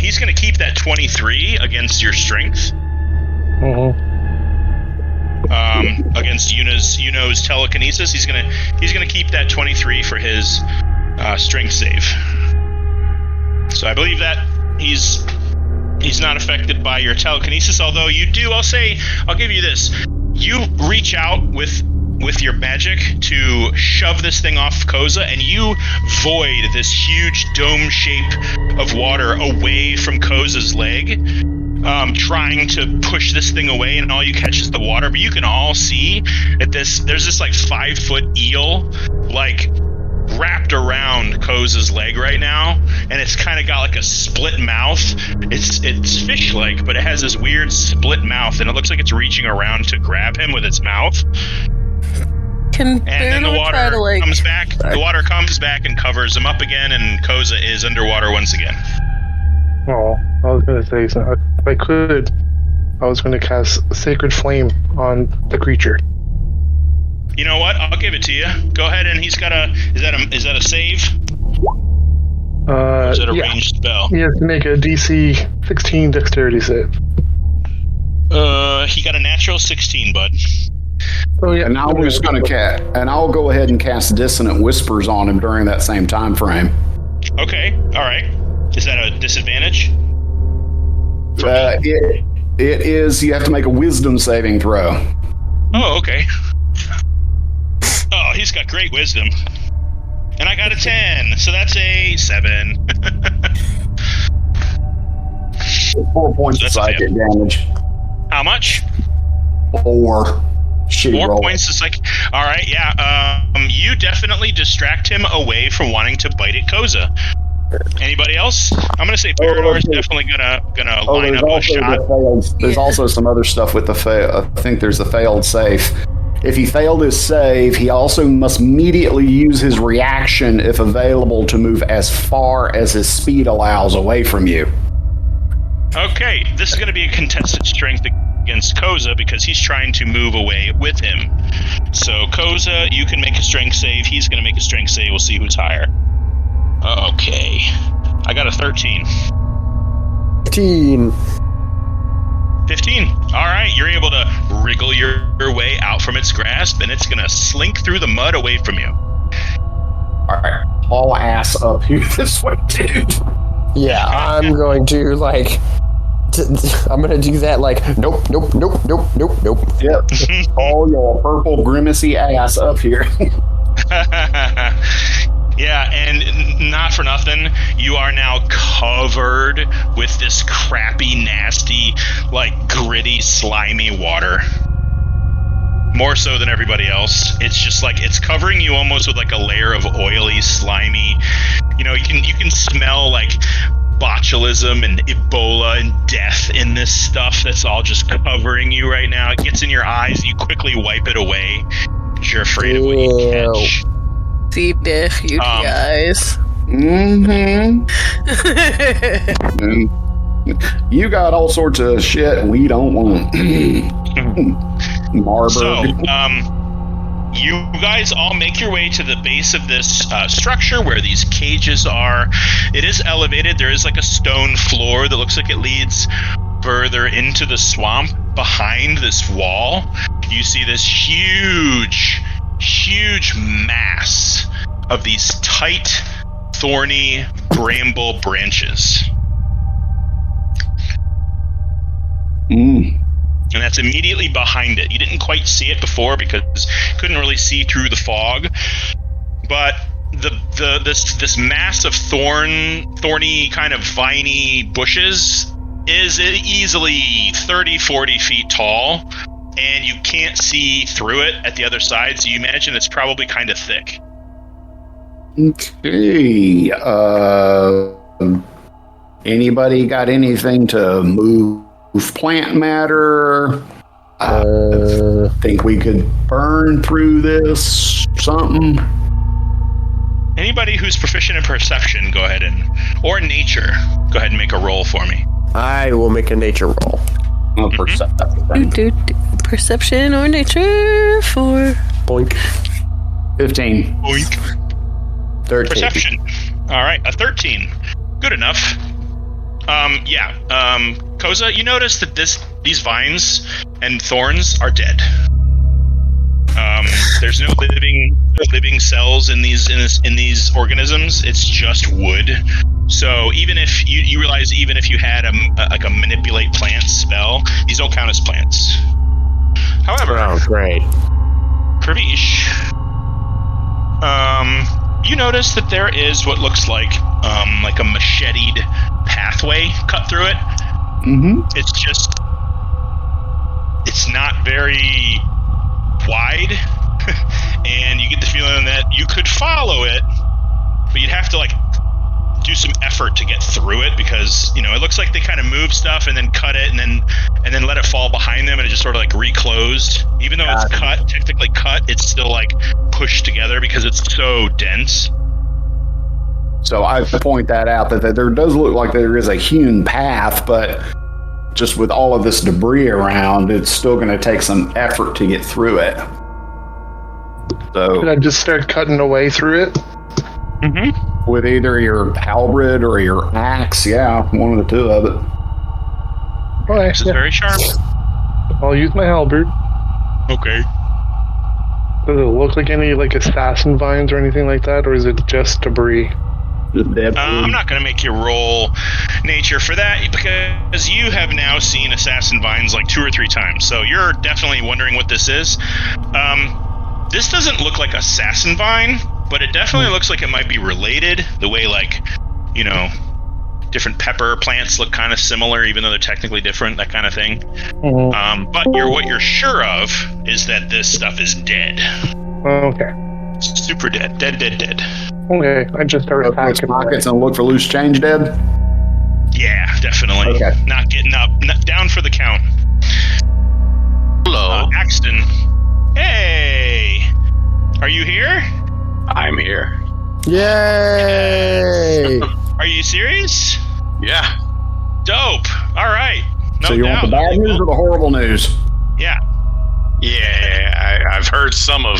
He's going to keep that 23 against your strength. Against Yuno's telekinesis, he's gonna keep that 23 for his strength save. So I believe that he's not affected by your telekinesis. Although you do, I'll give you this: you reach out with your magic to shove this thing off Koza, and you void this huge dome shape of water away from Koza's leg. trying to push this thing away, and all you catch is the water. But you can all see that there's this like 5-foot eel like wrapped around Koza's leg right now, and it's kind of got like a split mouth. It's fish-like, but it has this weird split mouth, and it looks like it's reaching around to grab him with its mouth. And then the water comes back. The water comes back and covers him up again, and Koza is underwater once again. Oh, I was going to say, so if I could, I was going to cast Sacred Flame on the creature. You know what? I'll give it to you. Go ahead, and he's got a. Is that a save? Or is that a ranged spell? He has to make a DC 16 Dexterity save. He got a natural 16, bud. Oh yeah. And I'll go ahead and cast Dissonant Whispers on him during that same time frame. Okay. All right. Is that a disadvantage? It is. You have to make a Wisdom saving throw. Oh, okay. Oh, he's got great wisdom. And I got a 10, so that's a 7. 4 points of psychic damage. How much? 4. Shitty 4 roll. points of psychic. All right, yeah. You definitely distract him away from wanting to bite at Koza. Anybody else? I'm gonna say Parador's definitely gonna line up a shot. There's also some other stuff with the fail. I think there's the failed save. If he failed his save, he also must immediately use his reaction, if available, to move as far as his speed allows away from you. Okay, this is going to be a contested strength against Koza because he's trying to move away with him. So, Koza, you can make a strength save. He's going to make a strength save. We'll see who's higher. Okay. I got a 13. 15. 15. All right, you're able to wriggle your way out from its grasp, and it's going to slink through the mud away from you. All right, haul ass up here this way, dude. Yeah, I'm going to, I'm going to do that, nope. Yep. Haul your purple grimacy ass up here. Yeah, and not for nothing, you are now covered with this crappy, nasty, gritty, slimy water. More so than everybody else. It's just it's covering you almost with a layer of oily, slimy. You can smell botulism and Ebola and death in this stuff that's all just covering you right now. It gets in your eyes, you quickly wipe it away because you're afraid of what you catch. C. diff, UTIs. You got all sorts of shit we don't want. Marburg. So, you guys all make your way to the base of this structure where these cages are. It is elevated. There is a stone floor that looks like it leads further into the swamp. Behind this wall, you see this huge mass of these tight, thorny bramble branches. And that's immediately behind it. You didn't quite see it before because you couldn't really see through the fog. But this mass of thorny kind of viney bushes is easily 30, 40 feet tall, and you can't see through it at the other side, so you imagine it's probably kind of thick. Okay. Anybody got anything to move plant matter? I think we could burn through this something. Anybody who's proficient in perception, go ahead or nature, go ahead and make a roll for me. I will make a nature roll. Perception. Perception or nature for... Boink. 15. Boink. 13. Perception. All right, a 13. Good enough. Koza, you notice that these vines and thorns are dead. There's no living cells in these organisms. It's just wood. So even if you realize, even if you had a manipulate plants spell, these don't count as plants. However, great. Pravish, you notice that there is what looks like a macheted pathway cut through it. Mm-hmm. It's just, it's not very wide, and you get the feeling that you could follow it, but you'd have to like do some effort to get through it, because it looks like they kind of move stuff and then cut it and then let it fall behind them, and it just sort of like reclosed. Even though it's technically cut, it's still like pushed together because it's so dense. So I point that out that there does look like there is a hewn path, but just with all of this debris around, it's still going to take some effort to get through it. So Could I just start cutting away through it? Mm-hmm. With either your halberd or your axe, one of the two of it. Well, This is very sharp. I'll use my halberd. Okay. Does it look like any assassin vines or anything like that, or is it just debris? I'm not going to make you roll nature for that, because you have now seen assassin vines like 2 or 3 times, so you're definitely wondering what this is. This doesn't look like assassin vine, but it definitely looks like it might be related, the way different pepper plants look kind of similar, even though they're technically different, that kind of thing. Mm-hmm. But what you're sure of is that this stuff is dead. Okay. Super dead. Dead. Okay, I just started Open its packing pockets and look for loose change, dead? Yeah, definitely. Okay. Not getting up. Down for the count. Hello. Axton. Hey! Are you here? I'm here. Yay! Are you serious? Yeah. Dope. All right. No So you want doubt. the bad Okay, news or cool. the horrible news? Yeah. Yeah, I've heard some. Okay,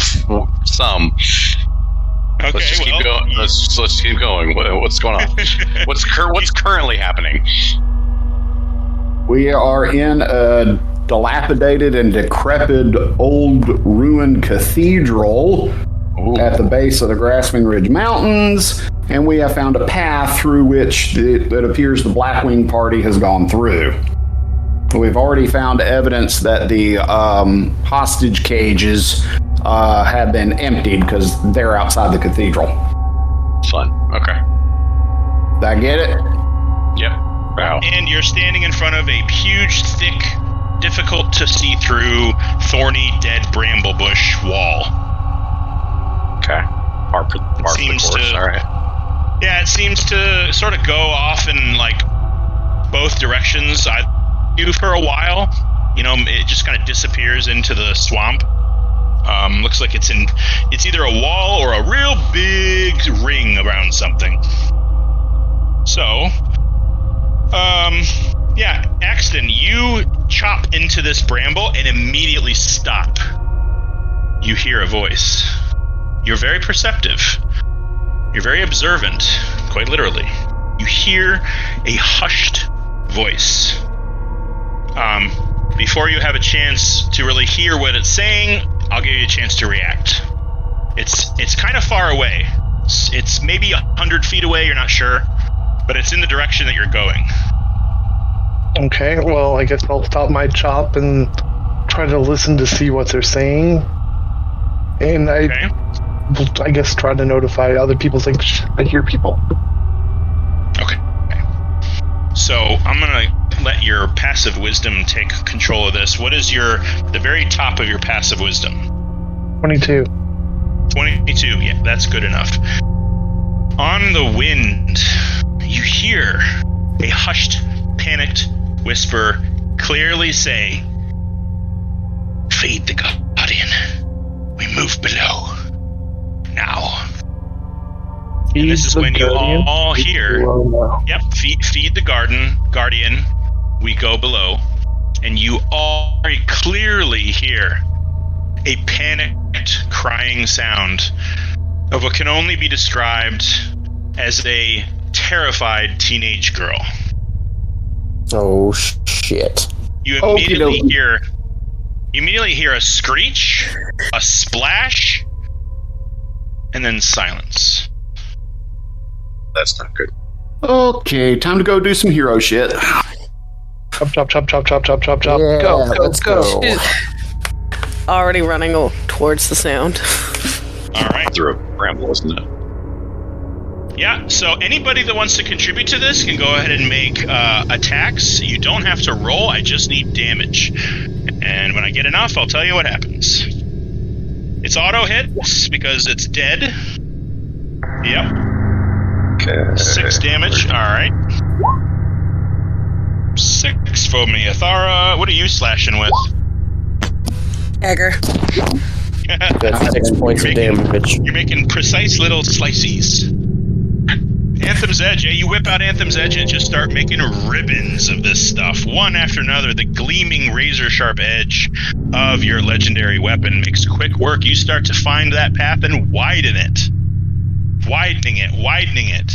Let's just well, keep going. Let's keep going. What's going on? What's currently happening? We are in a dilapidated and decrepit old ruined cathedral at the base of the Grasping Ridge Mountains, and we have found a path through which it appears the Blackwing party has gone through. We've already found evidence that the hostage cages have been emptied because they're outside the cathedral. Fun. Okay. Did I get it? Yep. Wow. And you're standing in front of a huge, thick, difficult to see through, thorny, dead bramble bush wall. Okay. Par for the seems course. to- All right. Yeah, it seems to sort of go off in both directions. You for a while, it just kind of disappears into the swamp. Looks like it's either a wall or a real big ring around something. So, Axton, you chop into this bramble and immediately stop. You hear a voice. You're very perceptive. You're very observant, quite literally. You hear a hushed voice. Before you have a chance to really hear what it's saying, I'll give you a chance to react. It's kind of far away. It's maybe 100 feet away, you're not sure, but it's in the direction that you're going. Okay, well, I guess I'll stop my chop and try to listen to see what they're saying. And I guess try to notify other people, Shh, I hear people. Okay. So I'm gonna let your passive wisdom take control of this. What is the very top of your passive wisdom? 22. 22. Yeah, that's good enough. On the wind, you hear a hushed, panicked whisper clearly say, "Feed the guardian. We move below. Now." And this is when you all hear, yep, feed the guardian, we go below, and you all very clearly hear a panicked crying sound of what can only be described as a terrified teenage girl. Oh shit! You immediately hear a screech, a splash, and then silence. That's not good. Okay, time to go do some hero shit. Chop. Yeah, Go. let's go. Already running towards the sound. All right. Through a bramble, isn't it? Yeah, so anybody that wants to contribute to this can go ahead and make attacks. You don't have to roll, I just need damage. And when I get enough, I'll tell you what happens. It's auto hits because it's dead. Yep. Okay. 6 damage, alright. 6 for me. Athara, what are you slashing with? Dagger. That's 6 points of damage. You're making precise little slices. Anthem's Edge, yeah, you whip out Anthem's Edge and just start making ribbons of this stuff, one after another. The gleaming razor-sharp edge of your legendary weapon makes quick work. You start to find that path and widen it. Widening it.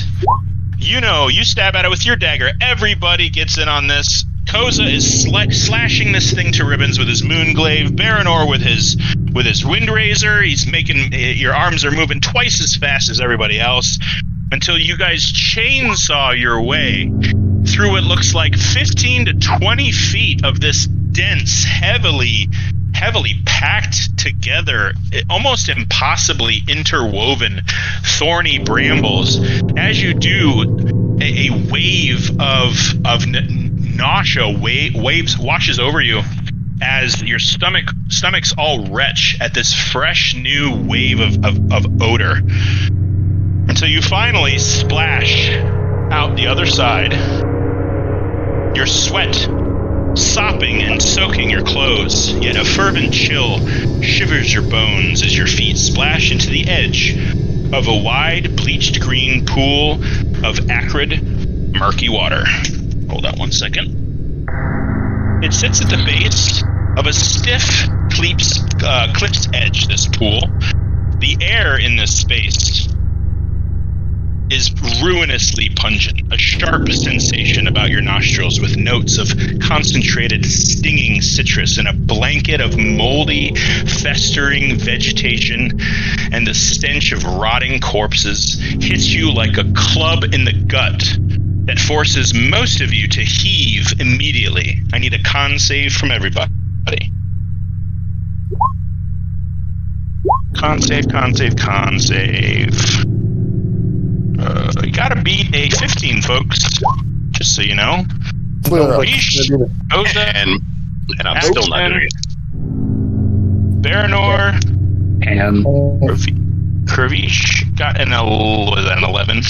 You know, you stab at it with your dagger. Everybody gets in on this. Koza is slashing this thing to ribbons with his moonglaive. Baranor with his wind razor. He's making your arms are moving twice as fast as everybody else until you guys chainsaw your way through what looks like 15 to 20 feet of this dense, heavily packed together, almost impossibly interwoven, thorny brambles. As you do, a wave of nausea waves washes over you as your stomachs all retch at this fresh new wave of odor, until you finally splash out the other side. Your sweat sopping and soaking your clothes, yet a fervent chill shivers your bones as your feet splash into the edge of a wide, bleached green pool of acrid, murky water. Hold on 1 second. It sits at the base of a stiff, cliff's edge, this pool. The air in this space is ruinously pungent, a sharp sensation about your nostrils with notes of concentrated, stinging citrus and a blanket of moldy, festering vegetation, and the stench of rotting corpses hits you like a club in the gut that forces most of you to heave immediately. I need a con save from everybody. Con save. You gotta beat a 15, folks. Just so you know. Koza, And I'm still not doing it. Baranor, And Kurvish got an 11.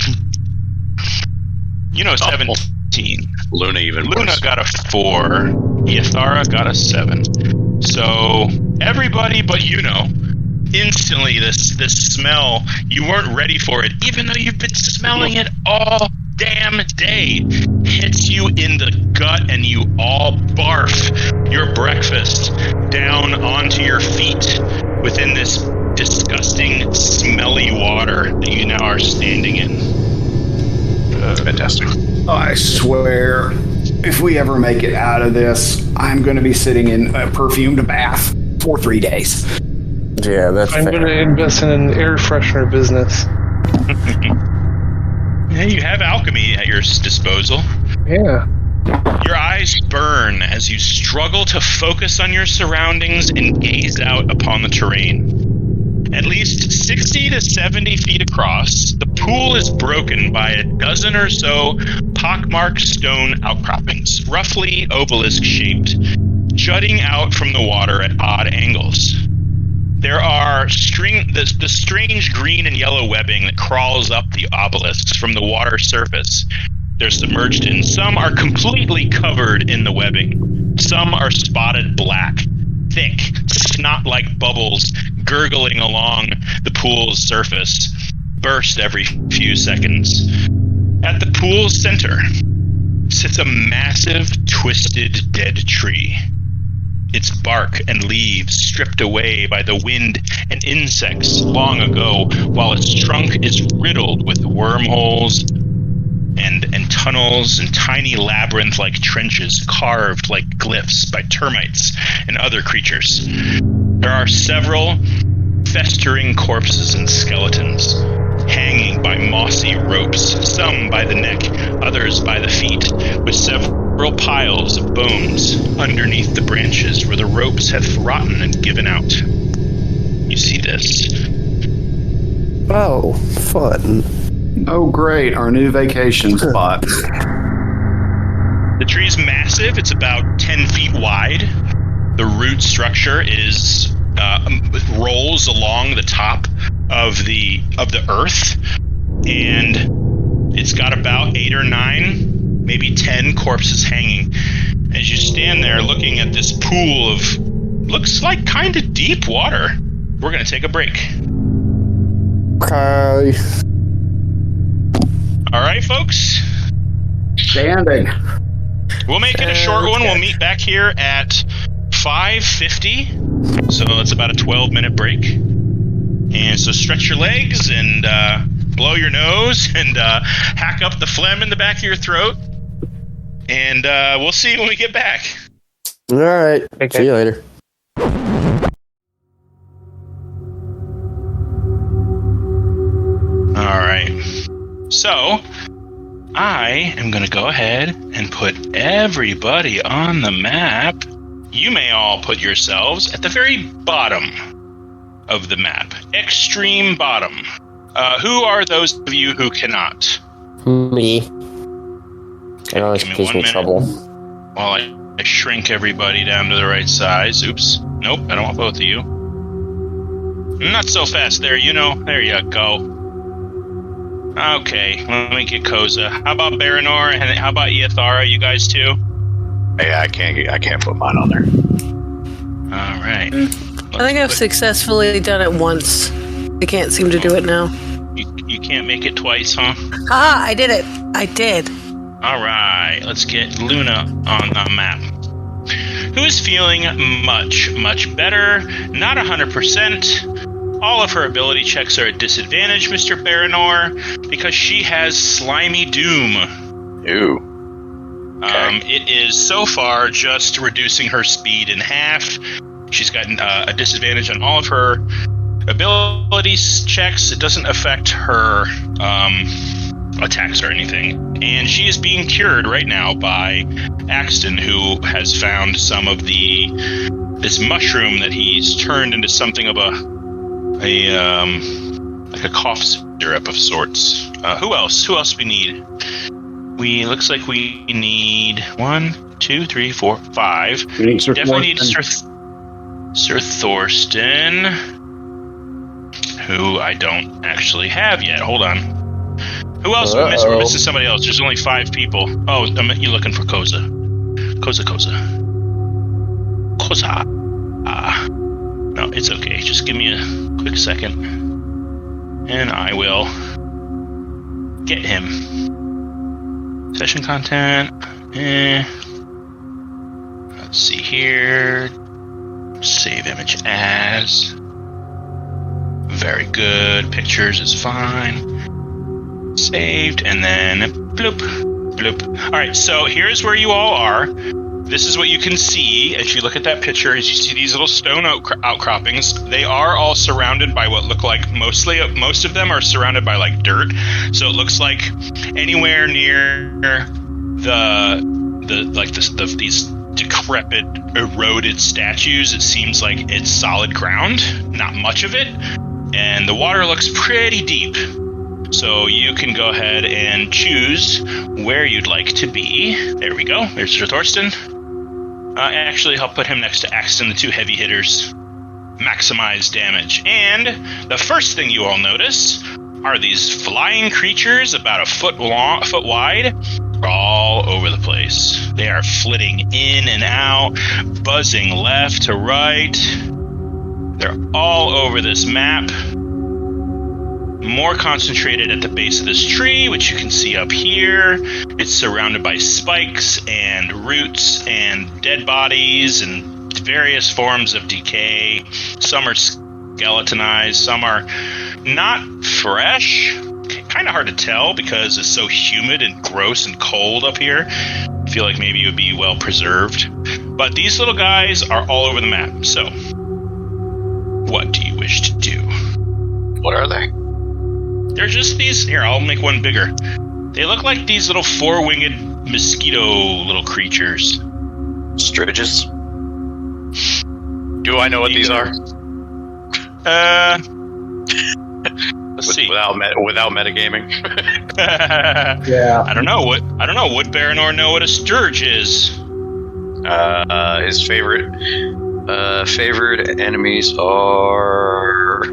You know, 17. Luna even Luna worse. got a 4. Yathara got a 7. So everybody but you know, instantly this smell, you weren't ready for it, even though you've been smelling it all damn day, hits you in the gut and you all barf your breakfast down onto your feet within this disgusting, smelly water that you now are standing in. Fantastic. I swear, if we ever make it out of this, I'm going to be sitting in a perfumed bath for 3 days. Yeah, that's I'm fair. going to invest in an air freshener business. Yeah, you have alchemy at your disposal. Yeah. Your eyes burn as you struggle to focus on your surroundings and gaze out upon the terrain. At least 60 to 70 feet across, the pool is broken by a dozen or so pockmarked stone outcroppings, roughly obelisk-shaped, jutting out from the water at odd angles. There are the strange green and yellow webbing that crawls up the obelisks from the water surface they're submerged in. Some are completely covered in the webbing. Some are spotted black, thick, snot-like bubbles gurgling along the pool's surface, burst every few seconds. At the pool's center sits a massive, twisted, dead tree. Its bark and leaves stripped away by the wind and insects long ago, while its trunk is riddled with wormholes and tunnels and tiny labyrinth-like trenches carved like glyphs by termites and other creatures. There are several festering corpses and skeletons, hanging by mossy ropes, some by the neck, others by the feet, with several piles of bones underneath the branches where the ropes have rotten and given out. You see this. Oh, fun. Oh, great. Our new vacation spot. The tree's massive. It's about 10 feet wide. The root structure is rolls along the top of the earth, and it's got about 8 or 9, maybe 10 corpses hanging. As you stand there looking at this pool of looks like kind of deep water, we're gonna take a break. Okay. All right, folks. Standing. We'll make it a short one. We'll meet back here at 5:50. So that's about a 12-minute break. And so stretch your legs and blow your nose and hack up the phlegm in the back of your throat. And we'll see you when we get back. All right. Okay. See you later. All right. So I am going to go ahead and put everybody on the map. You may all put yourselves at the very bottom of the map. Extreme bottom. Who are those of you who cannot? Me. Okay, I know this give me gives 1 me minute trouble. while I shrink everybody down to the right size. Oops. Nope, I don't want both of you. Not so fast there, you know. There you go. Okay, let me get Koza. How about Baranor, and how about Iathara? You guys too? Yeah, I can't put mine on there. All right. I think I've successfully done it once. I can't seem to do it now. You can't make it twice, huh? Ah, I did it. I did. All right, let's get Luna on the map. Who is feeling much, much better? Not 100%. All of her ability checks are at disadvantage, Mr. Baranor, because she has Slimy Doom. Ooh. Okay. It is so far just reducing her speed in half. She's gotten a disadvantage on all of her abilities checks. It doesn't affect her attacks or anything. And she is being cured right now by Axton, who has found some of this mushroom that he's turned into something of like a cough syrup of sorts. Who else? Who else we need? Looks like we need 1, 2, 3, 4, 5. We need Sir Definitely need Thorsten. Sir Thorsten, who I don't actually have yet. Hold on. Who else? We're missing somebody else. There's only 5 people. Oh, you're looking for Koza. Koza. No, it's okay. Just give me a quick second, and I will get him. Session content. Let's see here. Save image as. Very good. Pictures is fine. Saved, and then bloop, bloop. All right, so here's where you all are. This is what you can see as you look at that picture. As you see these little stone outcroppings, they are all surrounded by what look like most of them are surrounded by like dirt. So it looks like anywhere near these decrepit, eroded statues, it seems like it's solid ground, not much of it, and the water looks pretty deep. So you can go ahead and choose where you'd like to be. There we go. There's Sir Thorsten. Actually, I'll put him next to Axton, the 2 heavy hitters. Maximize damage. And the first thing you all notice are these flying creatures about a foot wide, all over the place. They are flitting in and out, buzzing left to right. They're all over this map. More concentrated at the base of this tree, which you can see up here. It's surrounded by spikes and roots and dead bodies and various forms of decay. Some are skeletonized, some are not fresh. Kind of hard to tell because it's so humid and gross and cold up here. I feel like maybe it would be well preserved. But these little guys are all over the map. So, what do you wish to do? What are they? They're just these. Here, I'll make one bigger. They look like these little 4-winged mosquito little creatures. Stridges? Do I know what these are? Let's see. Without metagaming. Yeah. I don't know. Would Baranor know what a sturge is? His favorite enemies are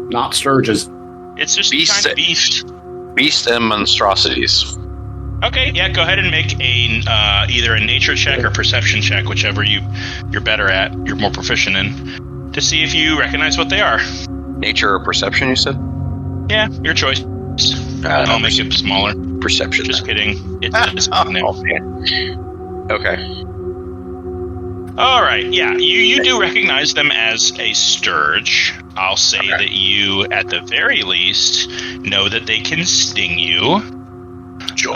Not sturges. It's just Beast. kind of beast. beast and monstrosities. Okay, yeah, go ahead and make a either a nature check or perception check, whichever you're better at, you're more proficient in, to see if you recognize what they are. Nature or perception, you said? Yeah, your choice. I'll make it smaller. Perception. Just kidding. It's Okay. All right. Yeah, you do recognize them as a sturge. I'll say that you, at the very least, know that they can sting you. Joy.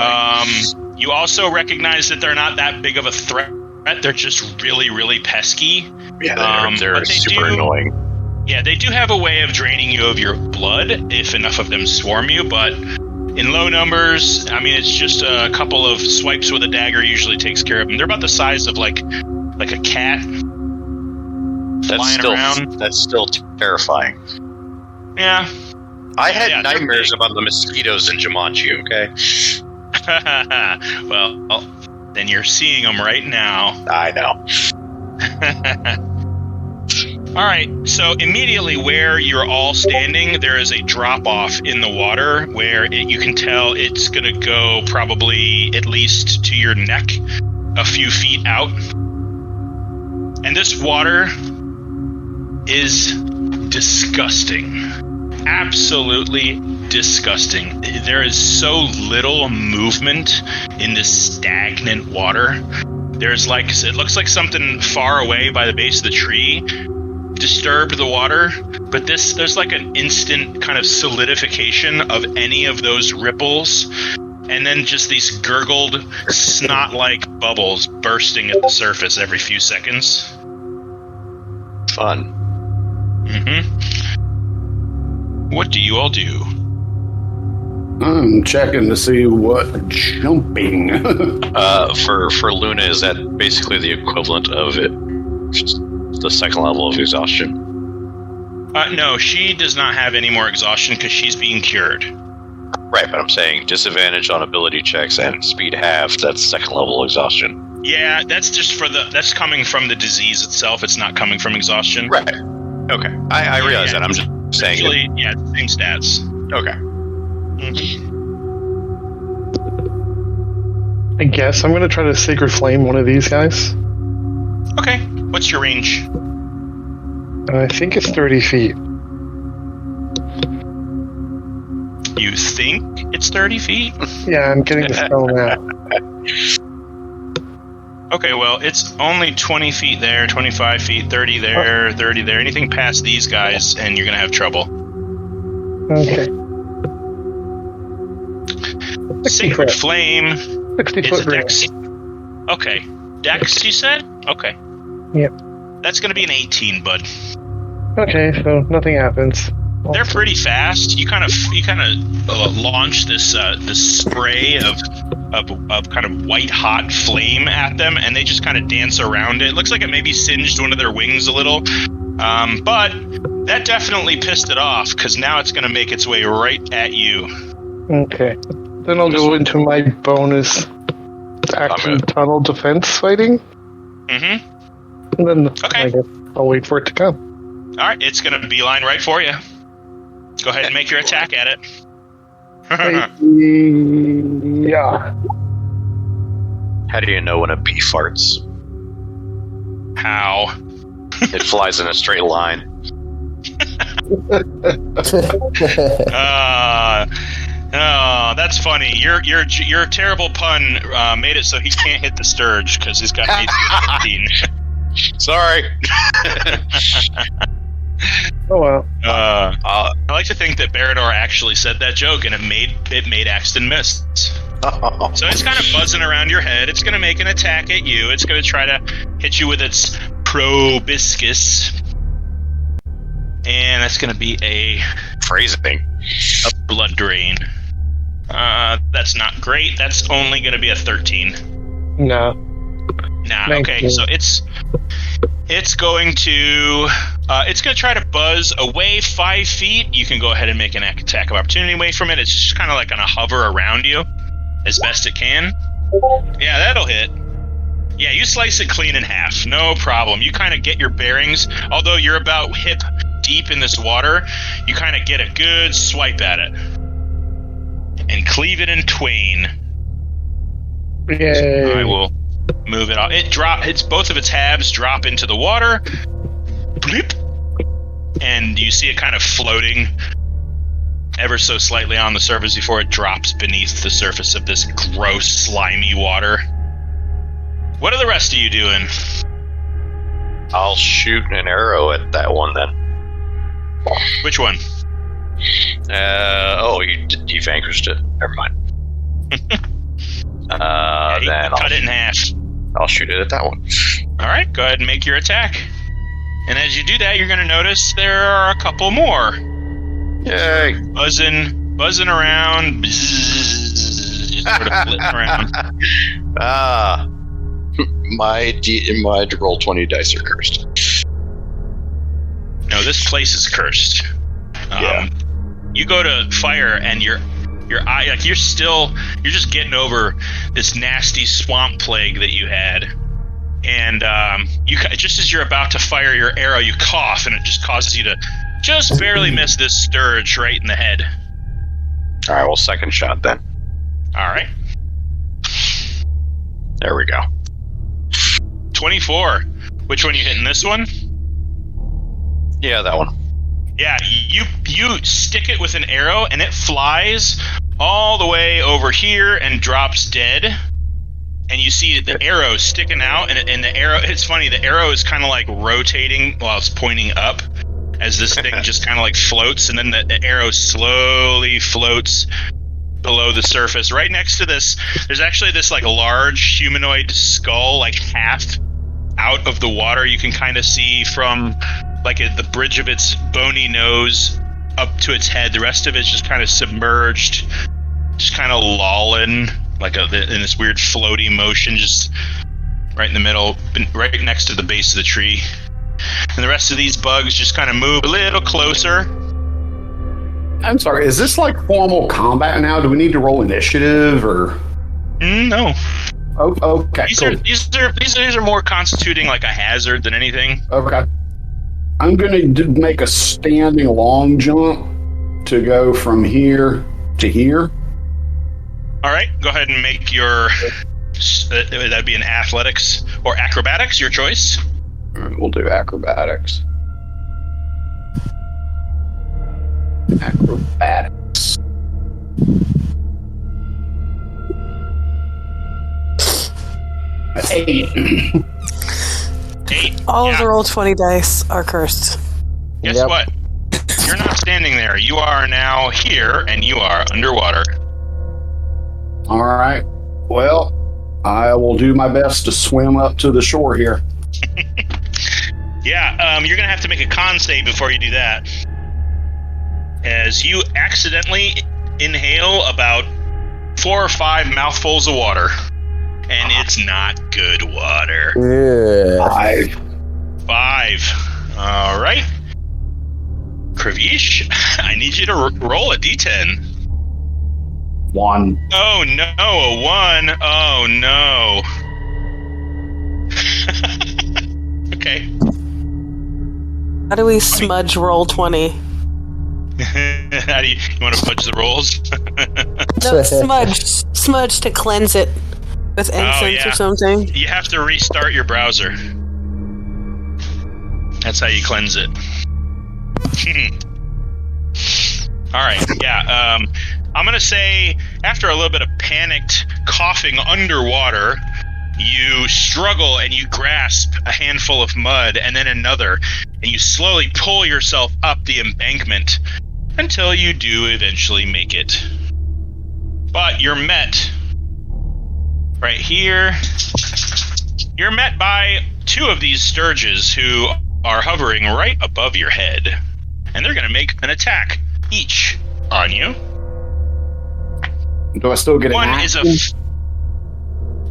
You also recognize that they're not that big of a threat. They're just really, really pesky. Yeah, they're super annoying. Yeah, they do have a way of draining you of your blood if enough of them swarm you, but in low numbers, I mean, it's just a couple of swipes with a dagger usually takes care of them. They're about the size of like a cat flying around. That's still terrifying. Yeah. I had nightmares about the mosquitoes in Jumanji, okay? Well, then you're seeing them right now. I know. All right, so immediately where you're all standing, there is a drop-off in the water where you can tell it's going to go probably at least to your neck, a few feet out. And this water is disgusting. Absolutely disgusting. There is so little movement in this stagnant water. There's it looks like something far away by the base of the tree disturbed the water, but there's like an instant kind of solidification of any of those ripples, and then just these gurgled snot-like bubbles bursting at the surface every few seconds. Fun. What do you all do? I'm checking to see what jumping. For Luna, is that basically the equivalent of it? The second level of exhaustion? No, she does not have any more exhaustion because she's being cured. Right, but I'm saying disadvantage on ability checks and speed halved, that's second level exhaustion. Yeah, that's just that's coming from the disease itself. It's not coming from exhaustion. Right. Okay. I realize that. I'm just saying actually, yeah, same stats. Okay. I guess I'm going to try to Sacred Flame one of these guys. Okay. What's your range? I think it's 30 feet. You think it's 30 feet? Yeah, I'm getting the spell now. Okay, well, it's only 20 feet there, 25 feet, 30 there, 30 there. Anything past these guys, and you're going to have trouble. Okay. Sacred Flame 60 is foot a dex. range. Okay. Dex, you said? Okay. Yep. That's going to be an 18, bud. Okay, so nothing happens. They're pretty fast. You kind of launch this spray of kind of white hot flame at them, and they just kind of dance around it. It looks like it maybe singed one of their wings a little, but that definitely pissed it off because now it's going to make its way right at you. Okay, then I'll go into my bonus action tunnel defense fighting. Mm-hmm. And then Okay. I guess I'll wait for it to come. All right, it's going to beeline right for you. Go ahead and make your attack at it. Yeah. How do you know when a bee farts? How? It flies in a straight line. Oh, that's funny. Your terrible pun made it so he can't hit the Sturge because he's got an AC of 15. Sorry. Oh well. I like to think that Barador actually said that joke and it made Axton miss. So it's kind of buzzing around your head. It's going to make an attack at you. It's going to try to hit you with its proboscis. And that's going to be a blood drain. That's not great. That's only going to be a 13. No. Nah, 19. okay, so it's going to It's going to try to buzz away 5 feet. You can go ahead and make an attack of opportunity away from it. It's just kind of like going to hover around you as best it can. Yeah, that'll hit. Yeah, you slice it clean in half. No problem. You kind of get your bearings. Although you're about hip deep in this water, you kind of get a good swipe at it. And cleave it in twain. Yay. I will move it off. It's both of its halves drop into the water. Bloop. And you see it kind of floating ever so slightly on the surface before it drops beneath the surface of this gross, slimy water. What are the rest of you doing? I'll shoot an arrow at that one then. Which one? You vanquished it. Never mind. Then cut it in half. I'll shoot it at that one. All right, go ahead and make your attack. And as you do that, you're going to notice there are a couple more. Yay! Buzzing around, just sort of flitting around. My roll 20 dice are cursed. No, this place is cursed. Yeah. You go to fire and your eye, like you're just getting over this nasty swamp plague that you had. And you just as you're about to fire your arrow, you cough, and it just causes you to just barely miss this sturge right in the head. All right, well, second shot then. All right. There we go. 24. Which one you hitting? This one? Yeah, that one. Yeah, you stick it with an arrow, and it flies all the way over here and drops dead. And you see the arrow sticking out, and the arrow, it's funny, the arrow is kind of like rotating while it's pointing up as this thing just kind of like floats, and then the arrow slowly floats below the surface. Right next to this, there's actually this like large humanoid skull, like half out of the water. You can kind of see from like the bridge of its bony nose up to its head. The rest of it's just kind of submerged, just kind of lolling like in this weird floaty motion, just right in the middle, right next to the base of the tree. And the rest of these bugs just kind of move a little closer. I'm sorry, is this like formal combat now? Do we need to roll initiative or? No. Oh, okay. These are more constituting like a hazard than anything. Okay. I'm going to make a standing long jump to go from here to here. All right, go ahead and make your. That'd be an athletics or acrobatics, your choice. All right, we'll do acrobatics. Acrobatics. 8. 8. All of the roll 20 dice are cursed. Guess what? You're not standing there. You are now here, and you are underwater. All right. Well, I will do my best to swim up to the shore here. Yeah, you're going to have to make a con save before you do that. As you accidentally inhale about 4 or 5 mouthfuls of water. And it's not good water. Yeah. 5. All right. Kravish, I need you to roll a d10. 1. Oh no, a 1. Oh no. Okay. How do we smudge roll 20? How do you want to fudge the rolls? No, smudge to cleanse it with incense or something. You have to restart your browser. That's how you cleanse it. All right, yeah. I'm gonna say after a little bit of panicked coughing underwater, you struggle and you grasp a handful of mud and then another, and you slowly pull yourself up the embankment until you do eventually make it. But you're met right here. You're met by 2 of these sturges who are hovering right above your head, and they're going to make an attack each on you. Do I still get an action?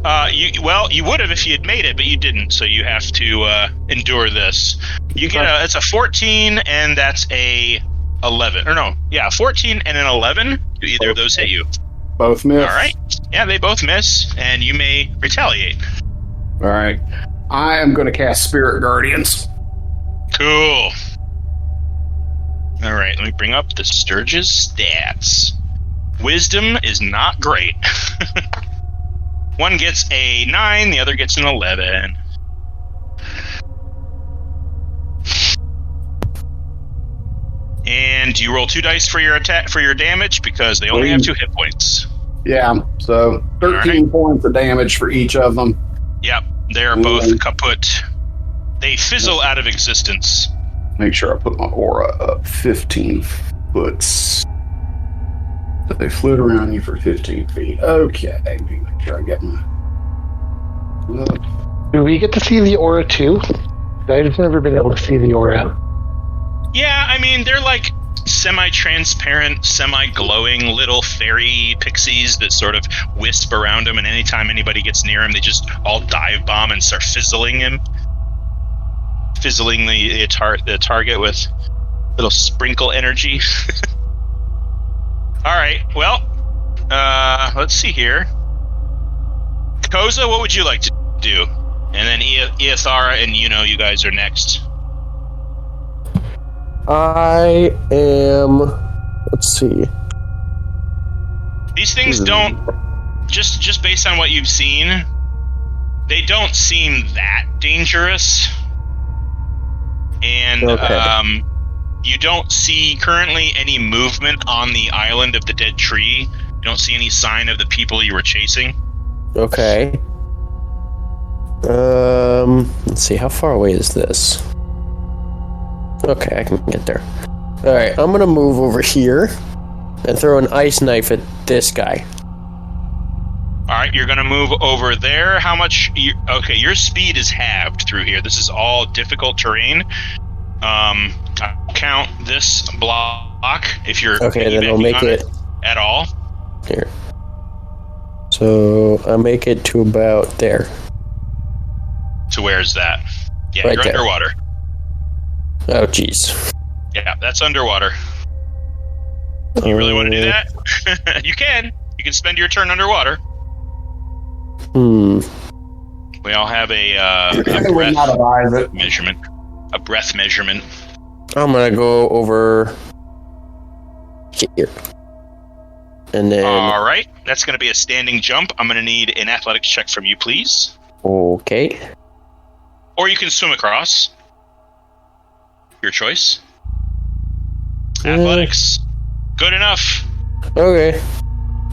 You would have if you had made it, but you didn't, so you have to endure this. You get it's a 14, and that's a 11. Or no, 14 and an 11. Do either of those hit you? Both miss. All right. Yeah, they both miss, and you may retaliate. All right. I am going to cast Spirit Guardians. Cool. All right, let me bring up the Sturge's stats. Wisdom is not great. One gets a 9, the other gets an 11. And you roll 2 dice for your attack for your damage because they only have 2 hit points. Yeah, so 13 points of damage for each of them. Yep, they are both kaput. They fizzle out of existence. Make sure I put my aura up 15 foot. So they float around you for 15 feet. Okay, make sure I get my... Do we get to see the aura too? I've never been able to see the aura. Yeah, I mean, they're like semi-transparent, semi-glowing little fairy pixies that sort of wisp around them, and anytime anybody gets near them, they just all dive bomb and start fizzling him. Fizzling the target with little sprinkle energy. Alright, well, let's see here. Koza, what would you like to do? And then Iathara and you guys are next. I am... Let's see. These things don't... Just based on what you've seen, they don't seem that dangerous. And you don't see currently any movement on the island of the dead tree. You don't see any sign of the people you were chasing. Okay. Let's see, how far away is this? Okay, I can get there. Alright, I'm gonna move over here and throw an ice knife at this guy. Alright, you're gonna move over there. How much... Okay, your speed is halved through here. This is all difficult terrain. I'll count this block if you're... Okay, then I'll make it... At all. Here. So, I'll make it to about there. So where's that? Yeah, right you're there. Underwater. Oh, jeez. Yeah, that's underwater. You really want to do that? You can. You can spend your turn underwater. We all have a breath measurement. A breath measurement. I'm gonna go over here. And then... Alright, that's gonna be a standing jump. I'm gonna need an athletics check from you, please. Okay. Or you can swim across. Your choice. Athletics. Good enough. Okay.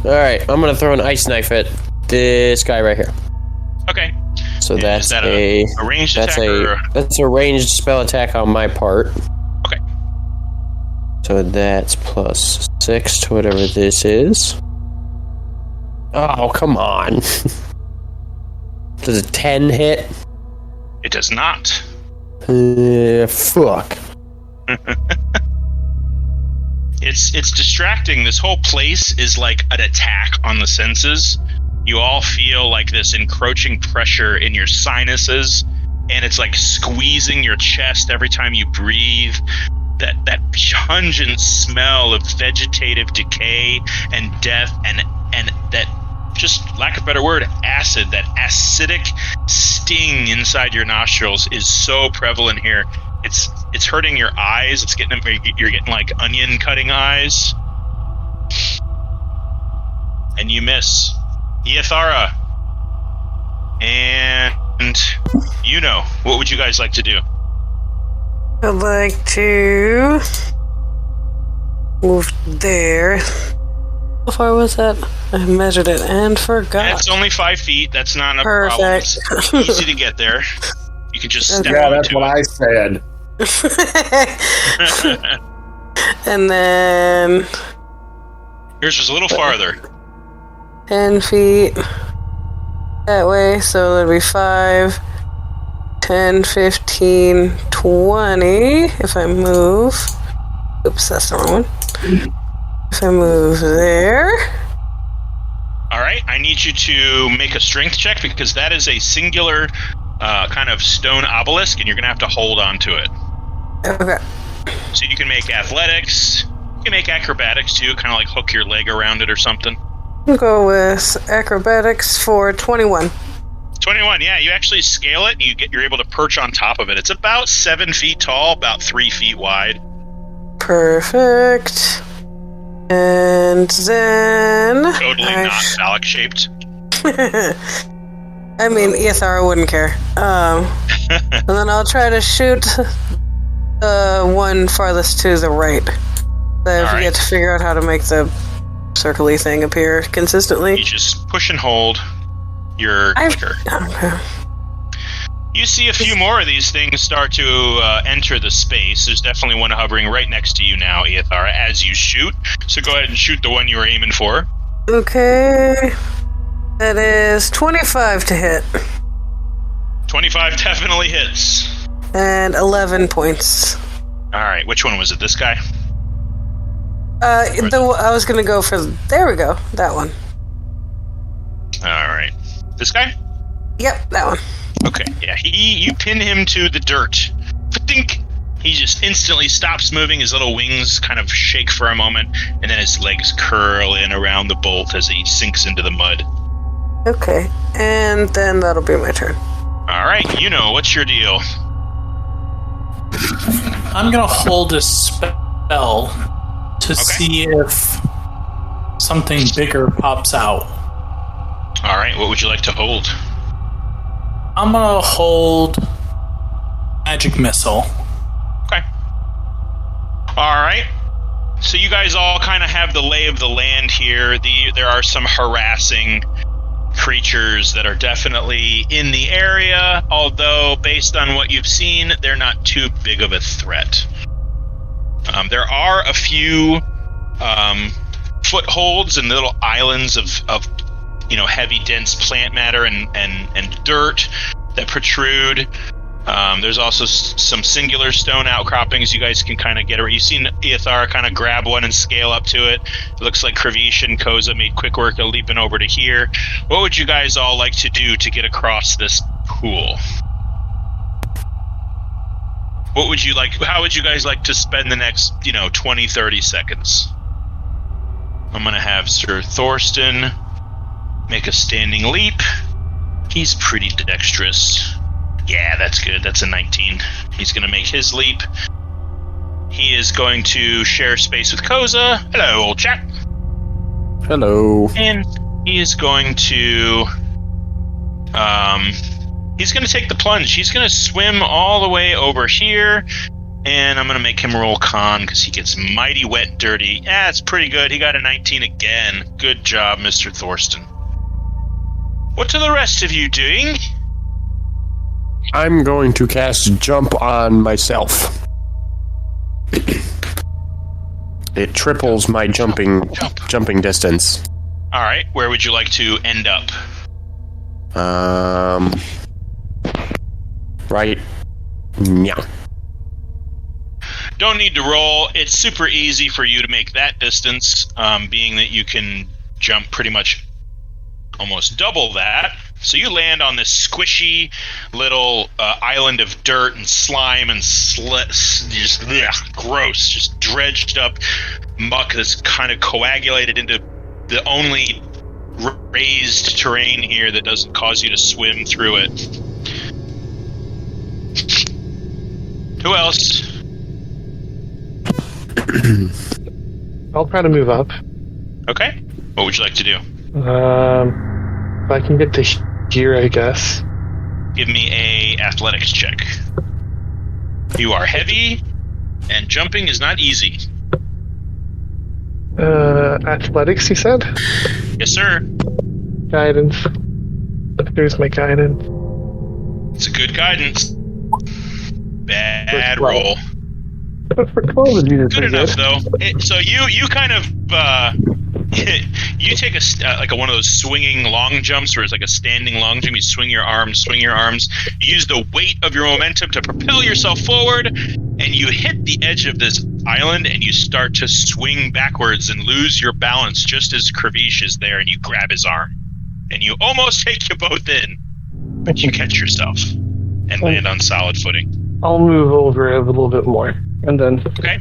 Alright, I'm gonna throw an ice knife at this guy right here. Okay. So And that's is that a ranged that's attack that's a ranged spell attack on my part. Okay. So that's plus 6 to whatever this is. Oh, come on. Does a 10 hit? It does not. Fuck. It's distracting. This whole place is like an attack on the senses. You all feel like this encroaching pressure in your sinuses, and it's like squeezing your chest every time you breathe. That pungent smell of vegetative decay and death, and that, just lack of a better word, acid, that acidic sting inside your nostrils is so prevalent here. It's hurting your eyes. You're getting like onion cutting eyes, and you miss. Iathara and what would you guys like to do? I'd like to move there. How far was that? I measured it and forgot. It's only 5 feet. That's not a Perfect. problem. It's easy to get there. You can just step Yeah, that's onto what it. I said. And then Yours was a little farther. 10 feet that way, so it'll be 5, 10, 15, 20 if I move. Oops, that's the wrong one. If I move there. All right, I need you to make a strength check because that is a singular kind of stone obelisk, and you're going to have to hold on to it. Okay. So you can make athletics. You can make acrobatics too, kind of like hook your leg around it or something. We'll go with acrobatics for 21. 21, yeah, you actually scale it and you're able to perch on top of it. It's about 7 feet tall, about 3 feet wide. Perfect. And then... Totally not phallic shaped. I mean, Ithara wouldn't care. And then I'll try to shoot the one farthest to the right. So if you get to figure out how to make the circle-y thing appear consistently. You just push and hold your clicker. Okay. You see a few more of these things start to enter the space. There's definitely one hovering right next to you now, Ithara, as you shoot. So go ahead and shoot the one you were aiming for. Okay. That is 25 to hit. 25 definitely hits. And 11 points. Alright, which one was it? This guy? I was going to go for... There we go. That one. Alright. This guy? Yep, that one. Okay, yeah. You pin him to the dirt. Think. He just instantly stops moving. His little wings kind of shake for a moment, and then his legs curl in around the bolt as he sinks into the mud. Okay, and then that'll be my turn. Alright, what's your deal? I'm going to hold a spell to see if something bigger pops out. Alright, what would you like to hold? I'm going to hold Magic Missile. Okay. Alright. So you guys all kind of have the lay of the land here. There are some harassing creatures that are definitely in the area, although based on what you've seen, they're not too big of a threat. There are a few footholds and little islands of heavy, dense plant matter and dirt that protrude. There's also some singular stone outcroppings you guys can kind of get. You've seen Ithara kind of grab one and scale up to it. It looks like Kravish and Koza made quick work of leaping over to here. What would you guys all like to do to get across this pool? What would you like? How would you guys like to spend the next, 20, 30 seconds? I'm going to have Sir Thorsten make a standing leap. He's pretty dexterous. Yeah, that's good. That's a 19. He's going to make his leap. He is going to share space with Koza. Hello, old chap. Hello. And he is going to... he's going to take the plunge. He's going to swim all the way over here. And I'm going to make him roll con because he gets mighty wet and dirty. Yeah, it's pretty good. He got a 19 again. Good job, Mr. Thorsten. What are the rest of you doing? I'm going to cast Jump on myself. It triples my jumping distance. All right, where would you like to end up? Right. Yeah. Don't need to roll. It's super easy for you to make that distance, being that you can jump pretty much almost double that. So you land on this squishy little island of dirt and slime and gross, just dredged up muck that's kind of coagulated into the only raised terrain here that doesn't cause you to swim through it. Who else? I'll try to move up. Okay. What would you like to do? If I can get to here, I guess. Give me a athletics check. You are heavy, and jumping is not easy. Athletics, you said? Yes, sir. Guidance. Here's my guidance. It's a good guidance. Bad roll. But for 12 of you, Good enough, though. So you kind of you take one of those swinging long jumps where it's like a standing long jump. You swing your arms. You use the weight of your momentum to propel yourself forward, and you hit the edge of this island, and you start to swing backwards and lose your balance just as Kravish is there, and you grab his arm. and you almost take you both in, but you catch yourself and land on solid footing. I'll move over a little bit more, and then Okay.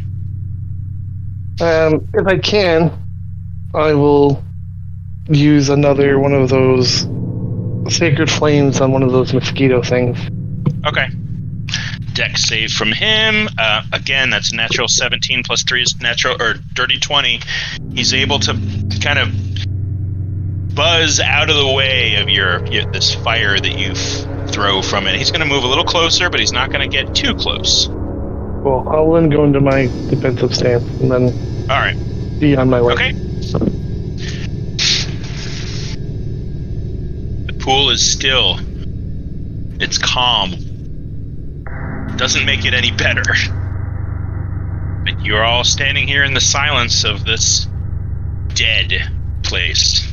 If I can, I will use another one of those sacred flames on one of those mosquito things. Okay. Dex save from him. Again, that's natural 17 plus 3 is natural, or dirty 20. He's able to kind of buzz out of the way of this fire that you throw from it. He's going to move a little closer, but he's not going to get too close. Well, I'll then go into my defensive stance and then All right. be on my way. Okay. The pool is still. It's calm. Doesn't make it any better. But you're all standing here in the silence of this dead place.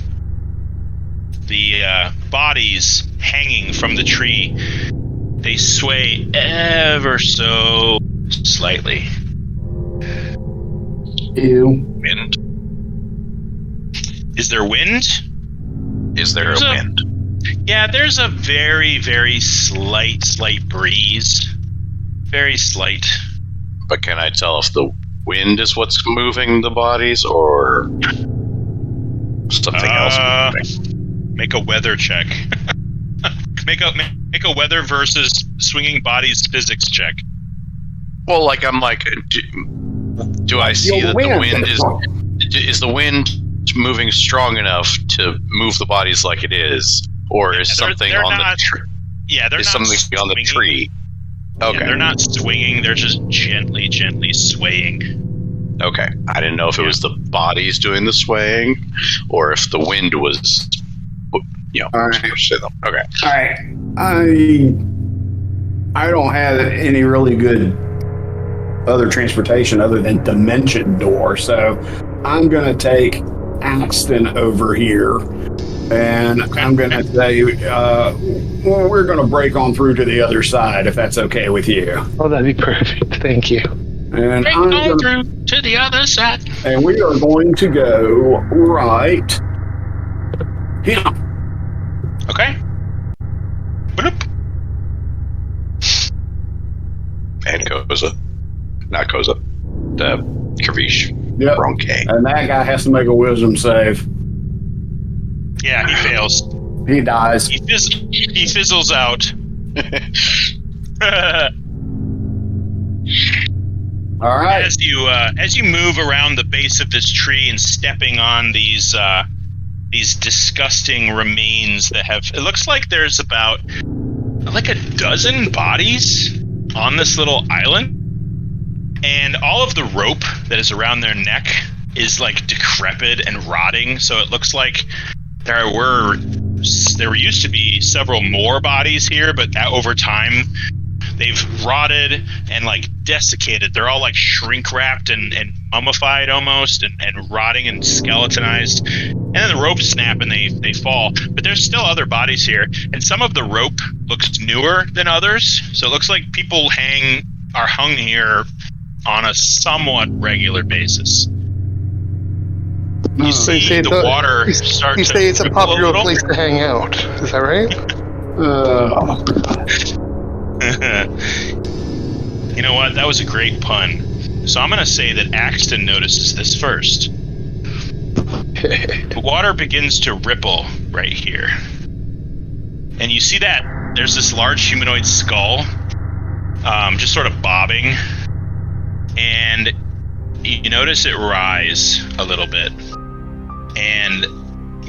The bodies hanging from the tree, they sway ever so slightly. Ew. Wind? Is there wind? Is there a wind? Yeah, there's a very, very slight breeze. Very slight. But can I tell if the wind is what's moving the bodies, or something else moving? Make a weather check. make a weather versus swinging bodies physics check. Well, like, I'm like, do I see that the wind is the wind moving strong enough to move the bodies like it is, or is something on the tree? Yeah, they're is not something on the tree? Okay. Yeah, they're not swinging, they're just gently swaying. Okay. I didn't know if it was the bodies doing the swaying, or if the wind was, All right. pushing them. Okay. All right. I don't have any really good other transportation other than dimension door, so I'm going to take Axton over here, and I'm going to say we're going to break on through to the other side, if that's okay with you. Oh, that'd be perfect. Thank you. And Break on through to the other side. And we are going to go right here. Okay. Bloop. And Koza. Not Koza. The Kavish. Yep. Wrong K. And that guy has to make a wisdom save. Yeah, he fails. He dies. He fizzles out. All right. As you move around the base of this tree and stepping on these disgusting remains that have, it looks like there's about like a dozen bodies on this little island, and all of the rope that is around their neck is like decrepit and rotting. So it looks like there used to be several more bodies here, but over time they've rotted and like desiccated. They're all like shrink wrapped and mummified almost, and rotting and skeletonized. And then the ropes snap and they fall. But there's still other bodies here, and some of the rope looks newer than others. So it looks like people are hung here on a somewhat regular basis. You see the water start to. You say it's a popular little. place to hang out. Is that right? You know what? That was a great pun. So I'm going to say that Axton notices this first. The water begins to ripple right here. And you see that there's this large humanoid skull just sort of bobbing. And you notice it rise a little bit. And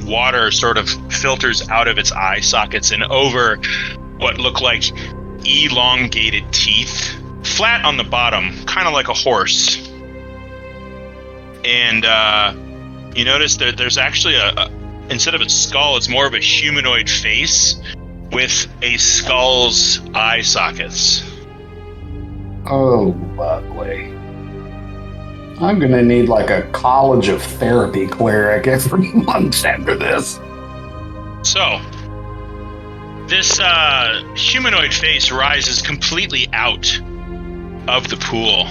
water sort of filters out of its eye sockets and over what look like elongated teeth, flat on the bottom, kind of like a horse. And you notice that there's actually instead of a skull, it's more of a humanoid face with a skull's eye sockets. Oh, lovely. I'm going to need like a college of therapy cleric every month after this. So, this humanoid face rises completely out of the pool.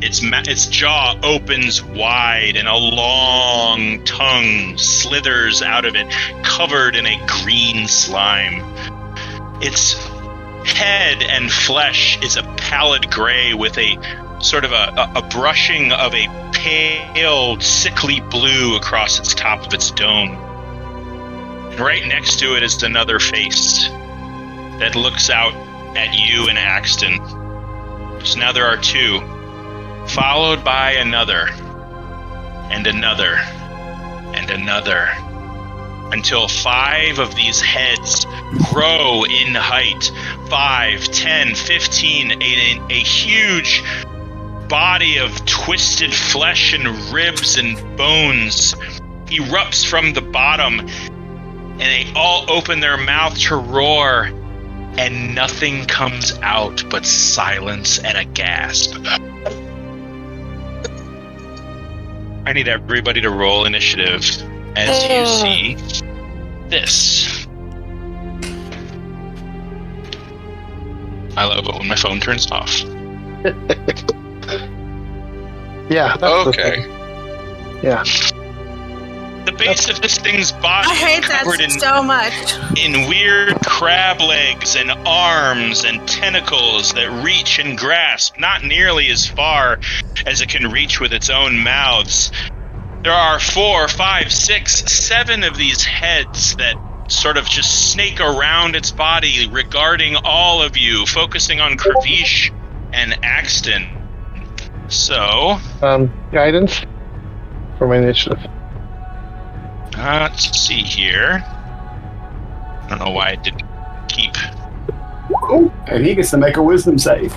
its jaw opens wide and a long tongue slithers out of it, covered in a green slime. Its head and flesh is a pallid gray with a sort of a brushing of a pale, sickly blue across its top of its dome. And right next to it is another face that looks out at you and Axton. So now there are two, followed by another, and another, and another, until 5 of these heads grow in height. 5, 10, 15, a huge body of twisted flesh and ribs and bones erupts from the bottom, and they all open their mouth to roar, and nothing comes out but silence and a gasp. I need everybody to roll initiative as you see this. I love it when my phone turns off. Yeah. That's Okay. Yeah. The base of this thing's body I hate is covered that so much. in weird crab legs and arms and tentacles that reach and grasp not nearly as far as it can reach with its own mouths. There are 4, 5, 6, 7 of these heads that sort of just snake around its body, regarding all of you, focusing on Kravish and Axton. So, guidance for my initiative. let's see here. I don't know why it didn't keep. Oh, and he gets to make a wisdom save.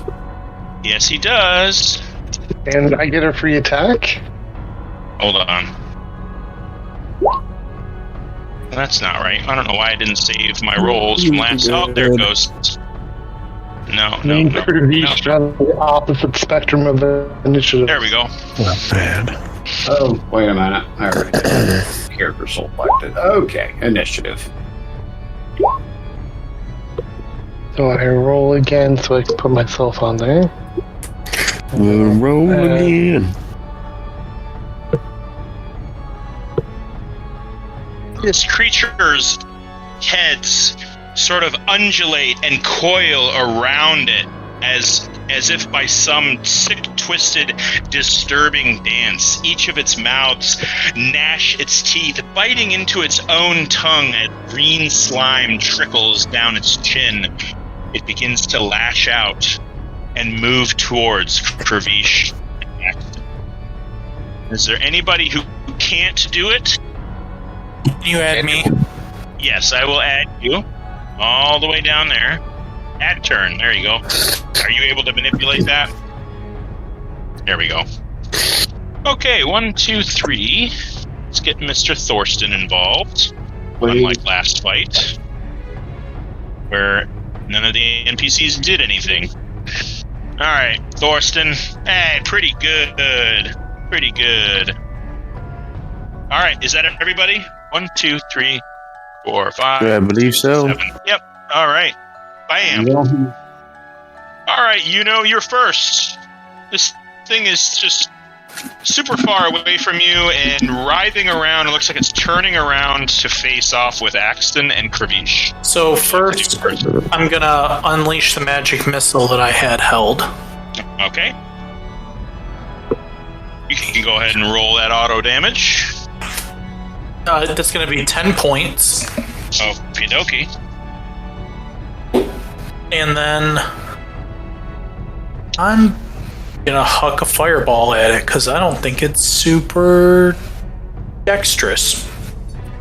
Yes, he does. And I get a free attack? Hold on. That's not right. I don't know why I didn't save my rolls from last. Oh, there it goes. No. On the opposite spectrum of the initiative. There we go. Not bad. Oh, wait a minute. I already had character selected. Okay, initiative. So I roll again so I can put myself on there. We'll roll again. This creature's heads sort of undulate and coil around it as if by some sick, twisted, disturbing dance. Each of its mouths gnash its teeth, biting into its own tongue as green slime trickles down its chin. It begins to lash out and move towards Kravish. Is there anybody who can't do it? You add me. Yes, I will add you all the way down there. Add turn. There you go. Are you able to manipulate that? There we go. Okay, 1, 2, 3. Let's get Mr. Thorsten involved. Unlike last fight, where none of the NPCs did anything. Alright, Thorsten. Hey, pretty good. Pretty good. Alright, is that everybody? 1, 2, 3, 4, 5. Yeah, I believe so. 7. Yep. Alright. Bam. Alright, you're first. This thing is just super far away from you and writhing around. It looks like it's turning around to face off with Axton and Kravish. So first, I'm gonna unleash the magic missile that I had held. Okay. You can go ahead and roll that auto damage. That's gonna be 10 points. Okie dokie. And then I'm gonna huck a fireball at it because I don't think it's super dexterous.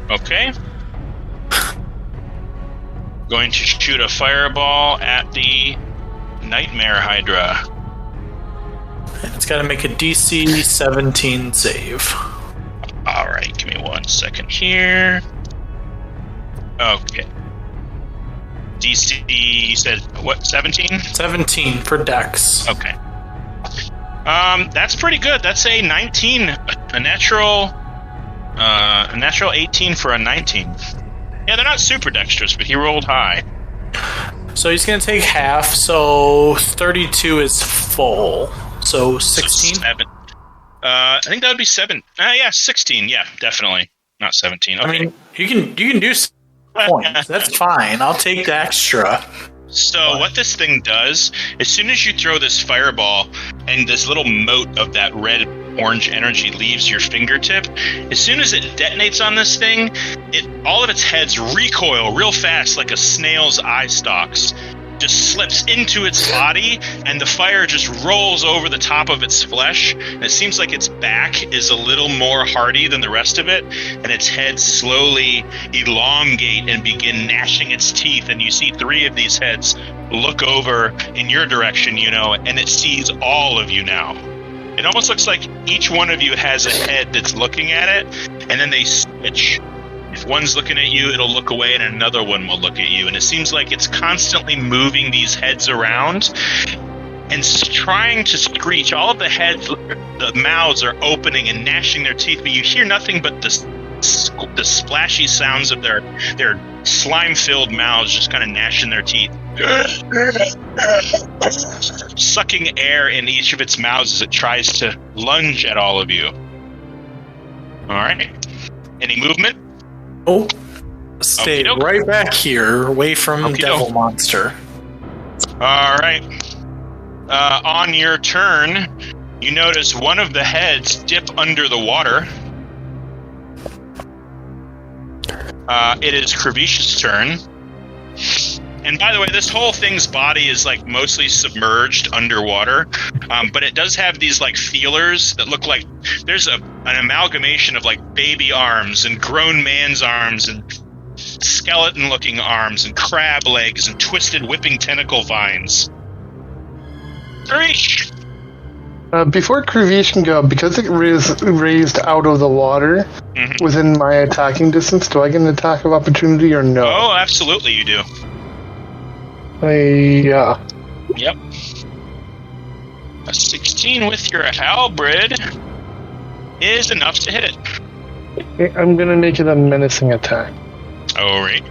Okay. Going to shoot a fireball at the Nightmare Hydra. It's got to make a DC 17 save. Alright, give me 1 second here. Okay. DC, you said, what, 17? 17 for dex. Okay. That's pretty good. That's a 19, a natural 18 for a 19. Yeah, they're not super dexterous, but he rolled high. So he's going to take half, so 32 is full. So 16? I think that would be 7. Yeah, 16. Yeah, definitely. Not 17. Okay. I mean, you can do 6 points. That's fine. I'll take the extra. So what this thing does, as soon as you throw this fireball and this little mote of that red-orange energy leaves your fingertip, as soon as it detonates on this thing, all of its heads recoil real fast like a snail's eye stalks. Just slips into its body, and the fire just rolls over the top of its flesh, and it seems like its back is a little more hardy than the rest of it, and its head slowly elongate and begin gnashing its teeth, and you see 3 of these heads look over in your direction, and it sees all of you now. It almost looks like each one of you has a head that's looking at it, and then they switch. If one's looking at you, it'll look away, and another one will look at you. And it seems like it's constantly moving these heads around and trying to screech. All of the heads, the mouths are opening and gnashing their teeth, but you hear nothing but the splashy sounds of their slime-filled mouths just kind of gnashing their teeth. Sucking air in each of its mouths as it tries to lunge at all of you. All right. Any movement? Oh, stay right back here, away from Devil Monster. All right. On your turn, you notice one of the heads dip under the water. It is Kravish's turn. And by the way, this whole thing's body is like mostly submerged underwater, but it does have these like feelers that look like there's an amalgamation of like baby arms and grown man's arms and skeleton-looking arms and crab legs and twisted whipping tentacle vines. Krish! Before Kravish can go, because it raised out of the water within my attacking distance, do I get an attack of opportunity or no? Oh, absolutely you do. Yeah. Yep. A 16 with your halberd is enough to hit it. I'm going to make it a menacing attack. All right.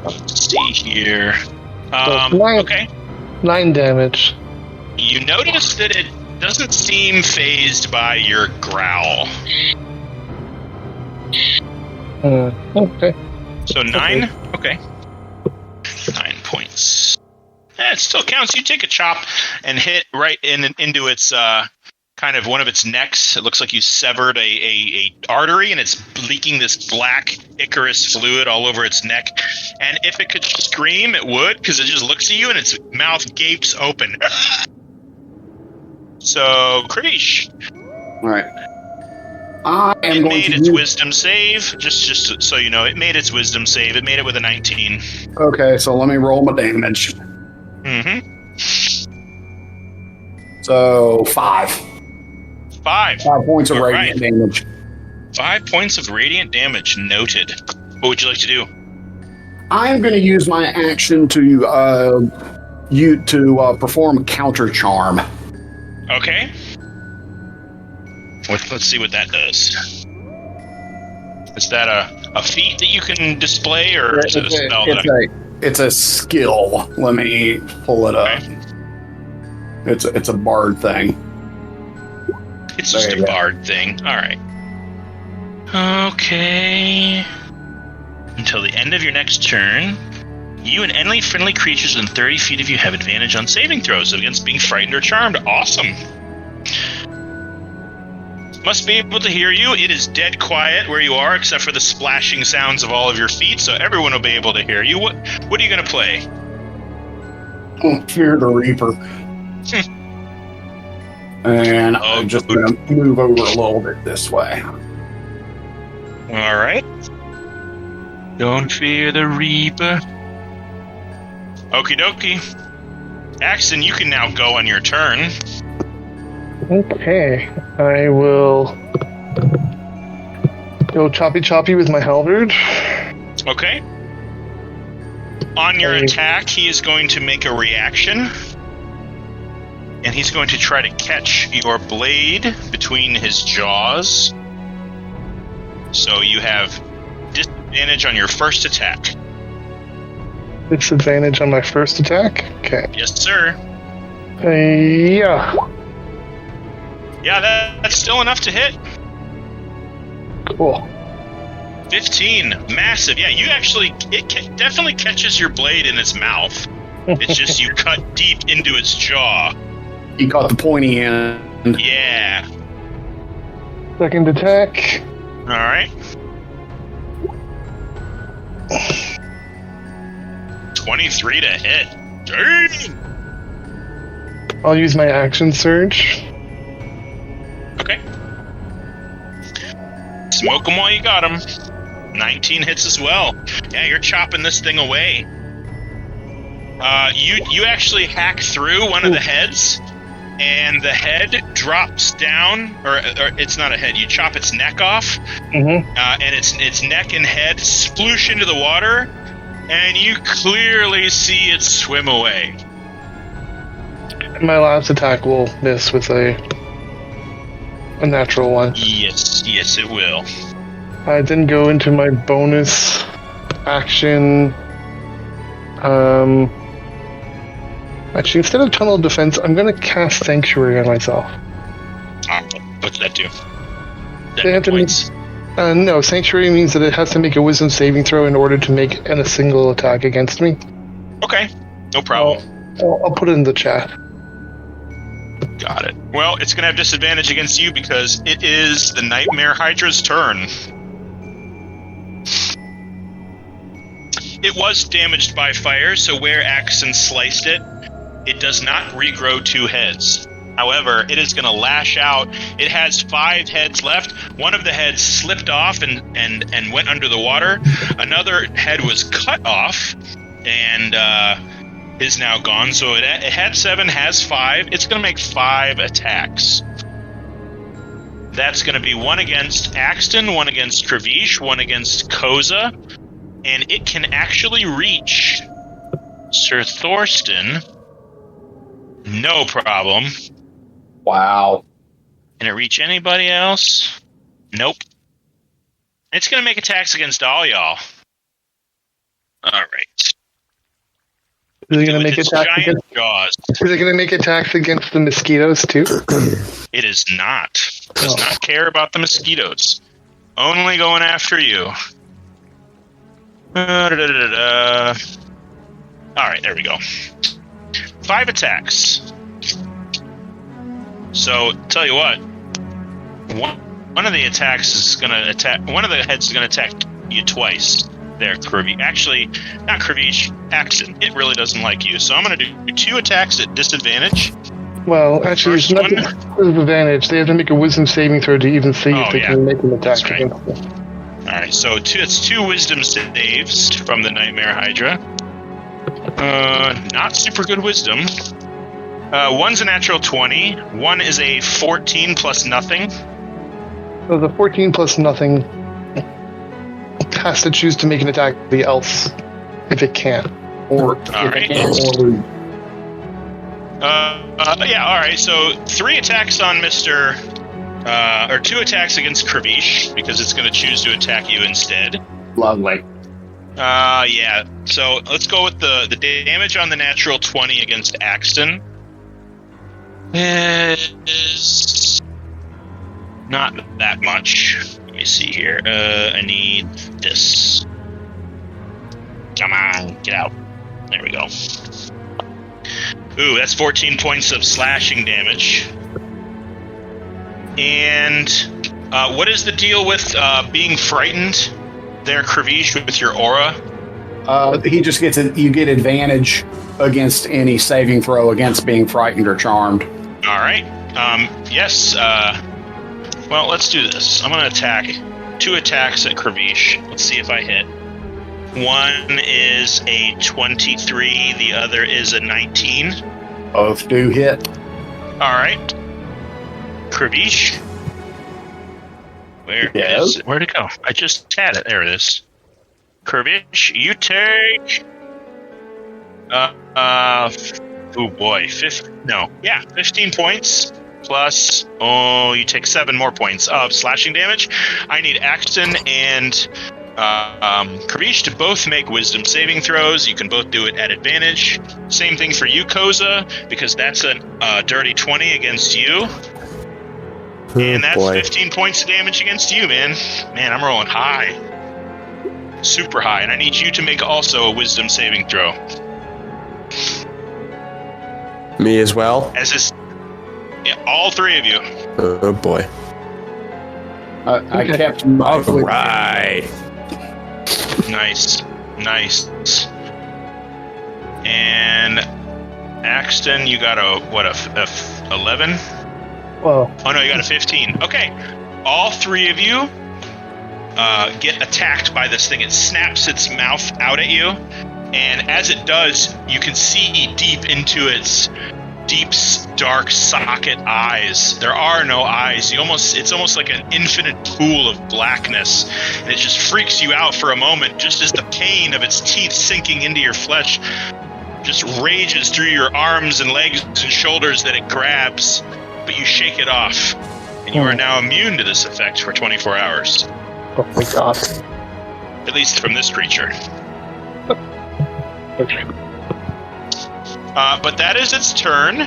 Let's see here. Okay. 9 damage. You notice that it doesn't seem phased by your growl. Okay. So 9? Okay. 9 points. It still counts. You take a chop and hit right into its kind of one of its necks. It looks like you severed a artery, and it's leaking this black Icarus fluid all over its neck. And if it could scream, it would, because it just looks at you and its mouth gapes open. So, Krish. All right. I am it made its wisdom save. Just so you know, it made its wisdom save. It made it with a 19. Okay, so let me roll my damage. So 5. 5 points of radiant damage. 5 points of radiant damage. Noted. What would you like to do? I'm going to use my action to perform a counter charm. Okay. Let's see what that does. Is that a feat that you can display, or is it a spell? It's a skill. Let me pull it up. Okay. It's a bard thing. It's just a bard thing. All right. Okay. Until the end of your next turn, you and any friendly creatures within 30 feet of you have advantage on saving throws against being frightened or charmed. Awesome. Must be able to hear you. It is dead quiet where you are, except for the splashing sounds of all of your feet, so everyone will be able to hear you. What are you going to play? Fear the Reaper. And I'm just going to move over a little bit this way. All right. Don't fear the Reaper. Okie dokie. Axton, you can now go on your turn. Okay, I will go choppy with my halberd. Okay. On your attack, he is going to make a reaction. And he's going to try to catch your blade between his jaws. So you have disadvantage on your first attack. Disadvantage on my first attack? Okay. Yes, sir. Yeah. Yeah, that's still enough to hit. Cool. 15, massive. Yeah, you actually, definitely catches your blade in its mouth. It's just you cut deep into its jaw. You caught the pointy end. Yeah. Second attack. All right. 23 to hit. Dang. I'll use my action surge. Okay. Smoke them while you got them. 19 hits as well. Yeah, you're chopping this thing away. You actually hack through one of the heads, and the head drops down, or it's not a head. You chop its neck off, and its neck and head sploosh into the water, and you clearly see it swim away. My last attack will miss with a natural one. Yes, it will. I then go into my bonus action. Actually, instead of tunnel defense, I'm going to cast sanctuary on myself. What's that do? They have to make, no, sanctuary means that it has to make a wisdom saving throw in order to make a single attack against me. Okay, no problem. I'll put it in the chat. Got it. Well, it's going to have disadvantage against you because it is the Nightmare Hydra's turn. It was damaged by fire, so where Axon sliced it, it does not regrow 2 heads. However, it is going to lash out. It has 5 heads left. One of the heads slipped off and went under the water. Another head was cut off and is now gone. So it had 7, has 5. It's going to make 5 attacks. That's going to be 1 against Axton, 1 against Kravish, 1 against Koza, and it can actually reach Sir Thorsten. No problem. Wow. Can it reach anybody else? Nope. It's going to make attacks against all y'all. All right. Is it going to make attacks against jaws? Is it going to make attacks against the mosquitoes too? It is not. Does not care about the mosquitoes. Only going after you. All right, there we go. 5 attacks. So, tell you what. One of the attacks is going to attack. One of the heads is going to attack you twice. There, Kravish. Actually, not Kravish. Axon. It really doesn't like you. So I'm going to do 2 attacks at disadvantage. Well, actually, it's not disadvantage. They have to make a wisdom saving throw to even see if they can make an attack against them. All right, so it's 2 wisdom saves from the Nightmare Hydra. Not super good wisdom. One's a natural 20. One is a 14 plus nothing. So the 14 plus nothing has to choose to make an attack the else if it can. Or all right. Yeah, all right. So 3 attacks on Mr. Or 2 attacks against Kravish because it's going to choose to attack you instead. Lovely. Yeah. So let's go with the damage on the natural 20 against Axton. Is not that much. Let me see here. I need this. Come on, get out. There we go. Ooh, that's 14 points of slashing damage. And what is the deal with being frightened there, Kravish, with your aura? He just gets you get advantage against any saving throw against being frightened or charmed. All right. Yes. Well, let's do this. I'm going to attack 2 attacks at Kravish. Let's see if I hit. One is a 23. The other is a 19. Both do hit. All right. Kravish. Where'd it go? I just had it. There it is. Kravish, you take. Oh boy, 15 points plus. Oh, you take 7 more points of slashing damage. I need Axton and Karish, to both make wisdom saving throws. You can both do it at advantage. Same thing for you, Koza, because that's a dirty 20 against you. And that's 15 points of damage against you, man. Man, I'm rolling high. Super high. And I need you to make also a wisdom saving throw. Me as well? As is, yeah, all three of you. Oh boy. I kept my Right. Nice. And Axton, you got a 11? Well, Oh no, you got a 15. Okay. All three of you get attacked by this thing. It snaps its mouth out at you, and as it does, you can see deep into its deep, dark socket eyes. There are no eyes. It's almost like an infinite pool of blackness, and it just freaks you out for a moment, just as the pain of its teeth sinking into your flesh just rages through your arms and legs and shoulders that it grabs, but you shake it off, and you are now immune to this effect for 24 hours. oh my god. At least from this creature. Okay. But that is its turn.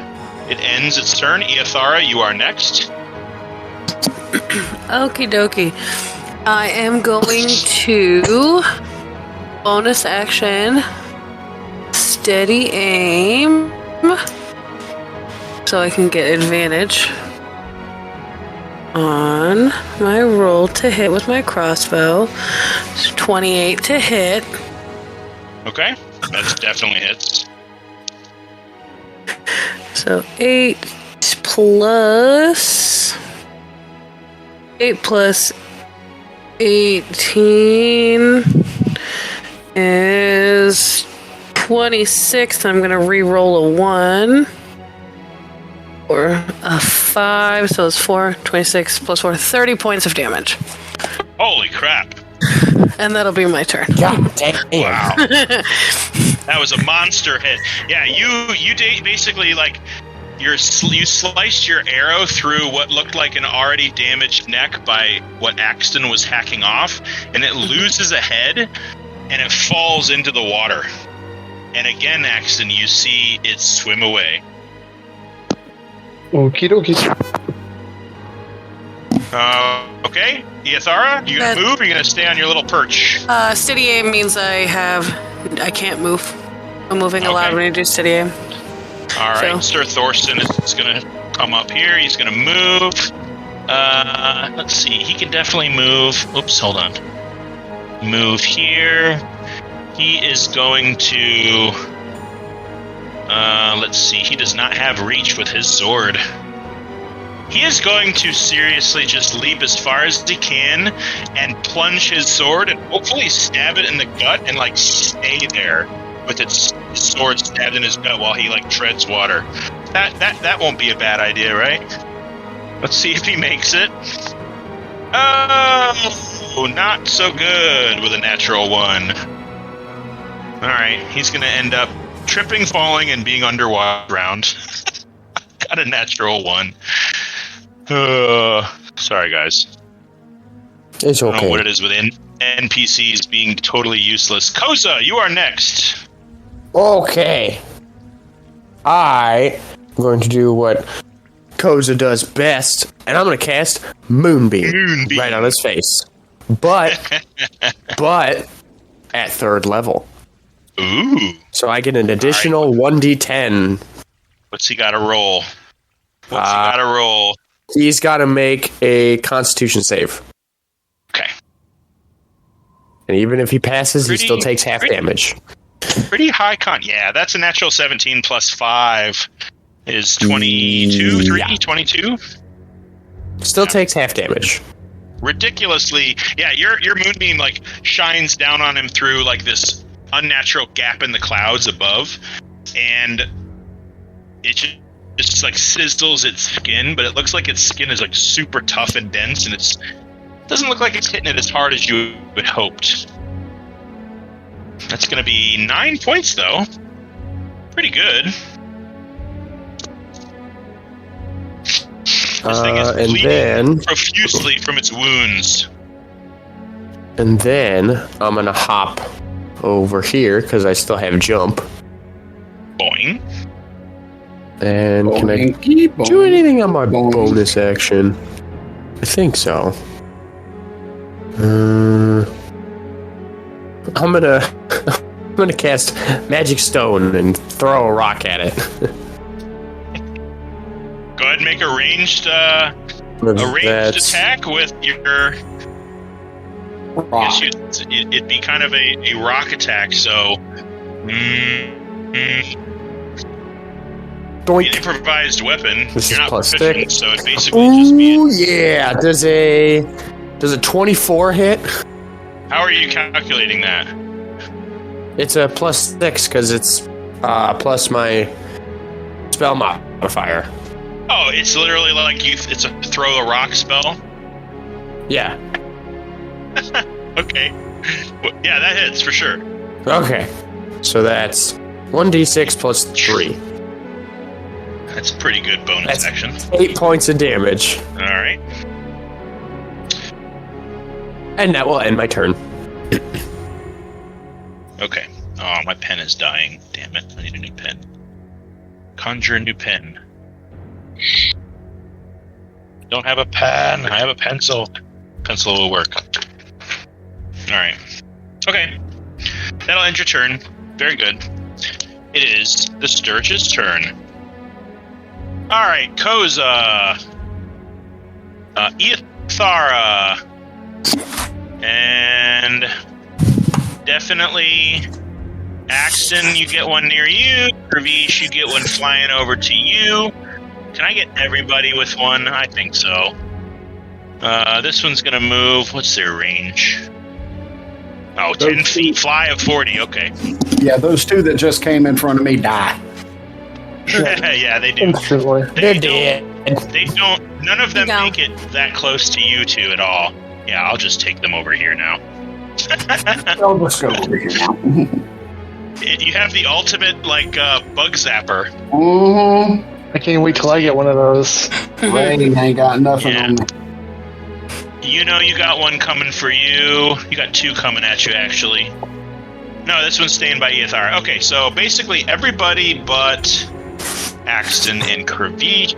It ends its turn. Iathara, you are next. Okie dokie. I am going to bonus action, steady aim, so I can get advantage on my roll to hit with my crossbow. It's 28 to hit. Okay, that's definitely hits. So 8 plus 18 is 26. I'm going to re-roll a 1 or a 5. So it's 4, 26 plus 4, 30 points of damage. Holy crap. And that'll be my turn. God damn. Wow. That was a monster hit. Yeah, you basically, like, you sliced your arrow through what looked like an already damaged neck by what Axton was hacking off, and it loses a head, and it falls into the water. And again, Axton, you see it swim away. Okie dokie. Okay, Iathara, you gonna move, or you gonna stay on your little perch? Steady aim means I can't move. I'm moving allowed when you do steady aim. All right, Sir Thorsten is going to come up here. He's going to move. Let's see. He can definitely move. Oops, hold on. Move here. He is going to... let's see. He does not have reach with his sword. He is going to seriously just leap as far as he can and plunge his sword and hopefully stab it in the gut and, like, stay there with its sword stabbed in his gut while he, like, treads water. That won't be a bad idea, right? Let's see if he makes it. Oh, not so good with a natural 1. Alright, he's gonna end up tripping, falling, and being underwater drowned. Got a natural 1. Sorry, guys. It's I don't know okay. what it is with NPCs being totally useless. Koza, you are next. Okay. I am going to do what Koza does best, and I'm going to cast Moonbeam right on his face. But at 3rd level. Ooh. So I get an additional 1d10. What's he got to roll? What's he got to roll? He's got to make a Constitution save. Okay. And even if he passes, he still takes half damage. Pretty high con. Yeah, that's a natural 17 plus 5 is 22, 3, Yeah. 22. Still takes half damage. Ridiculously, yeah, your moonbeam, like, shines down on him through, like, this unnatural gap in the clouds above, and it just like, sizzles its skin, but it looks like its skin is, like, super tough and dense, and it doesn't look like it's hitting it as hard as you had hoped. That's going to be 9 points, though. Pretty good. This thing is bleeding profusely from its wounds. And then I'm going to hop over here because I still have jump. Boing. And can I do anything on my bonus action? I think so. I'm gonna cast Magic Stone and throw a rock at it. Go ahead and make a ranged attack with your. Rock. It'd be kind of a rock attack, so. Doink. An improvised weapon. This You're is not plus proficient, six. so it basically just be. Ooh, yeah. Does a 24 hit? How are you calculating that? It's a plus 6 because it's plus my spell modifier. Oh, it's literally like it's a throw a rock spell? Yeah. Okay. Well, yeah, that hits for sure. Okay. So that's 1d6 plus 3. That's a pretty good bonus That's action. 8 points of damage. Alright. And that will end my turn. Okay. Oh, my pen is dying. Damn it. I need a new pen. Conjure a new pen. Don't have a pen. I have a pencil. Pencil will work. Alright. Okay. That'll end your turn. Very good. It is the Sturge's turn. Alright, Koza. Ithara. And definitely Axton, you get one near you. Ravish, you get one flying over to you. Can I get everybody with one? I think so. This one's gonna move. What's their range? Oh, 10 feet, fly of 40, okay. Yeah, those two that just came in front of me die. Yeah, they do. Instantly. They're dead. None of them No. make it that close to you two at all. Yeah, I'll just take them over here now. I'll just go over here now. You have the ultimate, bug zapper. Mm-hmm. I can't wait till I get one of those. Rain ain't got nothing Yeah. on me. You know you got one coming for you. You got two coming at you, actually. No, this one's staying by Ethar. Okay, so basically everybody but Axton and Kravi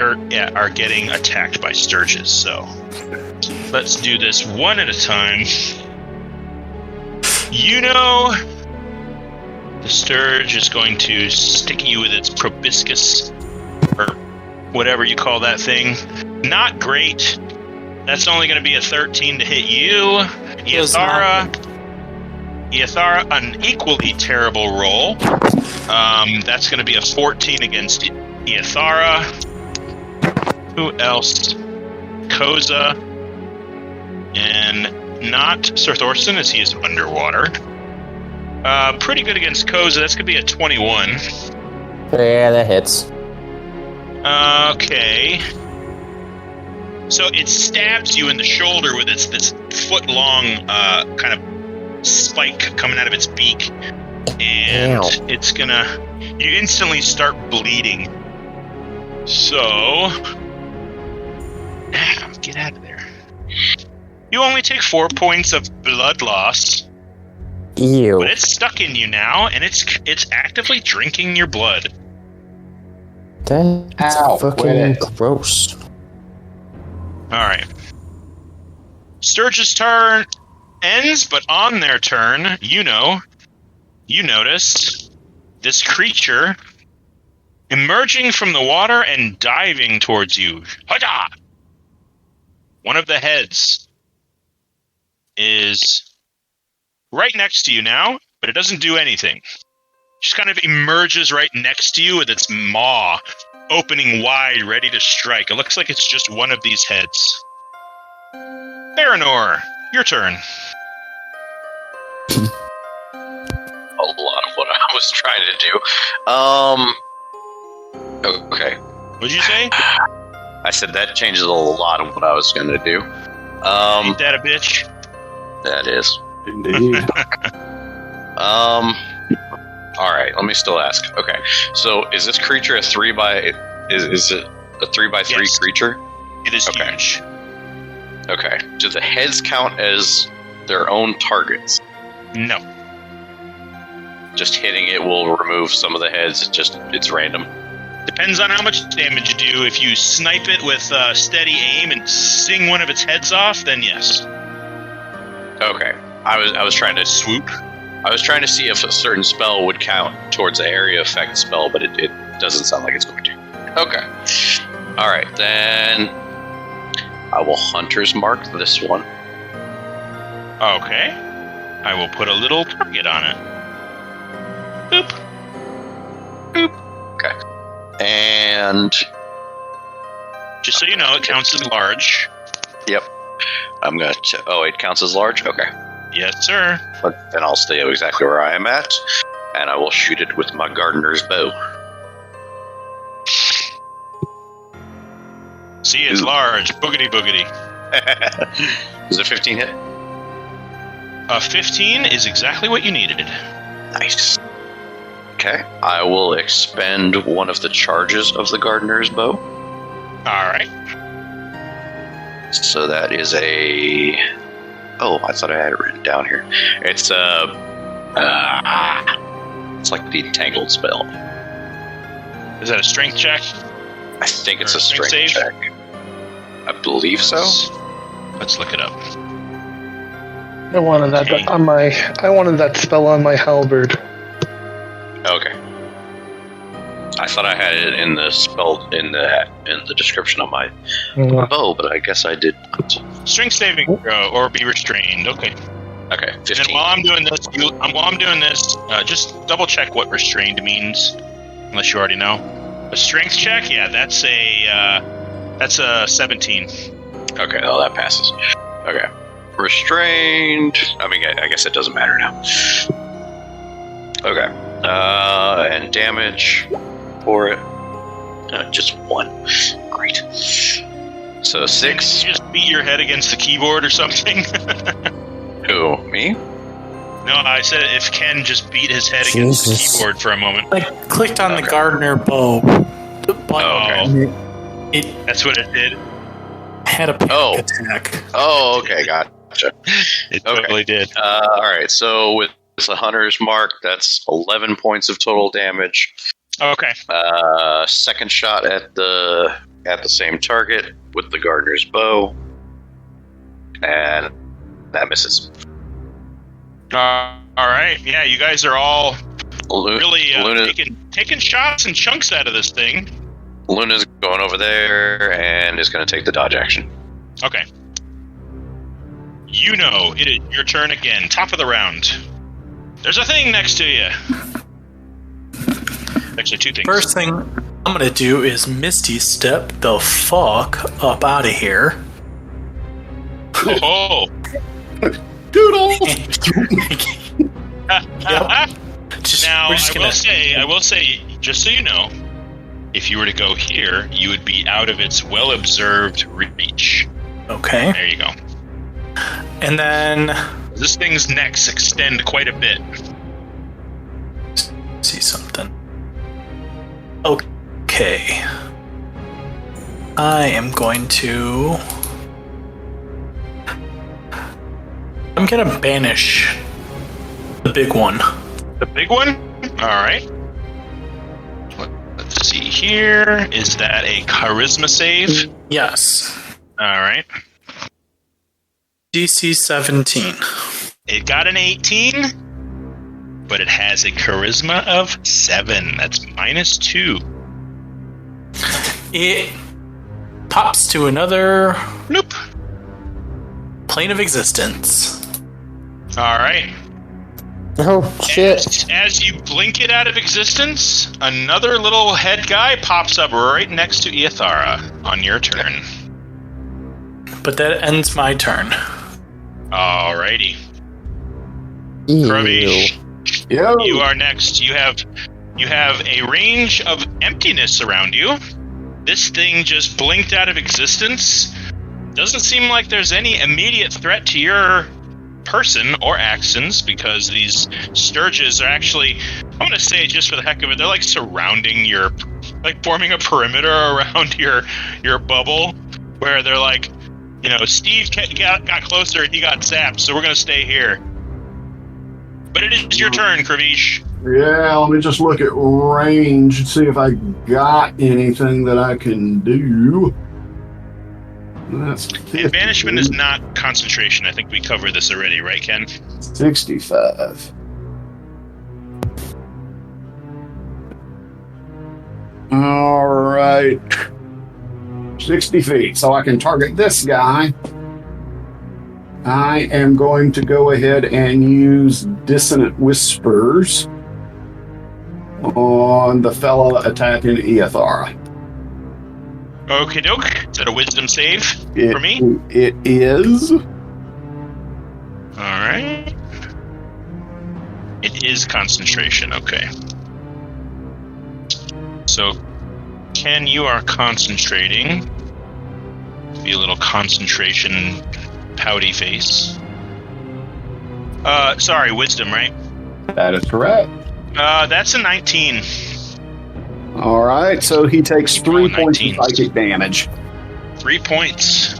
are getting attacked by Sturges, so let's do this one at a time. You know the Sturge is going to stick you with its proboscis, or whatever you call that thing. Not great. That's only going to be a 13 to hit you. Ethara, an equally terrible roll. That's going to be a 14 against Ethara. Who else? Koza. And not Sir Thorsten, as he is underwater. Pretty good against Koza. That's going to be a 21. Yeah, that hits. Okay. So it stabs you in the shoulder with this foot-long kind of spike coming out of its beak. And Ow. it's gonna... You instantly start bleeding. So... Get out of there. You only take 4 points of blood loss. Ew. But it's stuck in you now, and it's actively drinking your blood. That's Ow, fucking quit it. gross. Alright. Sturge's turn ends, but on their turn, you notice this creature emerging from the water and diving towards you. Hada! One of the heads is right next to you now, but it doesn't do anything. Just kind of emerges right next to you with its maw opening wide, ready to strike. It looks like it's just one of these heads. Baranor, your turn. A lot of what I was trying to do. Okay. What'd you say? I said that changes a lot of what I was going to do. Ain't that a bitch? That is. Indeed. All right. Let me still ask. Okay. So, is this creature a 3x? Is it a 3x3 Yes. creature? It is Okay. huge. Okay. Do the heads count as their own targets? No. Just hitting it will remove some of the heads. It's random. Depends on how much damage you do. If you snipe it with steady aim and sing one of its heads off, then yes. Okay. I was trying to swoop. I was trying to see if a certain spell would count towards the area effect spell, but it doesn't sound like it's going to. Okay. All right, then I will Hunter's Mark this one. Okay. I will put a little target on it. Boop. Boop. Okay. And just so you know, it counts as large. Yep. I'm going to... Oh, it counts as large? Okay. Yes, sir. But then I'll stay exactly where I am at, and I will shoot it with my gardener's bow. See, it's large. Boogity boogity. Is it 15 hit? 15 is exactly what you needed. Nice. Okay. I will expend one of the charges of the gardener's bow. All right. So that is a... Oh, I thought I had it written down here. It's it's like the Entangled spell. Is that a strength check? I think it's Or a strength save? check. I believe so. Let's look it up. I wanted that on my. I wanted that spell on my halberd. Okay. I thought I had it in the spell in the description of my bow, but I guess I did. Strength saving throw or be restrained. Okay. Okay, 15. And then while I'm doing this, just double check what restrained means, unless you already know. A strength check, yeah, that's a 17. Okay, well that passes. Okay, restrained. I mean, I guess it doesn't matter now. Okay, and damage for it. Just 1. Great. So 6. Did you just beat your head against the keyboard or something? Who? Me? No, I said if Ken just beat his head against the keyboard for a moment. I clicked on the gardener bow. The button. That's what it did. Had a panic attack. Oh, okay, gotcha. It totally did. All right, so with the Hunter's Mark, that's 11 points of total damage. Okay. Second shot at the same target with the gardener's bow, and that misses. All right. Yeah, you guys are all really Luna, taking shots and chunks out of this thing. Luna's going over there and is going to take the dodge action. Okay. You know, it is your turn again. Top of the round. There's a thing next to you. Actually, 2 things. First thing I'm going to do is Misty Step the fuck up out of here. Oh. Doodle! Now, I will say, just so you know, if you were to go here, you would be out of its well-observed reach. Okay. There you go. And then... This thing's necks extend quite a bit. See something. Okay. I am going to... I'm going to banish the big one. The big one? Alright. Let's see here. Is that a charisma save? Yes. Alright. DC 17. It got an 18, but it has a charisma of 7. That's -2. It pops to another Nope. plane of existence. Alright. Oh, shit. As you blink it out of existence, another little head guy pops up right next to Ithara on your turn. But that ends my turn. Alrighty. Ew. Kravish, Yo. you are next. You have a range of emptiness around you. This thing just blinked out of existence. Doesn't seem like there's any immediate threat to your person or actions, because these sturges are actually, I'm going to say just for the heck of it, they're like surrounding like forming a perimeter around your bubble, where they're like Steve got closer and he got zapped, so we're going to stay here. But it is your turn, Kravish. Yeah, let me just look at range and see if I got anything that I can do. That's 50. And banishment is not concentration. I think we covered this already, right, Ken? 65. All right. 60 feet, so I can target this guy. I am going to go ahead and use Dissonant Whispers on the fella attacking Eothara. Okie doke. Is that a wisdom save for me? It is. Alright. It is concentration, okay. So, Ken, you are concentrating. Be a little concentration pouty face. Sorry, wisdom, right? That is correct. That's a 19. All right, so he takes 3 points of psychic damage. 3 points.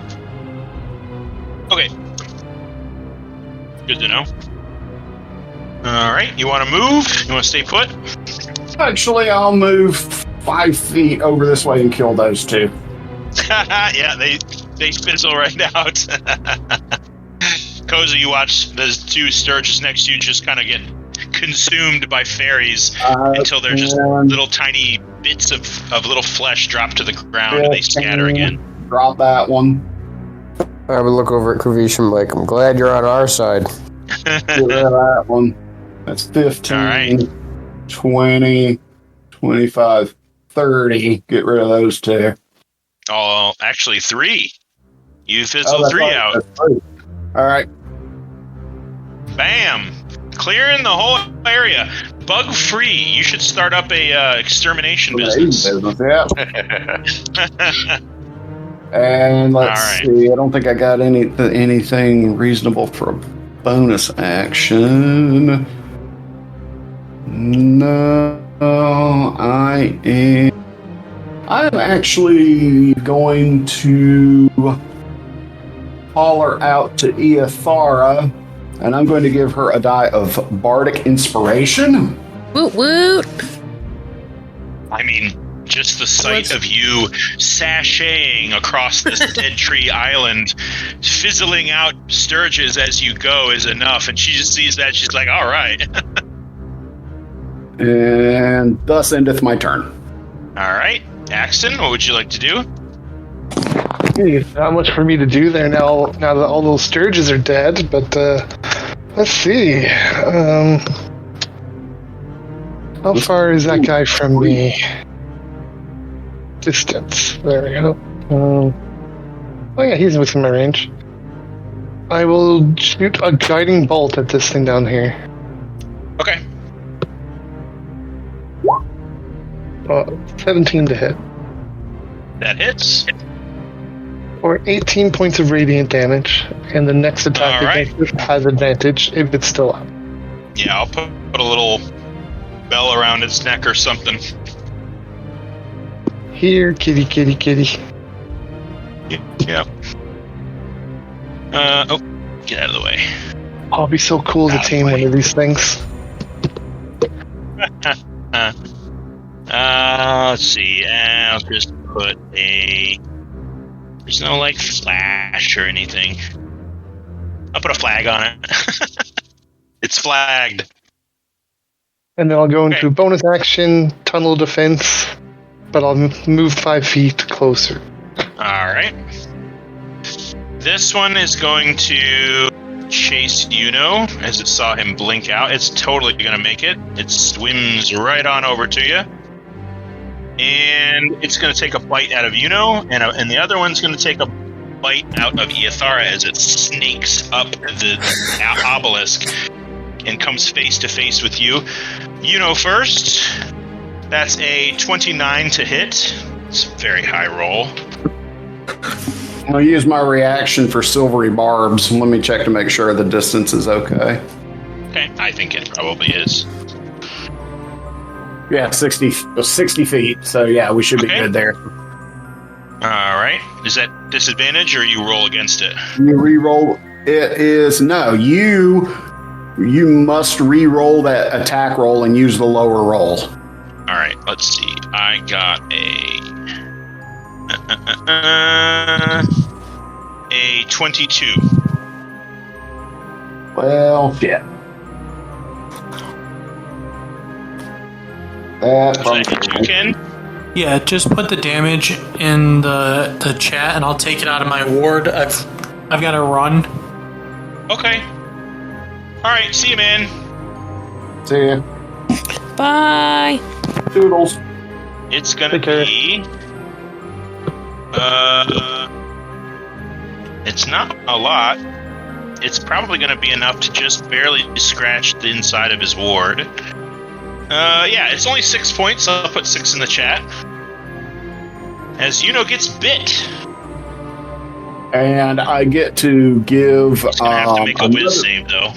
Okay. Good to know. All right, you want to move? You want to stay put? Actually, I'll move 5 feet over this way and kill those two. Yeah, they fizzle right out. Cozy, you watch those two sturges next to you just kind of get consumed by fairies until they're just little tiny bits of little flesh drop to the ground and they scatter again. Drop that one. I would look over at Kravish and be like, I'm glad you're on our side. Get rid of that one. That's 15, right. 20, 25, 30. Get rid of those two. Oh, actually 3. You fizzled 3 out. That's 3. All right. Bam! Clearing the whole area. Bug free. You should start up a extermination business. Yeah. And let's see. I don't think I got anything reasonable for a bonus action. No, I'm actually going to holler out to Eothara, and I'm going to give her a die of Bardic Inspiration. Woot woot! I mean, just the sight of you sashaying across this dead tree island, fizzling out sturges as you go is enough, and she just sees that, she's like, all right. And thus endeth my turn. All right. Axton, what would you like to do? Hey, not much for me to do there now that all those sturges are dead, but let's see. How far is that guy from me? Distance. There we go. Oh yeah, he's within my range. I will shoot a guiding bolt at this thing down here. Okay. 17 to hit. That hits. Or 18 points of radiant damage, and the next attack against it has advantage if it's still up. Yeah, I'll put a little bell around its neck or something. Here, kitty, kitty, kitty. Yeah. Get out of the way. Oh, it'd be so cool to tame one of these things. Let's see. I'll just put a... There's no, flash or anything. I'll put a flag on it. It's flagged. And then I'll go into bonus action, tunnel defense, but I'll move 5 feet closer. Alright. This one is going to chase Yuno as it saw him blink out. It's totally going to make it. It swims right on over to you. And it's going to take a bite out of Yuno, and the other one's going to take a bite out of Eothara as it snakes up the obelisk and comes face to face with you. Yuno first. That's a 29 to hit. It's a very high roll. I'll use my reaction for silvery barbs. Let me check to make sure the distance is okay. Okay, I think it probably is. Yeah, 60 feet. So yeah, we should be good there. All right. Is that disadvantage, or you roll against it? You re-roll. It is no. You must re-roll that attack roll and use the lower roll. All right. Let's see. I got a 22. Well, shit. Does that hit you, Ken? Yeah, just put the damage in the chat, and I'll take it out of my ward. I've got to run. Okay. All right. See you, man. See ya. Bye. Toodles. It's gonna be. It's not a lot. It's probably gonna be enough to just barely scratch the inside of his ward. Yeah, it's only 6 points. So I'll put 6 in the chat. As Yuno gets bit. And I get to give. He's gonna have to make a whiz save, though.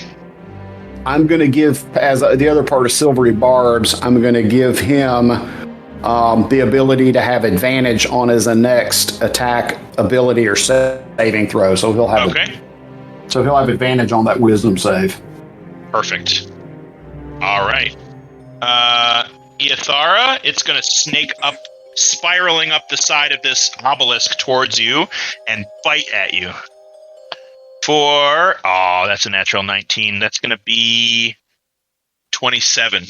I'm going to give, as the other part of Silvery Barbs, I'm going to give him the ability to have advantage on his next attack ability or saving throw. So he'll have So he'll have advantage on that wisdom save. Perfect. All right. Ithara, it's going to snake up, spiraling up the side of this obelisk towards you and bite at you. That's a natural 19. That's going to be 27.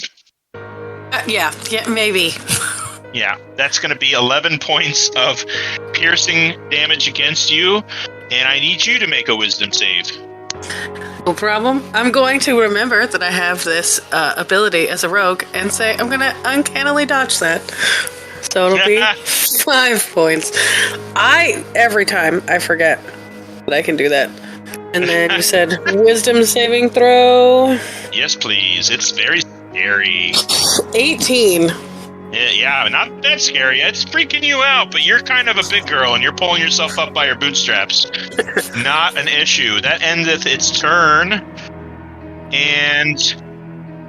Yeah, maybe. Yeah, that's going to be 11 points of piercing damage against you, and I need you to make a wisdom save. No problem. I'm going to remember that I have this ability as a rogue and say I'm going to uncannily dodge that. So it'll be 5 points. Every time I forget that I can do that. And then you said wisdom saving throw. Yes, please. It's very scary. 18. Yeah, not that scary. It's freaking you out, but you're kind of a big girl and you're pulling yourself up by your bootstraps. Not an issue. That endeth its turn. And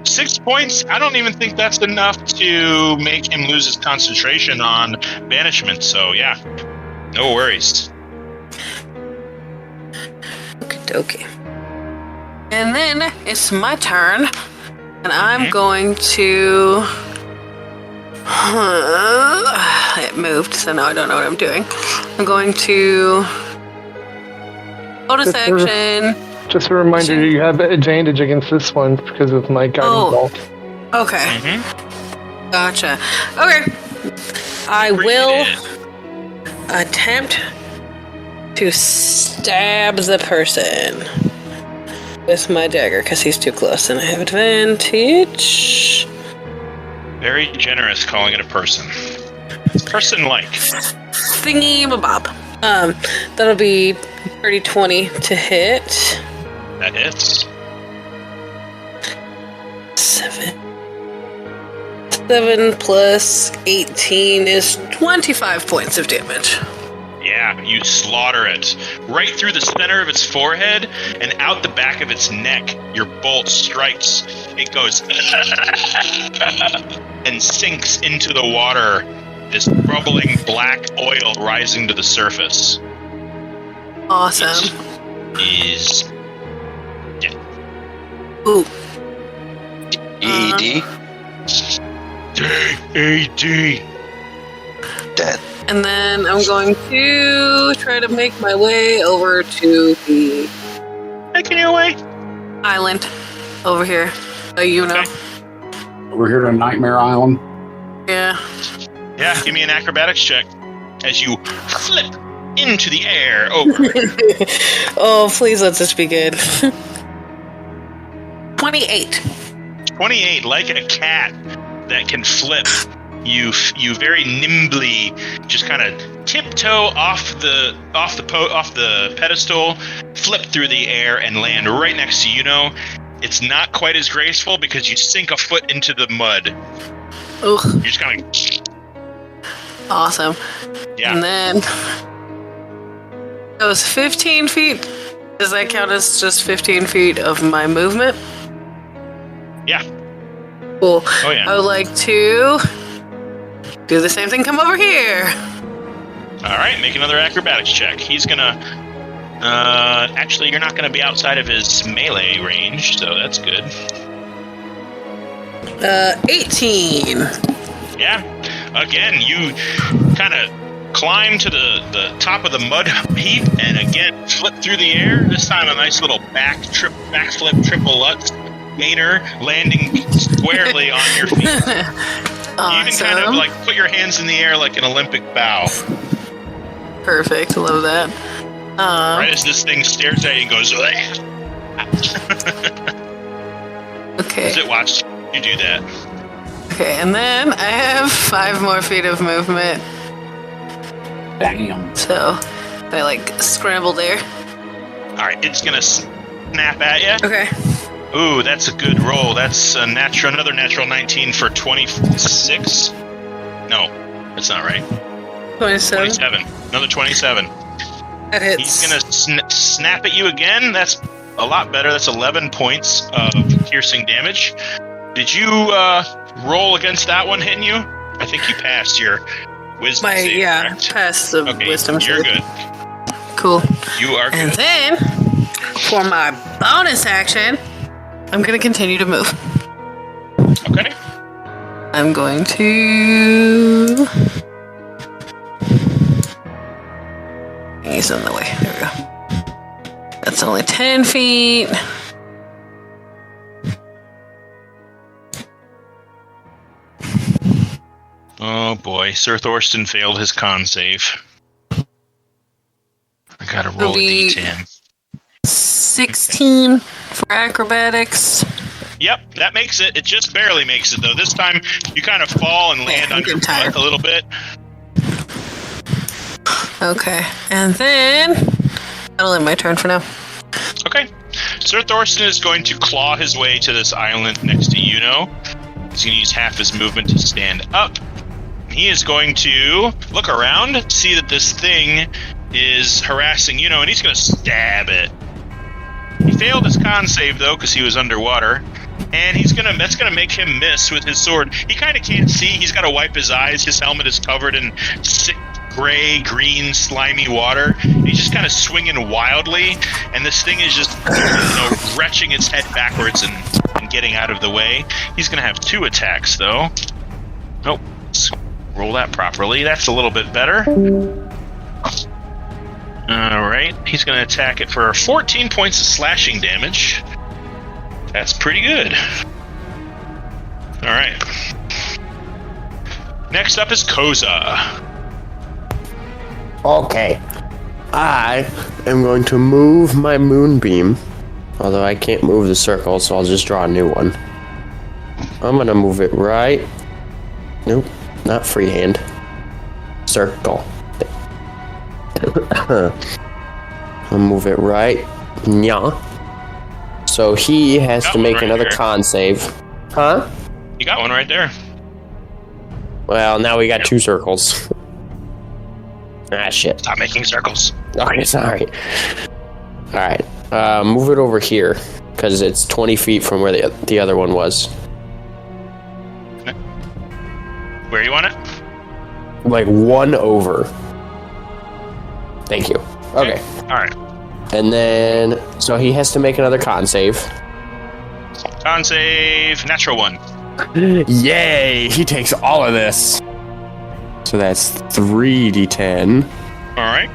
6 points, I don't even think that's enough to make him lose his concentration on banishment. So, yeah, no worries. Okay. And then it's my turn, and I'm going to. It moved, so now I don't know what I'm doing. I'm going to. Bonus action. Just a reminder, you have advantage against this one because of my guiding bolt. Okay. Gotcha. Okay. I will attempt to stab the person with my dagger because he's too close and I have advantage. Very generous calling it a person. Person-like. Thingy-mabob. That'll be 30-20 to hit. That hits. 7 plus 18 is 25 points of damage. Yeah, you slaughter it. Right through the center of its forehead and out the back of its neck. Your bolt strikes. It goes and sinks into the water. This bubbling black oil rising to the surface. Awesome. Is dead. Ooh. EED? D-A-D. Dead. And then I'm going to try to make my way over to the Making your way. island over here. You know. Okay. We're here to Nightmare Island. Yeah. Yeah, give me an acrobatics check as you flip into the air over. Oh, please let this be good. 28. 28, like a cat that can flip. You very nimbly just kind of tiptoe off the pedestal, flip through the air, and land right next to Yuno. It's not quite as graceful because you sink a foot into the mud. Ugh. You're just kind of Awesome. Yeah. And then that was 15 feet. Does that count as just 15 feet of my movement? Yeah. Cool. Oh yeah. I would like to do the same thing. Come over here. All right, make another acrobatics check. He's gonna. Actually, you're not gonna be outside of his melee range, so that's good. 18. Yeah. Again, you kind of climb to the top of the mud heap and again flip through the air. This time a nice little backflip triple Lutz gainer, landing squarely on your feet. Awesome. You even kind of like put your hands in the air like an Olympic bow. Perfect. Love that. Right as this thing stares at you and goes, okay. As it watches you do that. Okay, and then I have 5 more feet of movement. Damn. So I like scramble there. Alright, it's gonna snap at you. Okay. Ooh, that's a good roll. That's another natural 19 for 26. No, that's not right. 27. Another 27. That hits. He's gonna snap at you again. That's a lot better. That's 11 points of piercing damage. Did you roll against that one hitting you? I think you passed your wisdom save, correct? Passed the wisdom save. You're good. Cool. You are good. And then, for my bonus action, I'm going to continue to move. Okay. I'm going to... He's in the way. There we go. That's only 10 feet. Oh boy, Sir Thorsten failed his con save. I gotta roll a d10. 16 for acrobatics. Yep, that makes it. It just barely makes it, though. This time, you kind of fall and land on your butt a little bit. Okay, and then... That'll end my turn for now. Okay. Sir Thorsten is going to claw his way to this island next to Yuno. He's going to use half his movement to stand up. He is going to look around, see that this thing is harassing Yuno, and he's going to stab it. He failed his con save, though, because he was underwater. And that's gonna make him miss with his sword. He kind of can't see. He's got to wipe his eyes. His helmet is covered in sick, gray, green, slimy water. He's just kind of swinging wildly, and this thing is just, retching its head backwards and getting out of the way. He's gonna have 2 attacks, though. Nope. Let's roll that properly. That's a little bit better. All right. He's gonna attack it for 14 points of slashing damage. That's pretty good. All right. Next up is Koza. Okay. I am going to move my moonbeam. Although I can't move the circle, so I'll just draw a new one. I'm going to move it right. Nope, not freehand. Circle. I'll move it right. Nya. So he has to make another con save. Huh? You got one right there. Well, now we got 2 circles. Ah, shit. Stop making circles. Okay, sorry. Alright. Move it over here, because it's 20 feet from where the other one was. Okay. Where you want it? Like 1 over. Thank you. Okay. Alright. And then, so he has to make another con save. Con save, natural 1. Yay! He takes all of this. So that's 3d10. Alright.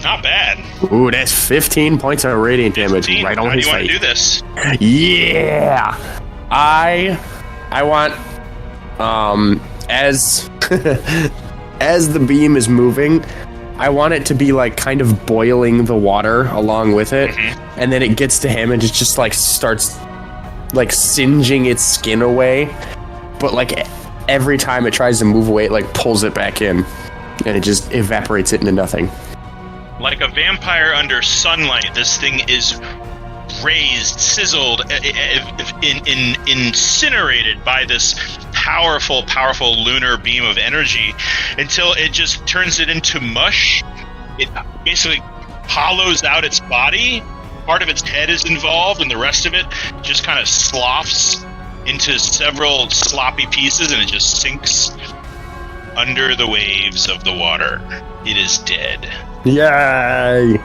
Not bad. Ooh, that's 15 points of radiant damage 15. right on his face. How do you want to do this? Yeah! I want, as as the beam is moving, I want it to be like kind of boiling the water along with it, and then it gets to him and it just like starts like singeing its skin away, but like every time it tries to move away, it like pulls it back in, and it just evaporates it into nothing. Like a vampire under sunlight, this thing is raised, sizzled, incinerated by this powerful lunar beam of energy until it just turns it into mush. It basically hollows out its body. Part of its head is involved, and the rest of it just kind of sloughs into several sloppy pieces, and it just sinks under the waves of the water. It is dead. Yay!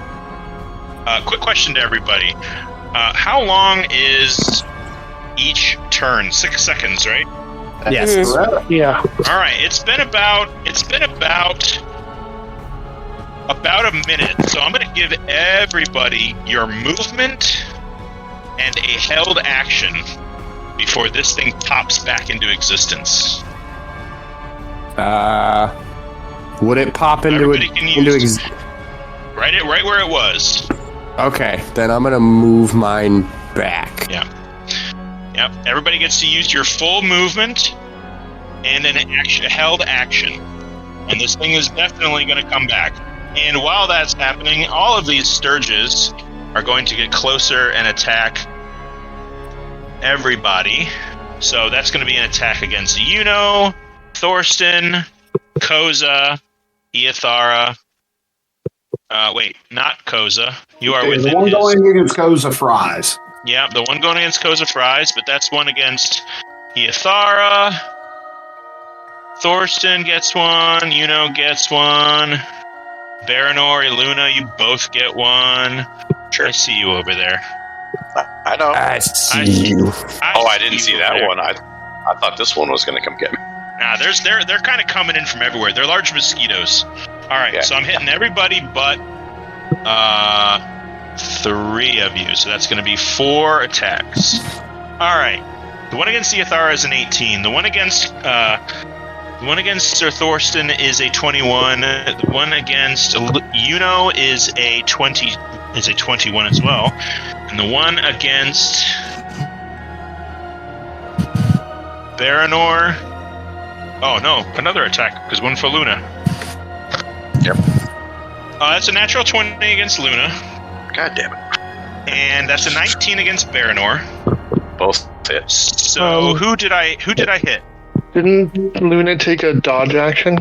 Quick question to everybody. How long is each turn? 6 seconds, right? Yes. Yeah. All right. It's been about a minute. So I'm going to give everybody your movement and a held action before this thing pops back into existence. Would it pop into Everybody can use right where it was. Okay, then I'm gonna move mine back. Yeah. Yep. Everybody gets to use your full movement and an held action. And this thing is definitely going to come back. And while that's happening, all of these Sturges are going to get closer and attack everybody. So that's going to be an attack against Yuno, Thorsten, Koza, Iothara. Wait, not Koza. You are within the one his. going against Koza Fries. Yeah, the one going against Koza Fries, but that's one against Iothara. Thorsten gets one. Yuno gets one. Baranor, Luna, you both get one. Sure. I see you over there. I know. I see you. I didn't see that one. I thought this one was going to come get me. Nah, they're kind of coming in from everywhere. They're large mosquitoes. All right, Yeah. So I'm hitting everybody but 3 of you. So that's going to be 4 attacks. All right. The one against Iothara is an 18. The one against Sir Thorsten is a 21. The one against Yuno is a 21 as well. And the one against Baranor. Oh no, another attack because one for Luna. Yep. That's a natural 20 against Luna. God damn it. And that's a 19 against Baranor. Both hit. So who did I hit? Didn't Luna take a dodge action?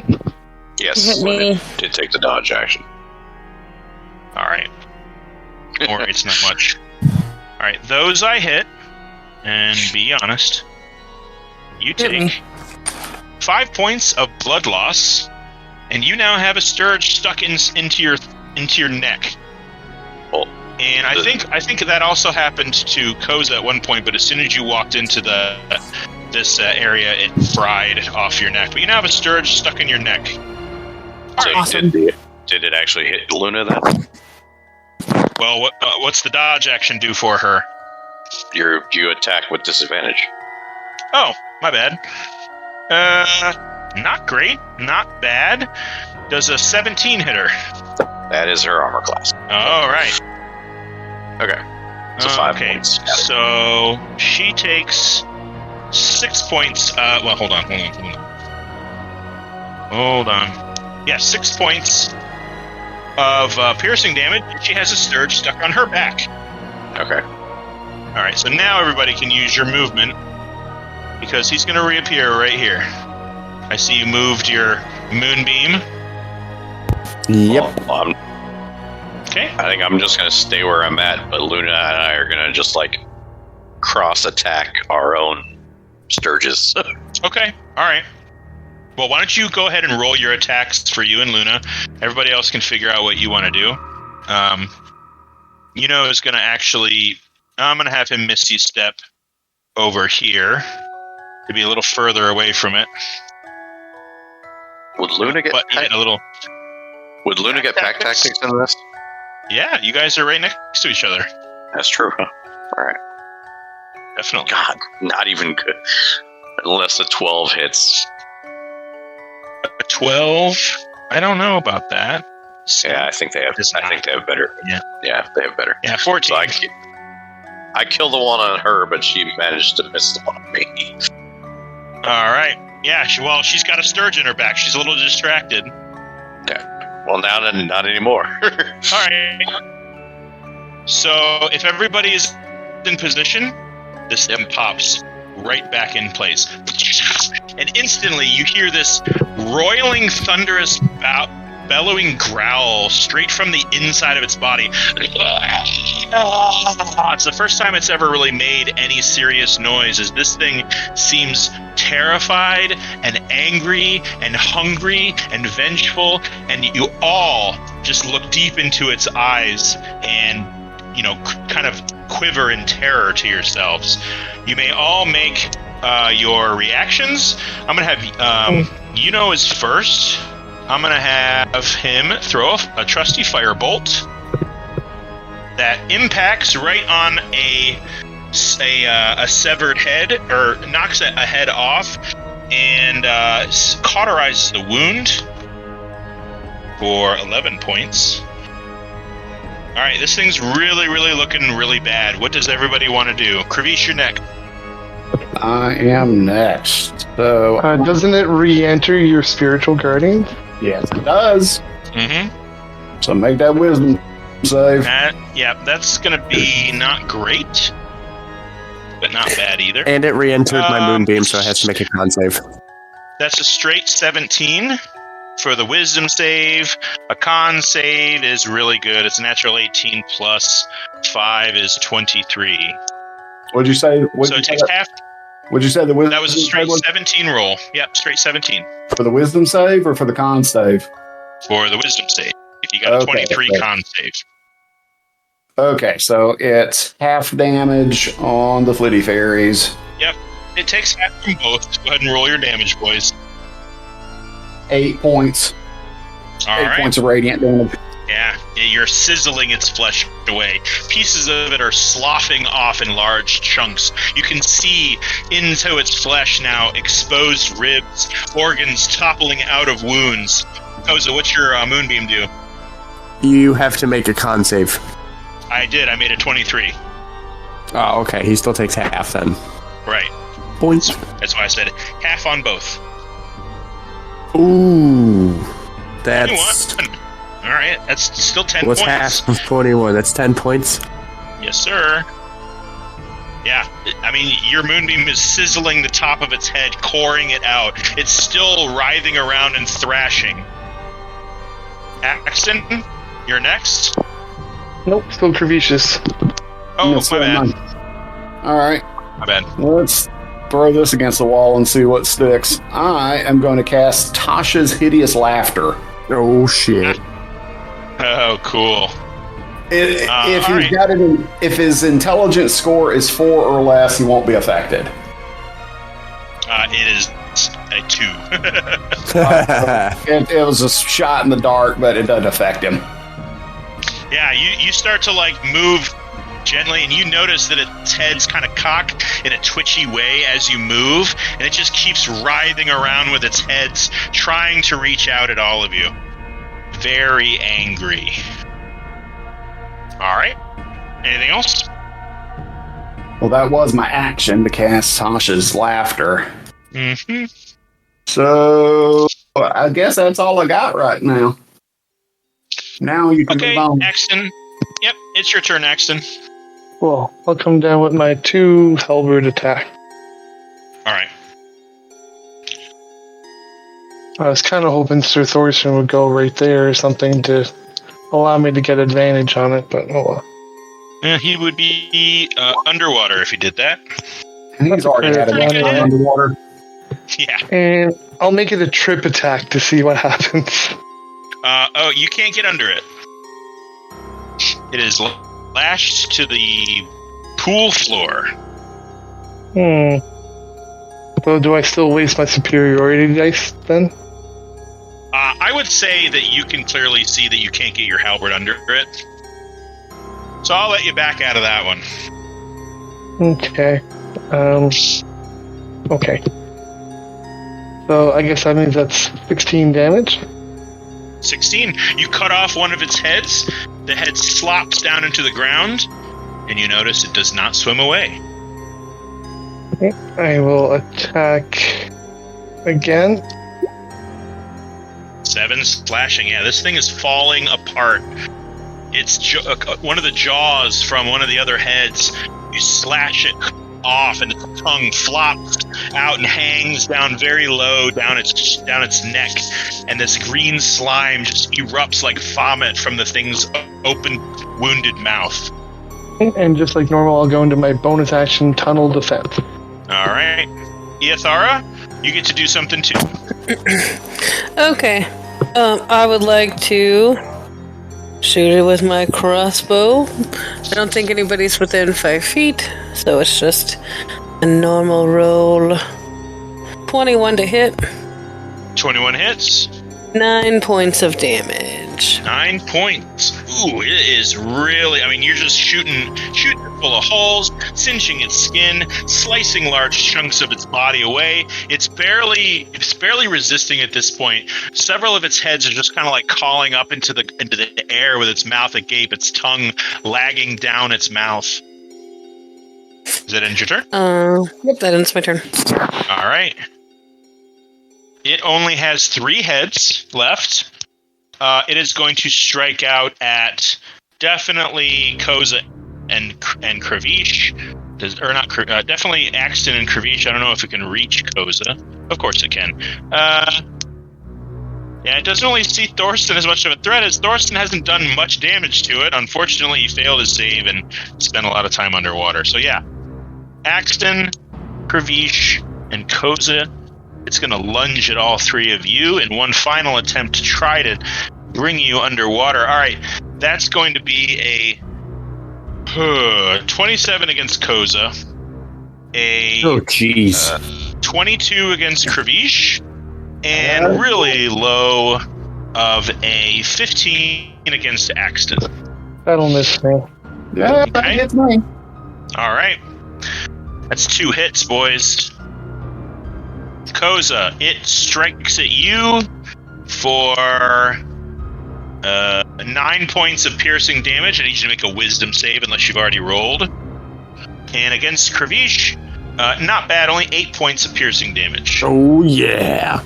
Yes. Hit me. Did take the dodge action. All right. Don't worry, it's not much. All right, those I hit. And be honest, you take 5 points of blood loss, and you now have a Sturge stuck into your neck. Oh. And I think that also happened to Koza at one point, but as soon as you walked into this area, it fried off your neck. But you now have a Sturge stuck in your neck. So Awesome. did it actually hit Luna then? Well, what's the dodge action do for her? You attack with disadvantage. Oh, my bad. Not great, not bad. Does a 17 hit her? That is her armor class. All right. Okay. So 5 okay. points. So she takes 6 points. Well, hold on. Yeah, 6 points of piercing damage. She has a Sturge stuck on her back. Okay. All right. So now everybody can use your movement because he's going to reappear right here. I see you moved your moonbeam. Yep. Well, Okay. I think I'm just going to stay where I'm at, but Luna and I are going to just cross attack our own Sturges. Okay. All right. Well, why don't you go ahead and roll your attacks for you and Luna? Everybody else can figure out what you want to do. Yuno is going to actually... I'm going to have him Misty Step over here to be a little further away from it. Would Luna get a little... Would Luna get pack tactics into this? Yeah, you guys are right next to each other. That's true, huh? All right. Definitely. God, not even good. Unless a 12 hits. A 12? I don't know about that. Yeah, I think they have. I think they have better. Yeah. Yeah, they have better. Yeah, 14. So I killed the one on her, but she managed to miss the one on me. All right. Yeah. She's got a Sturge in her back. She's a little distracted. Yeah. Well, now not anymore. All right. So if everybody is in position, this thing pops right back in place. And instantly you hear this roiling, thunderous bellowing growl straight from the inside of its body. It's the first time it's ever really made any serious noise, as this thing seems terrified and angry and hungry and vengeful, and you all just look deep into its eyes and, kind of quiver in terror to yourselves. You may all make your reactions. I'm going to have Yuno is first. I'm going to have him throw a trusty firebolt that impacts right on a severed head, or knocks a head off, and cauterizes the wound for 11 points. All right, this thing's really, really looking really bad. What does everybody want to do? Kravish, you're next. I am next. So doesn't it re-enter your spiritual guardian? yes, it does. Mm-hmm. So make that wisdom save. That's going to be not great, but not bad either. And it re-entered my moonbeam, so it has to make a con save. That's a straight 17 for the wisdom save. A con save is really good. It's a natural 18 plus 5 is 23. What'd you say? So it takes half. What'd you say? The wisdom. That was a straight 17 roll. Yep, straight 17 for the wisdom save or for the con save? For the wisdom save. If you got a 23 con save. Okay, so it's half damage on the Flitty Fairies. Yep, it takes half from both. Go ahead and roll your damage, boys. 8 points. All 8 right. points of radiant damage. Yeah, you're sizzling its flesh away. Pieces of it are sloughing off in large chunks. You can see into its flesh now exposed ribs, organs toppling out of wounds. Koza, what's your moonbeam do? You have to make a con save. I did. I made a 23. Oh, okay. He still takes half then. Right. Points. That's why I said half on both. Ooh. That's... 21. All right, that's still 10 What's points. half of 21? That's 10 points? Yes, sir. Yeah, I mean, your moonbeam is sizzling the top of its head, coring it out. It's still writhing around and thrashing. Axton, you're next. Nope, still Kravicious. Oh, Yes, my bad. All right, My bad. let's throw this against the wall and see what sticks. I am going to cast Tasha's Hideous Laughter. Oh, shit. Oh, cool. If all he's right. got it, if his intelligence score is 4 or less, he won't be affected. It is a 2. It was a shot in the dark, but it doesn't affect him. Yeah, you start to move gently, and you notice that its head's kind of cocked in a twitchy way as you move, and it just keeps writhing around with its heads, trying to reach out at all of you. Very angry. All right. Anything else? Well, that was my action to cast Tasha's Laughter. Mm-hmm. So I guess that's all I got right now. Now you can Okay, move on. Axton. Yep, it's your turn, Axton. Well, I'll come down with my 2 halberd attack. All right. I was kind of hoping Sir Thorsten would go right there or something to allow me to get advantage on it, but oh well. Yeah, he would be underwater if he did that. He's already had Pretty good it hit. underwater. Yeah. And I'll make it a trip attack to see what happens. You can't get under it. It is lashed to the pool floor. So do I still waste my superiority dice then? I would say that you can clearly see that you can't get your halberd under it. So I'll let you back out of that one. Okay. Okay. So I guess that means that's 16 damage. 16. You cut off one of its heads. The head slops down into the ground, and you notice it does not swim away. I will attack again. 7 slashing. Yeah, this thing is falling apart. It's one of the jaws from one of the other heads. You slash it off, and its tongue flops out and hangs down very low down its neck, and this green slime just erupts like vomit from the thing's open, wounded mouth. And just like normal, I'll go into my bonus action tunnel defense. All right, Iathara, you get to do something too. Okay. I would like to shoot it with my crossbow. I don't think anybody's within 5 feet, so it's just a normal roll. 21 to hit. 21 hits. 9 points of damage. 9 points. Ooh, it is really... I mean, you're just shooting it full of holes, cinching its skin, slicing large chunks of its body away. It's barely resisting at this point. Several of its heads are just kind of like calling up into the air with its mouth agape, its tongue lagging down its mouth. Is that end your turn? Yep, that ends my turn. All right. It only has 3 heads left. It is going to strike out at definitely Koza and Kravish. Definitely Axton and Kravish. I don't know if it can reach Koza. Of course it can. Yeah, it doesn't really see Thorsten as much of a threat, as Thorsten hasn't done much damage to it. Unfortunately, he failed his save and spent a lot of time underwater. So yeah, Axton, Kravish, and Koza. It's going to lunge at all 3 of you in one final attempt to try to bring you underwater. All right, that's going to be a 27 against Koza, a 22 against Kravish, and really low of a 15 against Axton. That'll miss me. Yeah, that hits me. All right, that's 2 hits, boys. Koza, it strikes at you for 9 points of piercing damage. I need you to make a wisdom save unless you've already rolled. And against Kravish, not bad, only 8 points of piercing damage. Oh, yeah.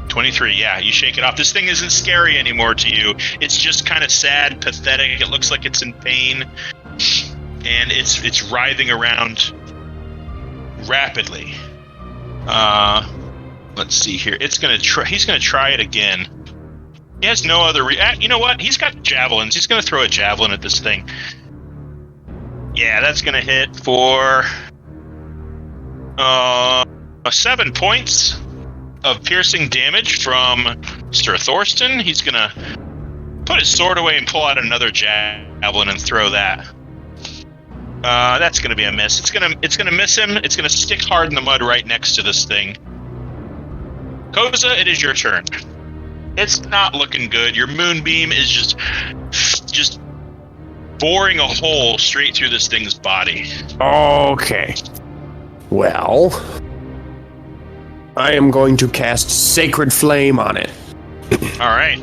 23, yeah, you shake it off. This thing isn't scary anymore to you. It's just kind of sad, pathetic. It looks like it's in pain. And it's writhing around rapidly. Let's see here. He's gonna try it again. He has no other you know what? He's got javelins. He's gonna throw a javelin at this thing. Yeah, that's gonna hit for 7 points of piercing damage from Sir Thorsten. He's gonna put his sword away and pull out another javelin and throw that. That's going to be a miss. It's going to miss him. It's going to stick hard in the mud right next to this thing. Koza, it is your turn. It's not looking good. Your moonbeam is just boring a hole straight through this thing's body. Okay. Well, I am going to cast Sacred Flame on it. All right.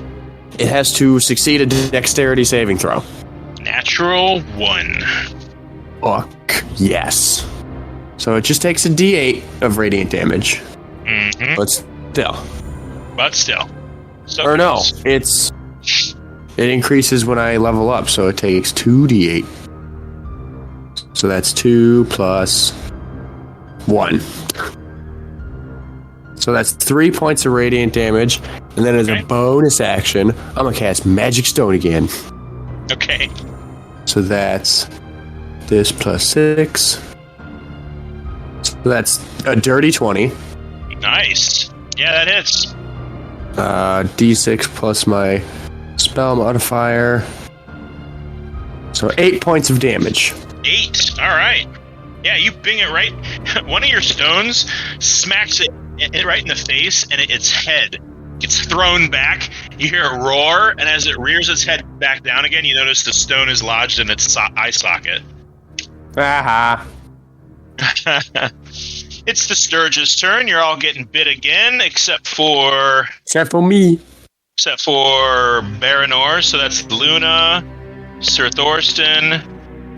It has to succeed a dexterity saving throw. Natural 1. Fuck yes. So it just takes a D8 of radiant damage. Mm-hmm. But still. So or no, it increases when I level up, so it takes 2d8. So that's 2 plus 1. So that's 3 points of radiant damage, and then as a bonus action, I'm gonna cast Magic Stone again. Okay. So that's this plus 6. So that's a dirty 20. Nice. Yeah, that hits. D6 plus my spell modifier. So 8 points of damage. 8. All right. Yeah, you bing it right. One of your stones smacks it right in the face, and its head gets thrown back. You hear it roar, and as it rears its head back down again, you notice the stone is lodged in its eye socket. Aha. It's the Sturge's turn. You're all getting bit again, except for me. Except for Baranor. So that's Luna, Sir Thorsten,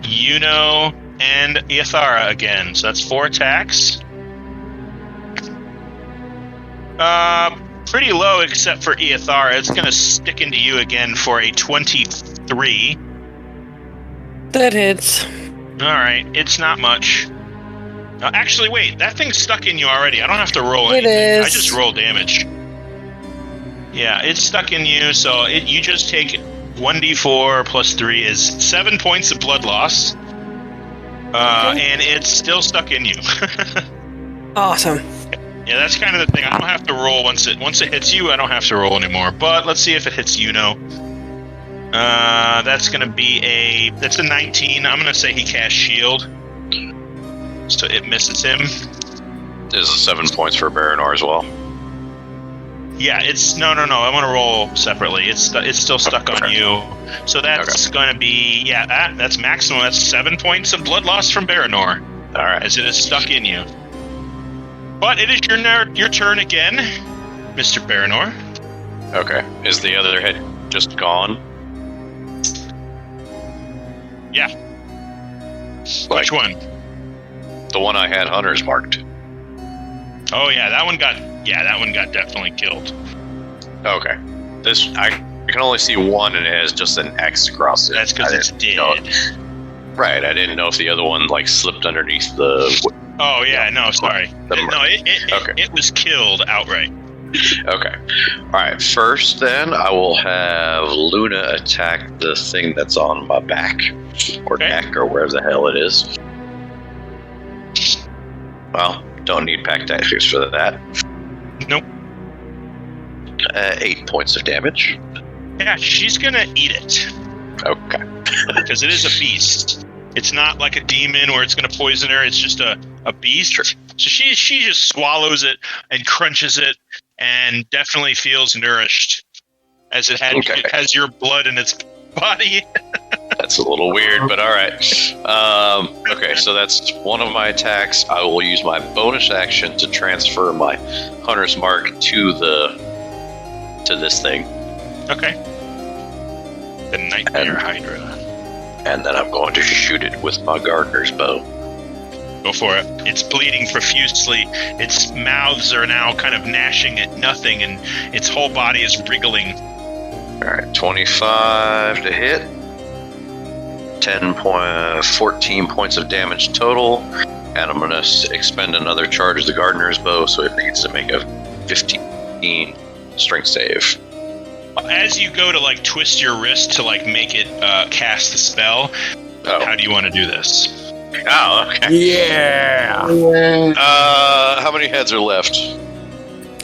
Yuno, and Iathara again. So that's 4 attacks. Pretty low except for Iathara. It's going to stick into you again for a 23. That hits. All right. It's not much. Actually, wait. That thing's stuck in you already. I don't have to roll anything. Is. I just roll damage. Yeah, it's stuck in you, so you just take 1d4 plus 3 is 7 points of blood loss. And it's still stuck in you. Awesome. Yeah, that's kind of the thing. I don't have to roll once it hits you. I don't have to roll anymore. But let's see if it hits you now. That's gonna be that's a 19. I'm gonna say he casts shield, so it misses him. This is 7 points for Baranor as well. Yeah, it's no. I want to roll separately. It's still stuck on you. So that's gonna be that's maximum. That's 7 points of blood loss from Baranor. All right, as it is stuck in you. But it is your turn again, Mr. Baranor. Okay. Is the other head just gone? Yeah. Which one? The one I had hunters marked. Oh yeah, that one got definitely killed. Okay. This I can only see one, and it has just an X across it. That's because it's dead. Right. I didn't know if the other one slipped underneath the. Oh yeah, no, sorry. It was killed outright. Okay. All right. First, then I will have Luna attack the thing that's on my back or neck or wherever the hell it is. Well, don't need pack tactics for that. Nope. 8 points of damage. Yeah, she's gonna eat it. Okay. Because it is a beast. It's not like a demon where it's gonna poison her. It's just a beast. Sure. So she just swallows it and crunches it, and definitely feels nourished, as it has your blood in its body. That's a little weird, but all right. Okay, so that's one of my attacks. I will use my bonus action to transfer my Hunter's Mark to this thing. Okay. The Nightmare Hydra. And then I'm going to shoot it with my Gardener's Bow. Go for it. It's bleeding profusely. Its mouths are now kind of gnashing at nothing, and its whole body is wriggling. All right, 25 to hit. 14 points of damage total. And I'm going to expend another charge of the Gardener's Bow, so it needs to make a 15 strength save. As you go to twist your wrist to make it cast the spell, how do you want to do this? Oh, okay. Yeah. How many heads are left?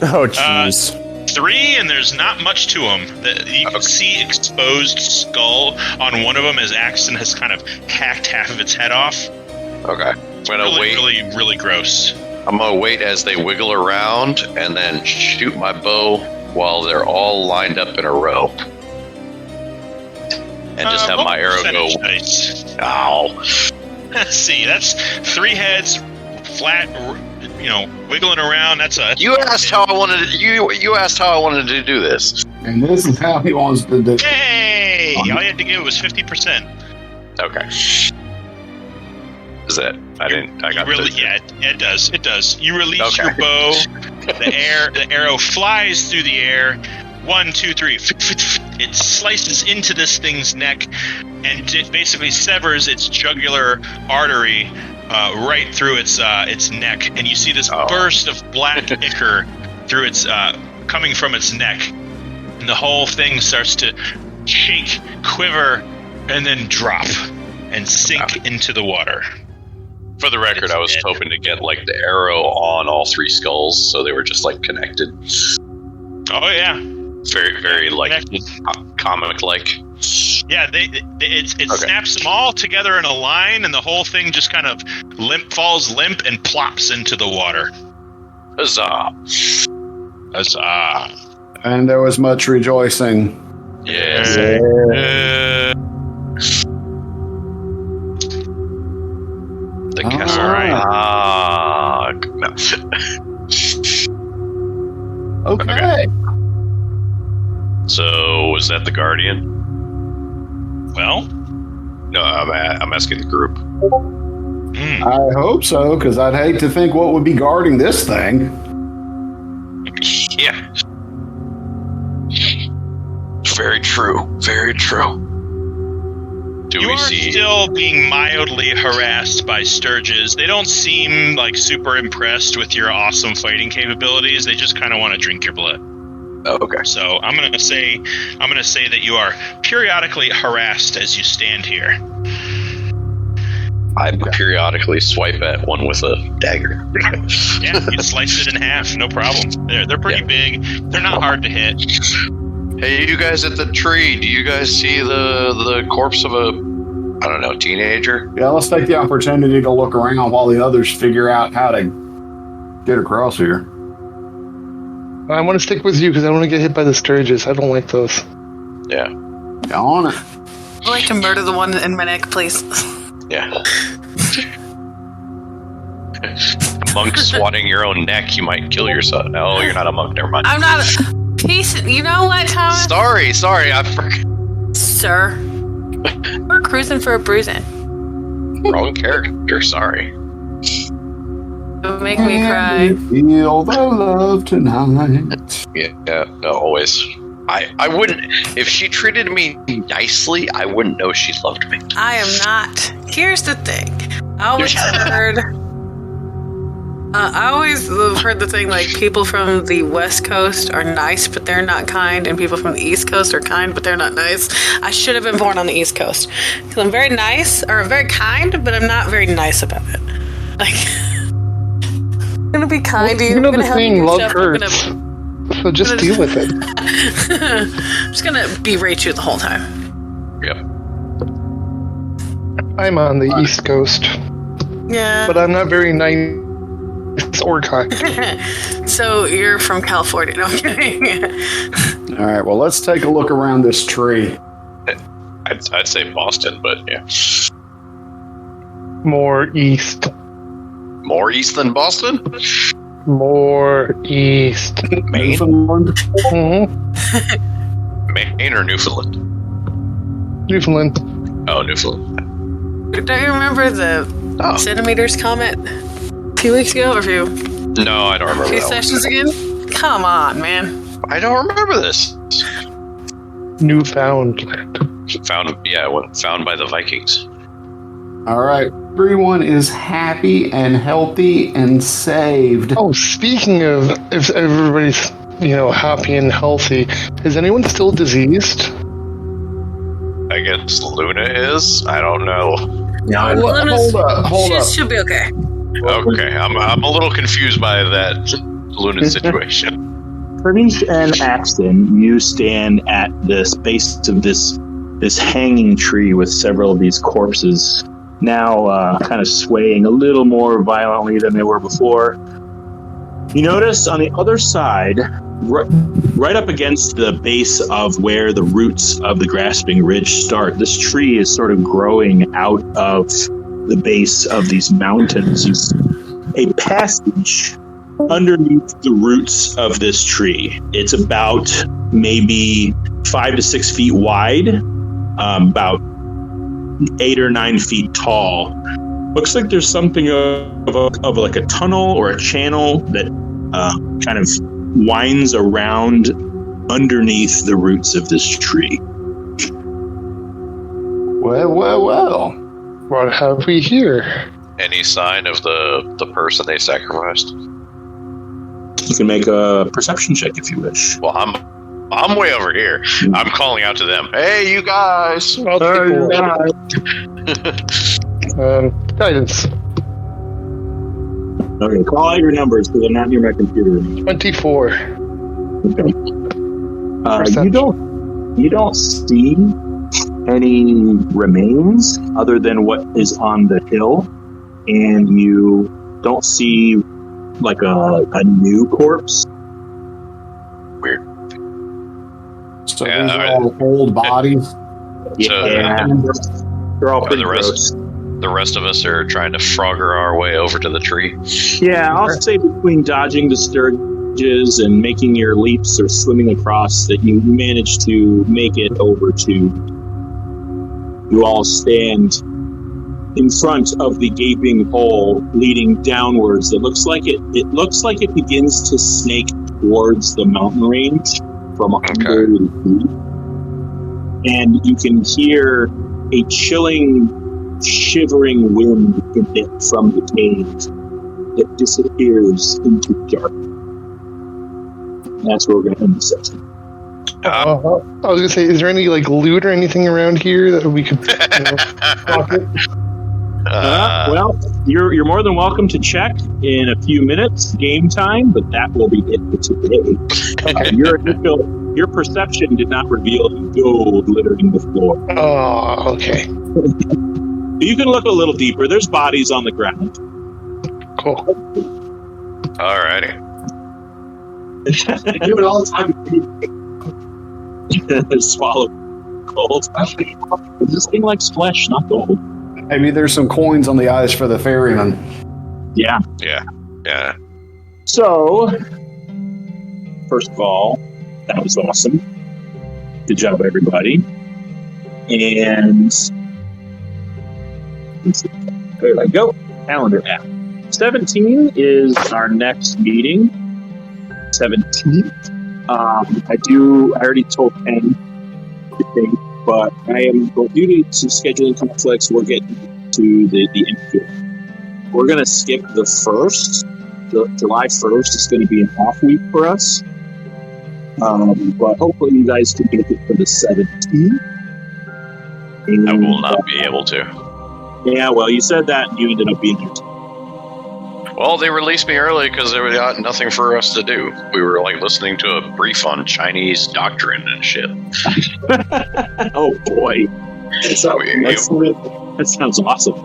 Oh, jeez. 3, and there's not much to them. You can see exposed skull on one of them as Axton has kind of hacked half of its head off. Okay. I'm gonna wait. Really, really gross. I'm gonna wait as they wiggle around and then shoot my bow while they're all lined up in a row. And just have my arrow go. Nice. Ow. Let's see, that's 3 heads, flat, wiggling around. That's a. You asked how I wanted to. You asked how I wanted to do this. And this is how he wants to do it. Hey! All you had to give was 50%. Okay. Is that? I got yeah, it does. It does. You release your bow. The arrow flies through the air. 1, 2, 3. It slices into this thing's neck, and it basically severs its jugular artery right through its neck. And you see this burst of black ichor through its coming from its neck, and the whole thing starts to shake, quiver, and then drop and sink into the water. For the record, I was hoping to get the arrow on all 3 skulls, so they were just connected. Oh yeah, very very comic like. Yeah, it snaps them all together in a line, and the whole thing just kind of falls limp and plops into the water. Huzzah! Huzzah! And there was much rejoicing. Yes. The castle. No. Okay. So, was that the Guardian? Well? No, I'm asking the group. I hope so, because I'd hate to think what would be guarding this thing. Yeah. Very true. Very true. You are still being mildly harassed by sturges. They don't seem like super impressed with your awesome fighting capabilities. They just kind of want to drink your blood. Oh, okay. So I'm gonna say that you are periodically harassed as you stand here. I periodically swipe at one with a dagger. Yeah, you slice it in half, no problem. They're pretty big. They're not hard to hit. Hey, you guys at the tree, do you guys see the corpse of a, I don't know, teenager? Yeah, let's take the opportunity to look around while the others figure out how to get across here. I want to stick with you because I don't want to get hit by the sturges. I don't like those. Yeah. On it. I'd like to murder the one in my neck, please. Yeah. Monk swatting your own neck, you might kill yourself. No, you're not a monk, never mind. I'm not a piece. You know what, Thomas? Sorry, I forgot. Sir. We're cruising for a bruising. Wrong character, sorry. Don't make me cry. Feel the love tonight. Yeah, no, always. I wouldn't, if she treated me nicely, I wouldn't know she loved me. I am not. Here's the thing. I always heard the thing like people from the West Coast are nice, but they're not kind, and people from the East Coast are kind, but they're not nice. I should have been born on the East Coast because I'm very nice or very kind, but I'm not very nice about it. Like, I'm gonna be kind to you. You know the help thing, you do love stuff. hurts. So just deal with it. I'm just gonna berate you the whole time. Yep. I'm on the East Coast, Yeah. but I'm not very nice or kind. So you're from California? No, I'm kidding. All right, well, let's take a look around this tree. I'd say Boston, but yeah. More east. More east than Boston? More east. Maine? Mm-hmm. Maine or Newfoundland? Newfoundland. Oh, Newfoundland. Don't you remember the centimeters comment a few weeks ago? Or a few No, I don't remember that sessions again? Come on, man. I don't remember this. Newfoundland. Found by the Vikings. All right, everyone is happy and healthy and saved. Oh, speaking of if everybody's, happy and healthy, is anyone still diseased? I guess Luna is? I don't know. Yeah, hold up. She'll be okay. Okay, I'm a little confused by that Luna situation. Pranish and Axton, you stand at the base of this hanging tree with several of these corpses now kind of swaying a little more violently than they were before. You notice on the other side, right up against the base of where the roots of the grasping ridge start, this tree is sort of growing out of the base of these mountains. You see a passage underneath the roots of this tree. It's about maybe 5 to 6 feet wide, about 8 or 9 feet tall. Looks like there's something of like a tunnel or a channel that kind of winds around underneath the roots of this tree. Well. What have we here? Any sign of the person they sacrificed? You can make a perception check if you wish. Well, I'm way over here. I'm calling out to them. Hey, you guys! Guidance. Okay, call out your numbers because they're not near my computer. 24. Okay. You don't see any remains other than what is on the hill, and you don't see like a new corpse. Weird. So these are all old bodies. Yeah, they're all pretty gross. The rest of us are trying to frogger our way over to the tree. Yeah, I'll say between dodging the sturges and making your leaps or swimming across that you manage to make it over to. You all stand in front of the gaping hole leading downwards. It looks like it it begins to snake towards the mountain range from under the tree. And you can hear a chilling, shivering wind from the cave that disappears into dark. That's where we're going to end the session. I was going to say, is there any loot or anything around here that we could pocket? Well, you're more than welcome to check in a few minutes, game time, but that will be it for today. Your perception did not reveal gold littering the floor. Oh, okay. You can look a little deeper. There's bodies on the ground. Cool. Alrighty. Do it all the time. Swallow gold. This thing likes flesh, not gold. Maybe there's some coins on the ice for the ferryman. Yeah. Yeah. So, first of all, that was awesome. Good job, everybody. And there I go. Calendar app. 17 is our next meeting. 17th. I already told Ken, I think, but I am due to scheduling conflicts. We're getting to the infield. We're going to skip the 1st. July 1st is going to be an off week for us. But hopefully you guys can make it for the 17th. I will not be able to. Yeah, well, you said that and you ended up being here. Well, they released me early because there was nothing for us to do. We were listening to a brief on Chinese doctrine and shit. Oh boy, that sounds awesome.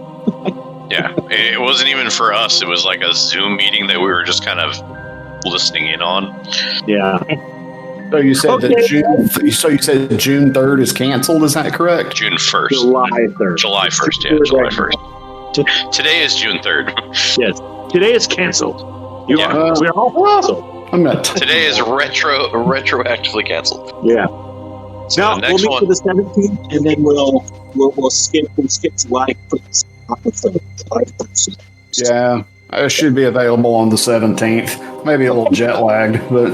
Yeah, it wasn't even for us. It was like a Zoom meeting that we were just kind of listening in on. Yeah. So you said that June 3rd is canceled. Is that correct? June 1st. July 3rd. July 1st. Yeah, July 1st. Today is June 3rd. Yes. Today is canceled. We are all canceled. I'm not. Today is retroactively canceled. Yeah. So No, the next we'll meet for the 17th, and then we'll skip July 1st. Yeah, I should be available on the 17th. Maybe a little jet lagged, but.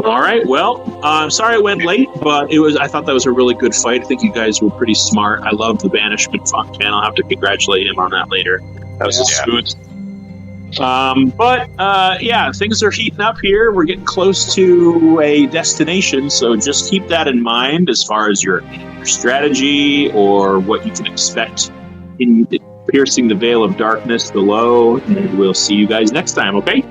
All right. Well, I'm sorry it went late, but I thought that was a really good fight. I think you guys were pretty smart. I love the banishment font, man. I'll have to congratulate him on that later. That was smooth. But things are heating up here. We're getting close to a destination, so just keep that in mind as far as your strategy or what you can expect in piercing the veil of darkness below. And we'll see you guys next time. Okay.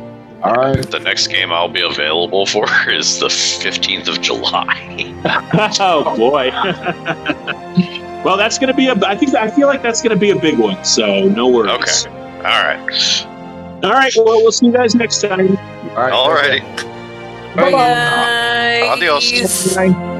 All right. The next game I'll be available for is the 15th of July. Oh boy. Well, that's going to be I feel like that's going to be a big one. So no worries. Okay. All right. All right. Well, we'll see you guys next time. All righty. Bye. Adios. Bye.